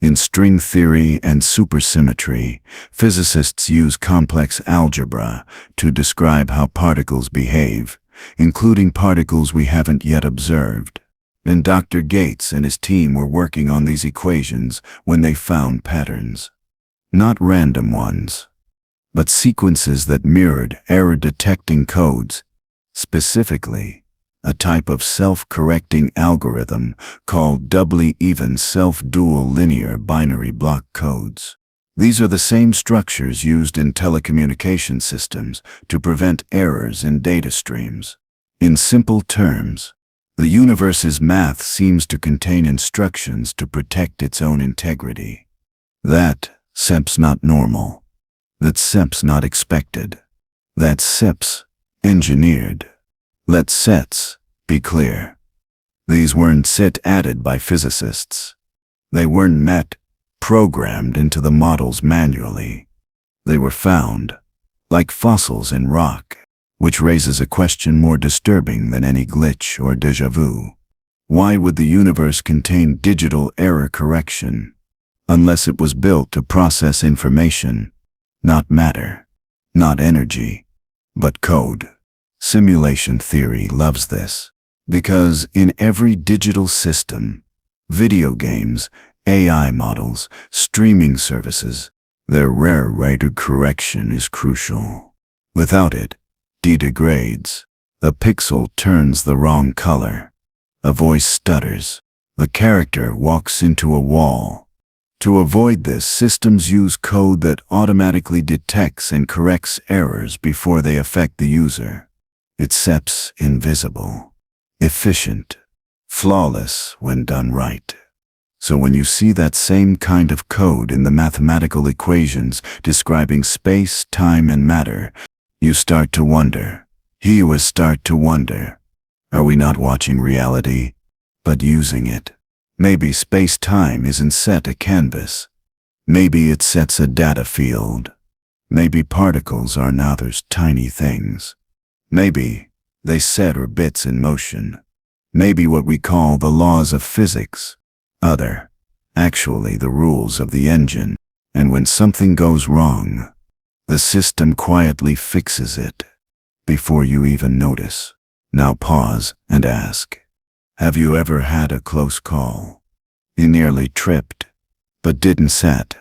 In string theory and supersymmetry, physicists use complex algebra to describe how particles behave, including particles we haven't yet observed. And Dr. Gates and his team were working on these equations when they found patterns. Not random ones, but sequences that mirrored error-detecting codes, specifically a type of self-correcting algorithm called doubly even self-dual linear binary block codes. These are the same structures used in telecommunication systems to prevent errors in data streams. In simple terms, the universe's math seems to contain instructions to protect its own integrity. That SEP's not normal. That SEP's not expected. That SEP's engineered. Let sets be clear. These weren't added by physicists. They weren't programmed into the models manually. They were found, like fossils in rock, which raises a question more disturbing than any glitch or déjà vu. Why would the universe contain digital error correction, unless it was built to process information, not matter, not energy, but code? Simulation theory loves this, because in every digital system, video games, AI models, streaming services, their rare rate of correction is crucial. Without it, degrades. A pixel turns the wrong color. A voice stutters. The character walks into a wall. To avoid this, systems use code that automatically detects and corrects errors before they affect the user. It's SEP's invisible, efficient, flawless when done right. So when you see that same kind of code in the mathematical equations describing space, time, and matter, you start to wonder. Are we not watching reality, but using it? Maybe space-time isn't a canvas. Maybe it sets a data field. Maybe particles are another's tiny things. Maybe they set bits in motion. Maybe what we call the laws of physics, actually the rules of the engine. And when something goes wrong, the system quietly fixes it before you even notice. Now pause and ask, have you ever had a close call? You nearly tripped, but didn't set.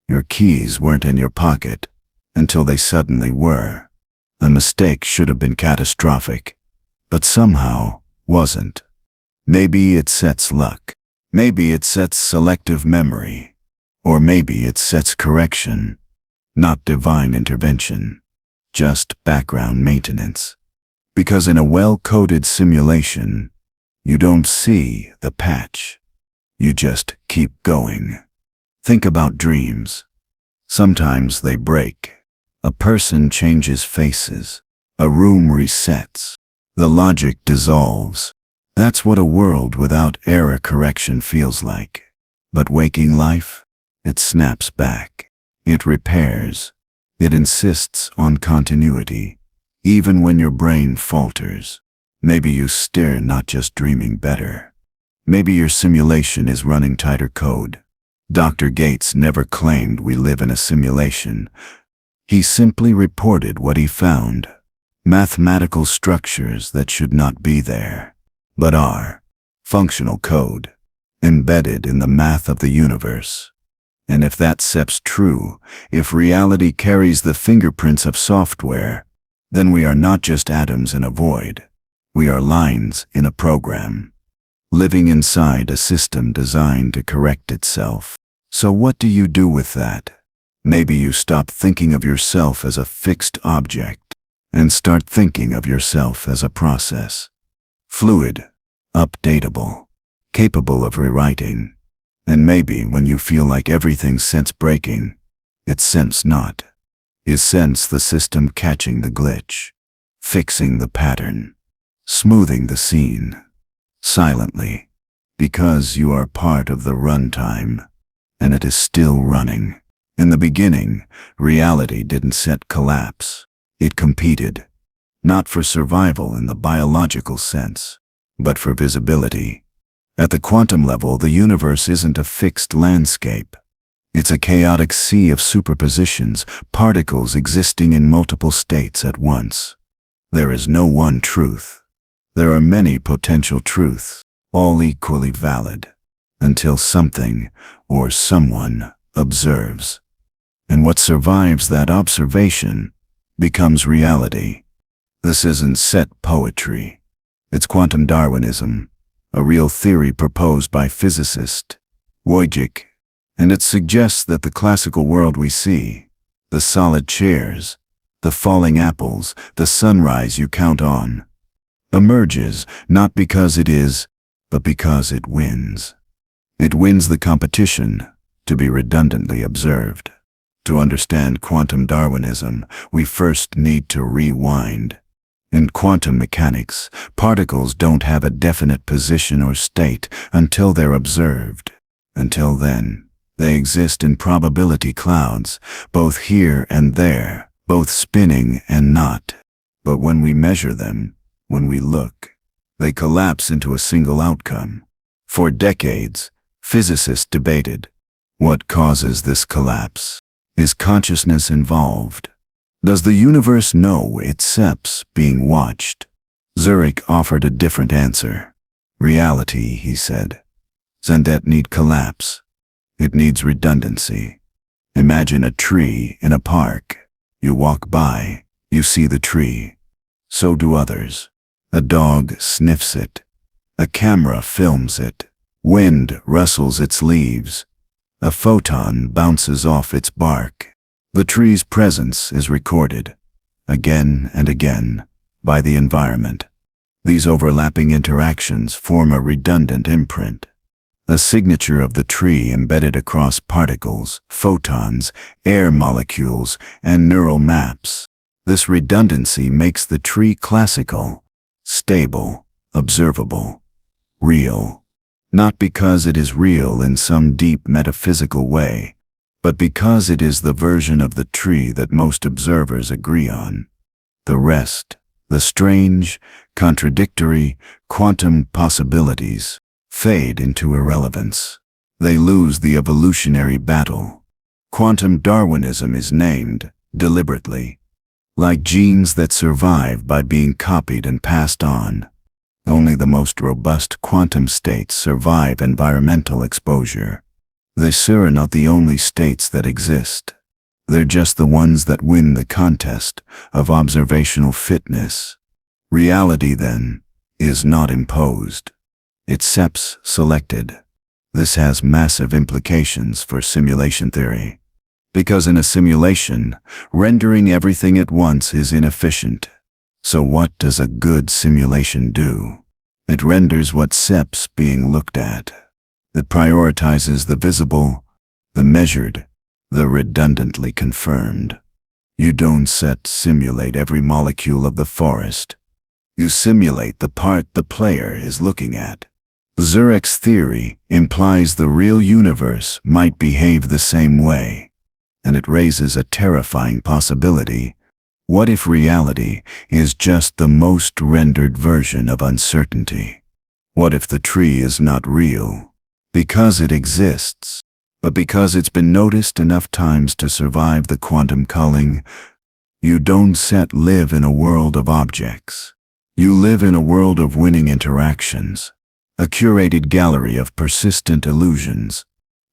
Your keys weren't in your pocket until they suddenly were. A mistake should have been catastrophic, but somehow wasn't. Maybe it sets luck. Maybe it sets selective memory, or maybe it sets correction, not divine intervention, just background maintenance. Because in a well-coded simulation, you don't see the patch. You just keep going. Think about dreams. Sometimes they break. A person changes faces. A room resets. The logic dissolves. That's what a world without error correction feels like. But waking life? It snaps back. It repairs. It insists on continuity. Even when your brain falters. Maybe you stare not just dreaming better. Maybe your simulation is running tighter code. Dr. Gates never claimed we live in a simulation. He simply reported what he found. Mathematical structures that should not be there, but are. Functional code, embedded in the math of the universe. And if that sep's true, if reality carries the fingerprints of software, then we are not just atoms in a void. We are lines in a program, living inside a system designed to correct itself. So what do you do with that? Maybe you stop thinking of yourself as a fixed object and start thinking of yourself as a process. Fluid, updatable, capable of rewriting. And maybe when you feel like everything's sense breaking, it's sense not. Is sense the system catching the glitch, fixing the pattern, smoothing the scene, silently, because you are part of the runtime, and it is still running. In the beginning, reality didn't set collapse. It competed, not for survival in the biological sense, but for visibility. At the quantum level, the universe isn't a fixed landscape. It's a chaotic sea of superpositions, particles existing in multiple states at once. There is no one truth. There are many potential truths, all equally valid, until something or someone observes. And what survives that observation becomes reality. This isn't set poetry. It's quantum Darwinism, a real theory proposed by physicist Wojcik, and it suggests that the classical world we see, the solid chairs, the falling apples, the sunrise you count on, emerges not because it is, but because it wins. It wins the competition to be redundantly observed. To understand quantum Darwinism, we first need to rewind. In quantum mechanics, particles don't have a definite position or state until they're observed. Until then, they exist in probability clouds, both here and there, both spinning and not. But when we measure them, when we look, they collapse into a single outcome. For decades, physicists debated, what causes this collapse? Is consciousness involved? Does the universe know its steps being watched? Zurich offered a different answer. Reality, he said, doesn't need collapse. It needs redundancy. Imagine a tree in a park. You walk by, you see the tree. So do others. A dog sniffs it. A camera films it. Wind rustles its leaves. A photon bounces off its bark. The tree's presence is recorded, again and again, by the environment. These overlapping interactions form a redundant imprint, a signature of the tree embedded across particles, photons, air molecules, and neural maps. This redundancy makes the tree classical, stable, observable, real. Not because it is real in some deep metaphysical way, but because it is the version of the tree that most observers agree on. The rest, the strange, contradictory, quantum possibilities, fade into irrelevance. They lose the evolutionary battle. Quantum Darwinism is named, deliberately, like genes that survive by being copied and passed on. Only the most robust quantum states survive environmental exposure. These are not the only states that exist. They're just the ones that win the contest of observational fitness. Reality, then, is not imposed. It's selected. This has massive implications for simulation theory. Because in a simulation, rendering everything at once is inefficient. So what does a good simulation do? It renders what SEP's being looked at. It prioritizes the visible, the measured, the redundantly confirmed. You don't simulate every molecule of the forest. You simulate the part the player is looking at. Zurich's theory implies the real universe might behave the same way, and it raises a terrifying possibility. What if reality is just the most rendered version of uncertainty? What if the tree is not real because it exists, but because it's been noticed enough times to survive the quantum culling? You don't live in a world of objects. You live in a world of winning interactions, a curated gallery of persistent illusions.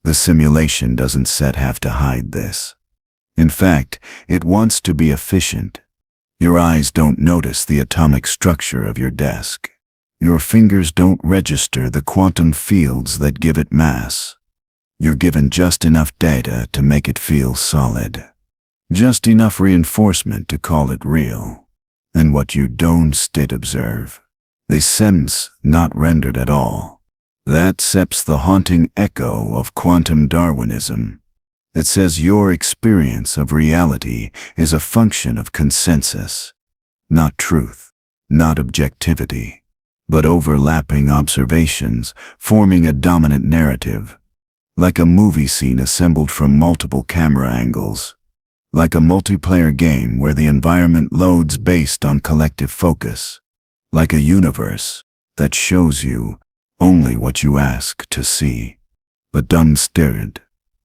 The simulation doesn't have to hide this. In fact, it wants to be efficient. Your eyes don't notice the atomic structure of your desk. Your fingers don't register the quantum fields that give it mass. You're given just enough data to make it feel solid. Just enough reinforcement to call it real. And what you don't observe, they sense not rendered at all. That's the haunting echo of quantum Darwinism. It says your experience of reality is a function of consensus, not truth, not objectivity, but overlapping observations forming a dominant narrative, like a movie scene assembled from multiple camera angles, like a multiplayer game where the environment loads based on collective focus, like a universe that shows you only what you ask to see. But don't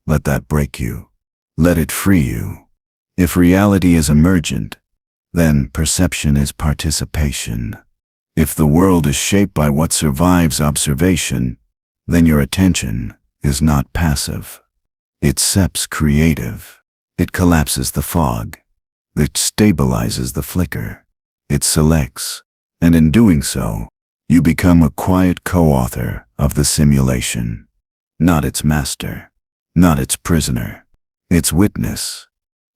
let that break you. Let it free you. If reality is emergent, then perception is participation. If the world is shaped by what survives observation, then your attention is not passive. It's creative. It collapses the fog. It stabilizes the flicker. It selects. And in doing so, you become a quiet co-author of the simulation. Not its master. Not its prisoner. Its witness.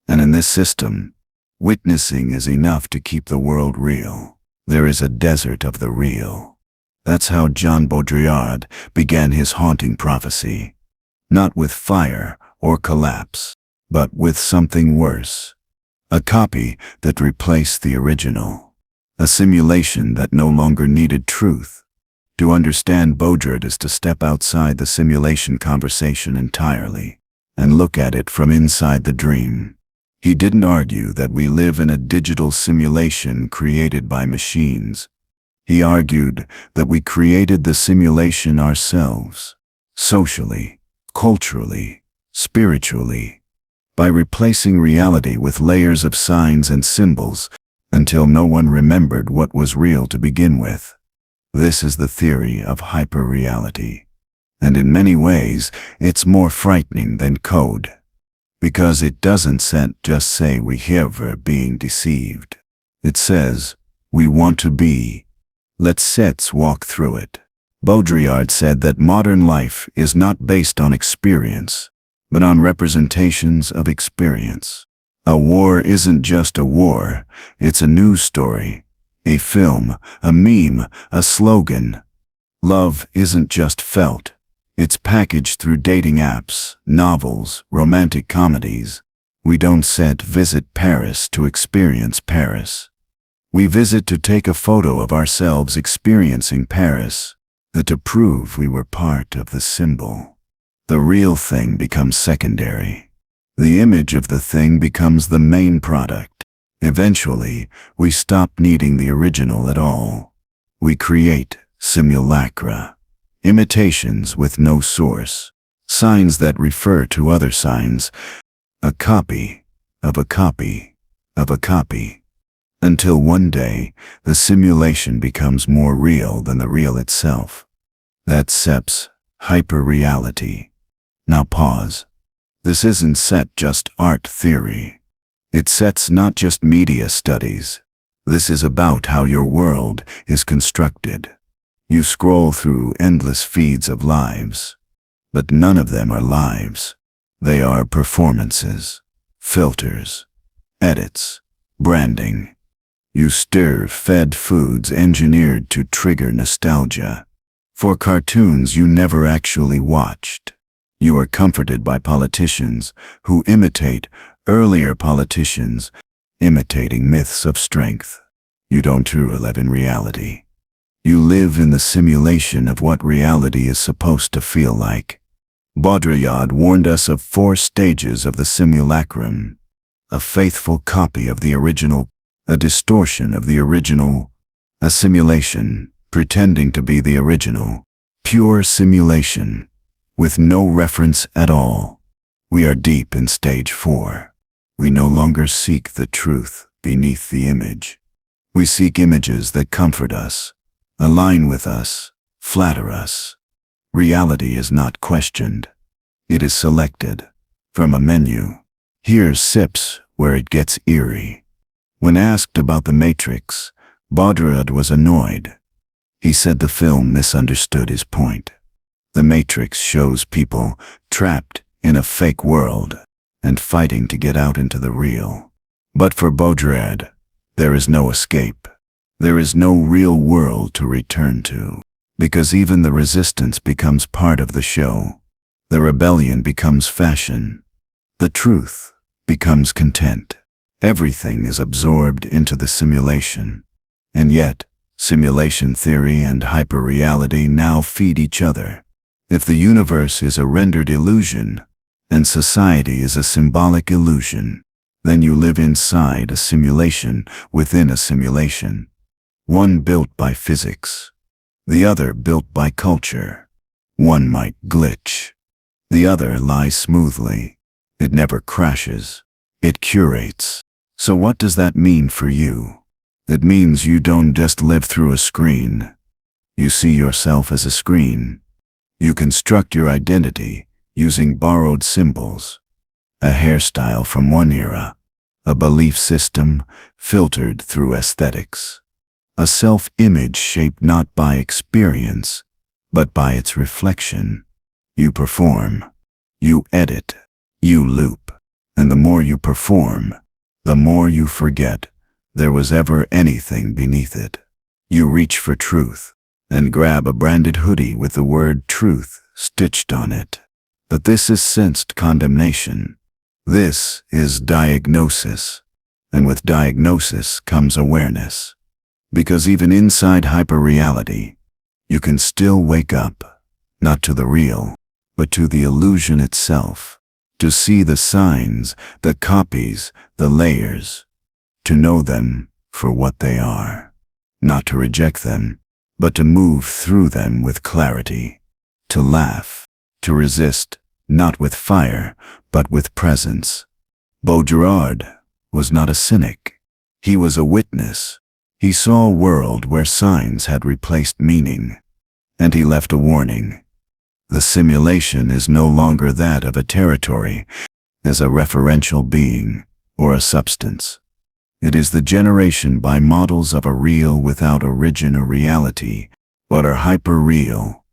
And in this system, witnessing is enough to keep the world real. There is a desert of the real. That's how John Baudrillard began his haunting prophecy. Not with fire or collapse, but with something worse. A copy that replaced the original. A simulation that no longer needed truth. To understand Baudrillard is to step outside the simulation conversation entirely and look at it from inside the dream. He didn't argue that we live in a digital simulation created by machines. He argued that we created the simulation ourselves, socially, culturally, spiritually, by replacing reality with layers of signs and symbols until no one remembered what was real to begin with. This is the theory of hyperreality, and in many ways it's more frightening than code, because it doesn't just say we are being deceived. It says, we want to be. Let's walk through it. Baudrillard said that modern life is not based on experience, but on representations of experience. A war isn't just a war, it's a news story, a film, a meme, a slogan. Love isn't just felt, it's packaged through dating apps, novels, romantic comedies. We don't visit Paris to experience Paris. We visit to take a photo of ourselves experiencing Paris, to prove we were part of the symbol. The real thing becomes secondary. The image of the thing becomes the main product. Eventually, we stop needing the original at all. We create simulacra, imitations with no source, signs that refer to other signs, a copy of a copy of a copy, until one day the simulation becomes more real than the real itself. That's hyperreality. Now pause. This isn't just art theory. It sets not just media studies. This is about how your world is constructed. You scroll through endless feeds of lives. But none of them are lives. They are performances, filters, edits, branding. You stir-fed foods engineered to trigger nostalgia. For cartoons you never actually watched. You are comforted by politicians who imitate earlier politicians, imitating myths of strength. You don't truly live in reality. You live in the simulation of what reality is supposed to feel like. Baudrillard warned us of 4 stages of the simulacrum: a faithful copy of the original, a distortion of the original, a simulation pretending to be the original, pure simulation, with no reference at all. We are deep in stage 4. We no longer seek the truth beneath the image. We seek images that comfort us, align with us, flatter us. Reality is not questioned. It is selected from a menu. Here's sips where it gets eerie. When asked about The Matrix, Baudrillard was annoyed. He said the film misunderstood his point. The Matrix shows people trapped in a fake world and fighting to get out into the real. But for Baudrillard, there is no escape. There is no real world to return to, because even the resistance becomes part of the show. The rebellion becomes fashion. The truth becomes content. Everything is absorbed into the simulation. And yet, simulation theory and hyperreality now feed each other. If the universe is a rendered illusion, and society is a symbolic illusion, then you live inside a simulation within a simulation. One built by physics, the other built by culture. One might glitch. The other lies smoothly. It never crashes. It curates. So what does that mean for you? It means you don't just live through a screen. You see yourself as a screen. You construct your identity using borrowed symbols, a hairstyle from one era, a belief system filtered through aesthetics, a self-image shaped not by experience, but by its reflection. You perform, you edit, you loop, and the more you perform, the more you forget there was ever anything beneath it. You reach for truth and grab a branded hoodie with the word truth stitched on it. But this is sensed condemnation. This is diagnosis. And with diagnosis comes awareness. Because even inside hyperreality, you can still wake up, not to the real, but to the illusion itself. To see the signs, the copies, the layers. To know them for what they are. Not to reject them, but to move through them with clarity. To laugh, to resist, not with fire, but with presence. Baudrillard was not a cynic. He was a witness. He saw a world where signs had replaced meaning. And he left a warning. The simulation is no longer that of a territory, as a referential being, or a substance. It is the generation by models of a real without original reality, but are hyper-real.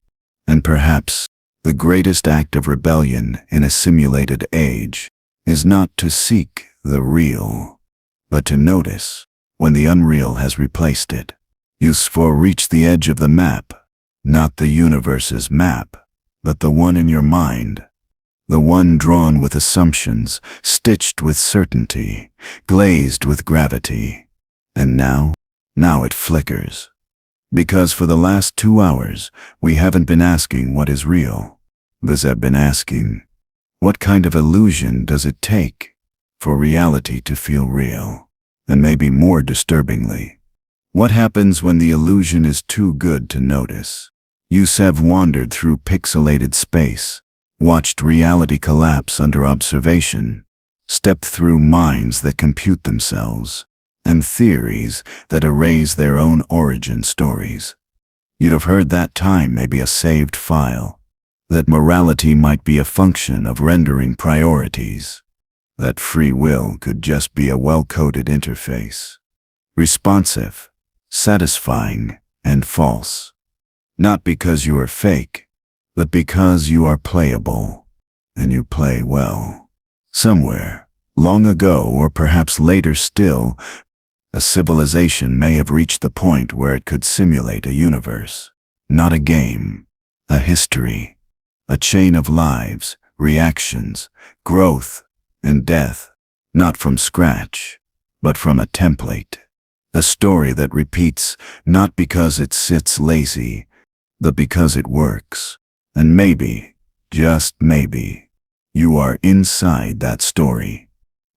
And perhaps, the greatest act of rebellion in a simulated age is not to seek the real, but to notice when the unreal has replaced it. Useful reach the edge of the map, not the universe's map, but the one in your mind. The one drawn with assumptions, stitched with certainty, glazed with gravity. And now it flickers. Because for the last 2 hours, we haven't been asking what is real. But have been asking, what kind of illusion does it take for reality to feel real? And maybe more disturbingly, what happens when the illusion is too good to notice? You've wandered through pixelated space, watched reality collapse under observation, stepped through minds that compute themselves, and theories that erase their own origin stories. You'd have heard that time may be a saved file, that morality might be a function of rendering priorities, that free will could just be a well-coded interface, responsive, satisfying, and false. Not because you are fake, but because you are playable, and you play well. Somewhere, long ago or perhaps later still, a civilization may have reached the point where it could simulate a universe. Not a game, a history, a chain of lives, reactions, growth, and death, not from scratch, but from a template. A story that repeats not because it sits lazy, but because it works. And maybe, just maybe, you are inside that story.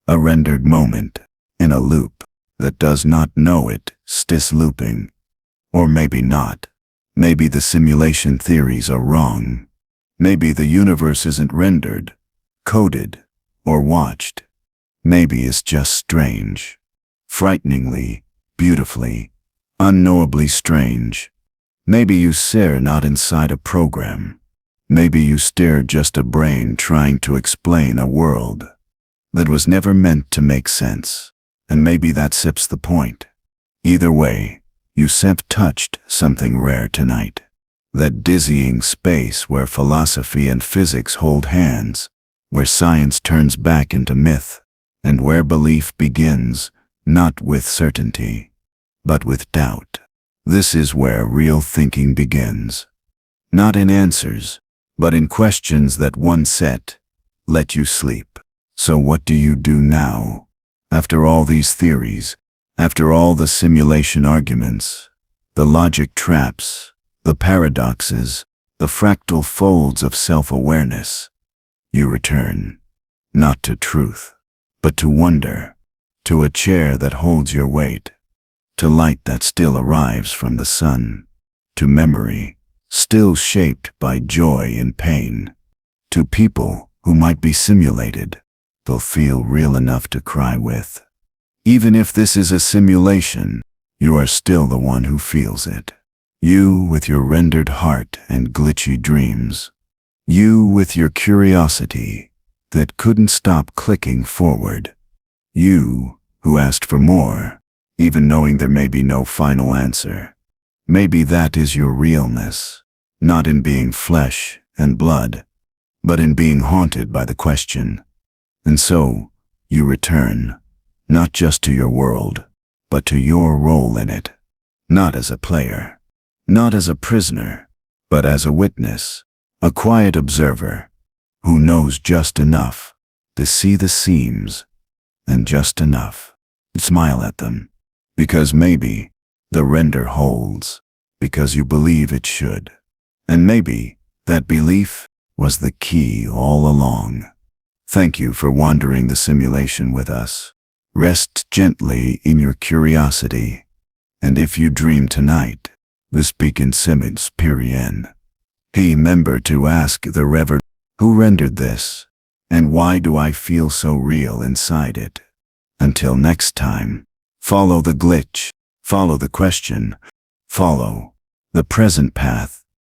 A rendered moment, in a loop that does not know it, stis looping. Or maybe not. Maybe the simulation theories are wrong. Maybe the universe isn't rendered, coded, or watched. Maybe it's just strange. Frighteningly, beautifully, unknowably strange. Maybe you stare not inside a program. Maybe you stare just a brain trying to explain a world that was never meant to make sense. And maybe that sips the point. Either way, you have touched something rare tonight. That dizzying space where philosophy and physics hold hands, where science turns back into myth, and where belief begins, not with certainty, but with doubt. This is where real thinking begins. Not in answers, but in questions that one set, let you sleep. So what do you do now? After all these theories, after all the simulation arguments, the logic traps, the paradoxes, the fractal folds of self-awareness, you return, not to truth, but to wonder, to a chair that holds your weight, to light that still arrives from the sun, to memory, still shaped by joy and pain, to people who might be simulated, they'll feel real enough to cry with. Even if this is a simulation, you are still the one who feels it. You with your rendered heart and glitchy dreams. You with your curiosity that couldn't stop clicking forward. You who asked for more, even knowing there may be no final answer. Maybe that is your realness, not in being flesh and blood, but in being haunted by the question. And so, you return, not just to your world, but to your role in it. Not as a player, not as a prisoner, but as a witness, a quiet observer, who knows just enough to see the seams, and just enough to smile at them. Because maybe the render holds, because you believe it should. And maybe that belief was the key all along. Thank you for wandering the simulation with us. Rest gently in your curiosity. And if you dream tonight, this beacon Simmons Pirian. Remember to ask the Reverend, who rendered this? And why do I feel so real inside it? Until next time, follow the glitch, follow the question, follow the present path.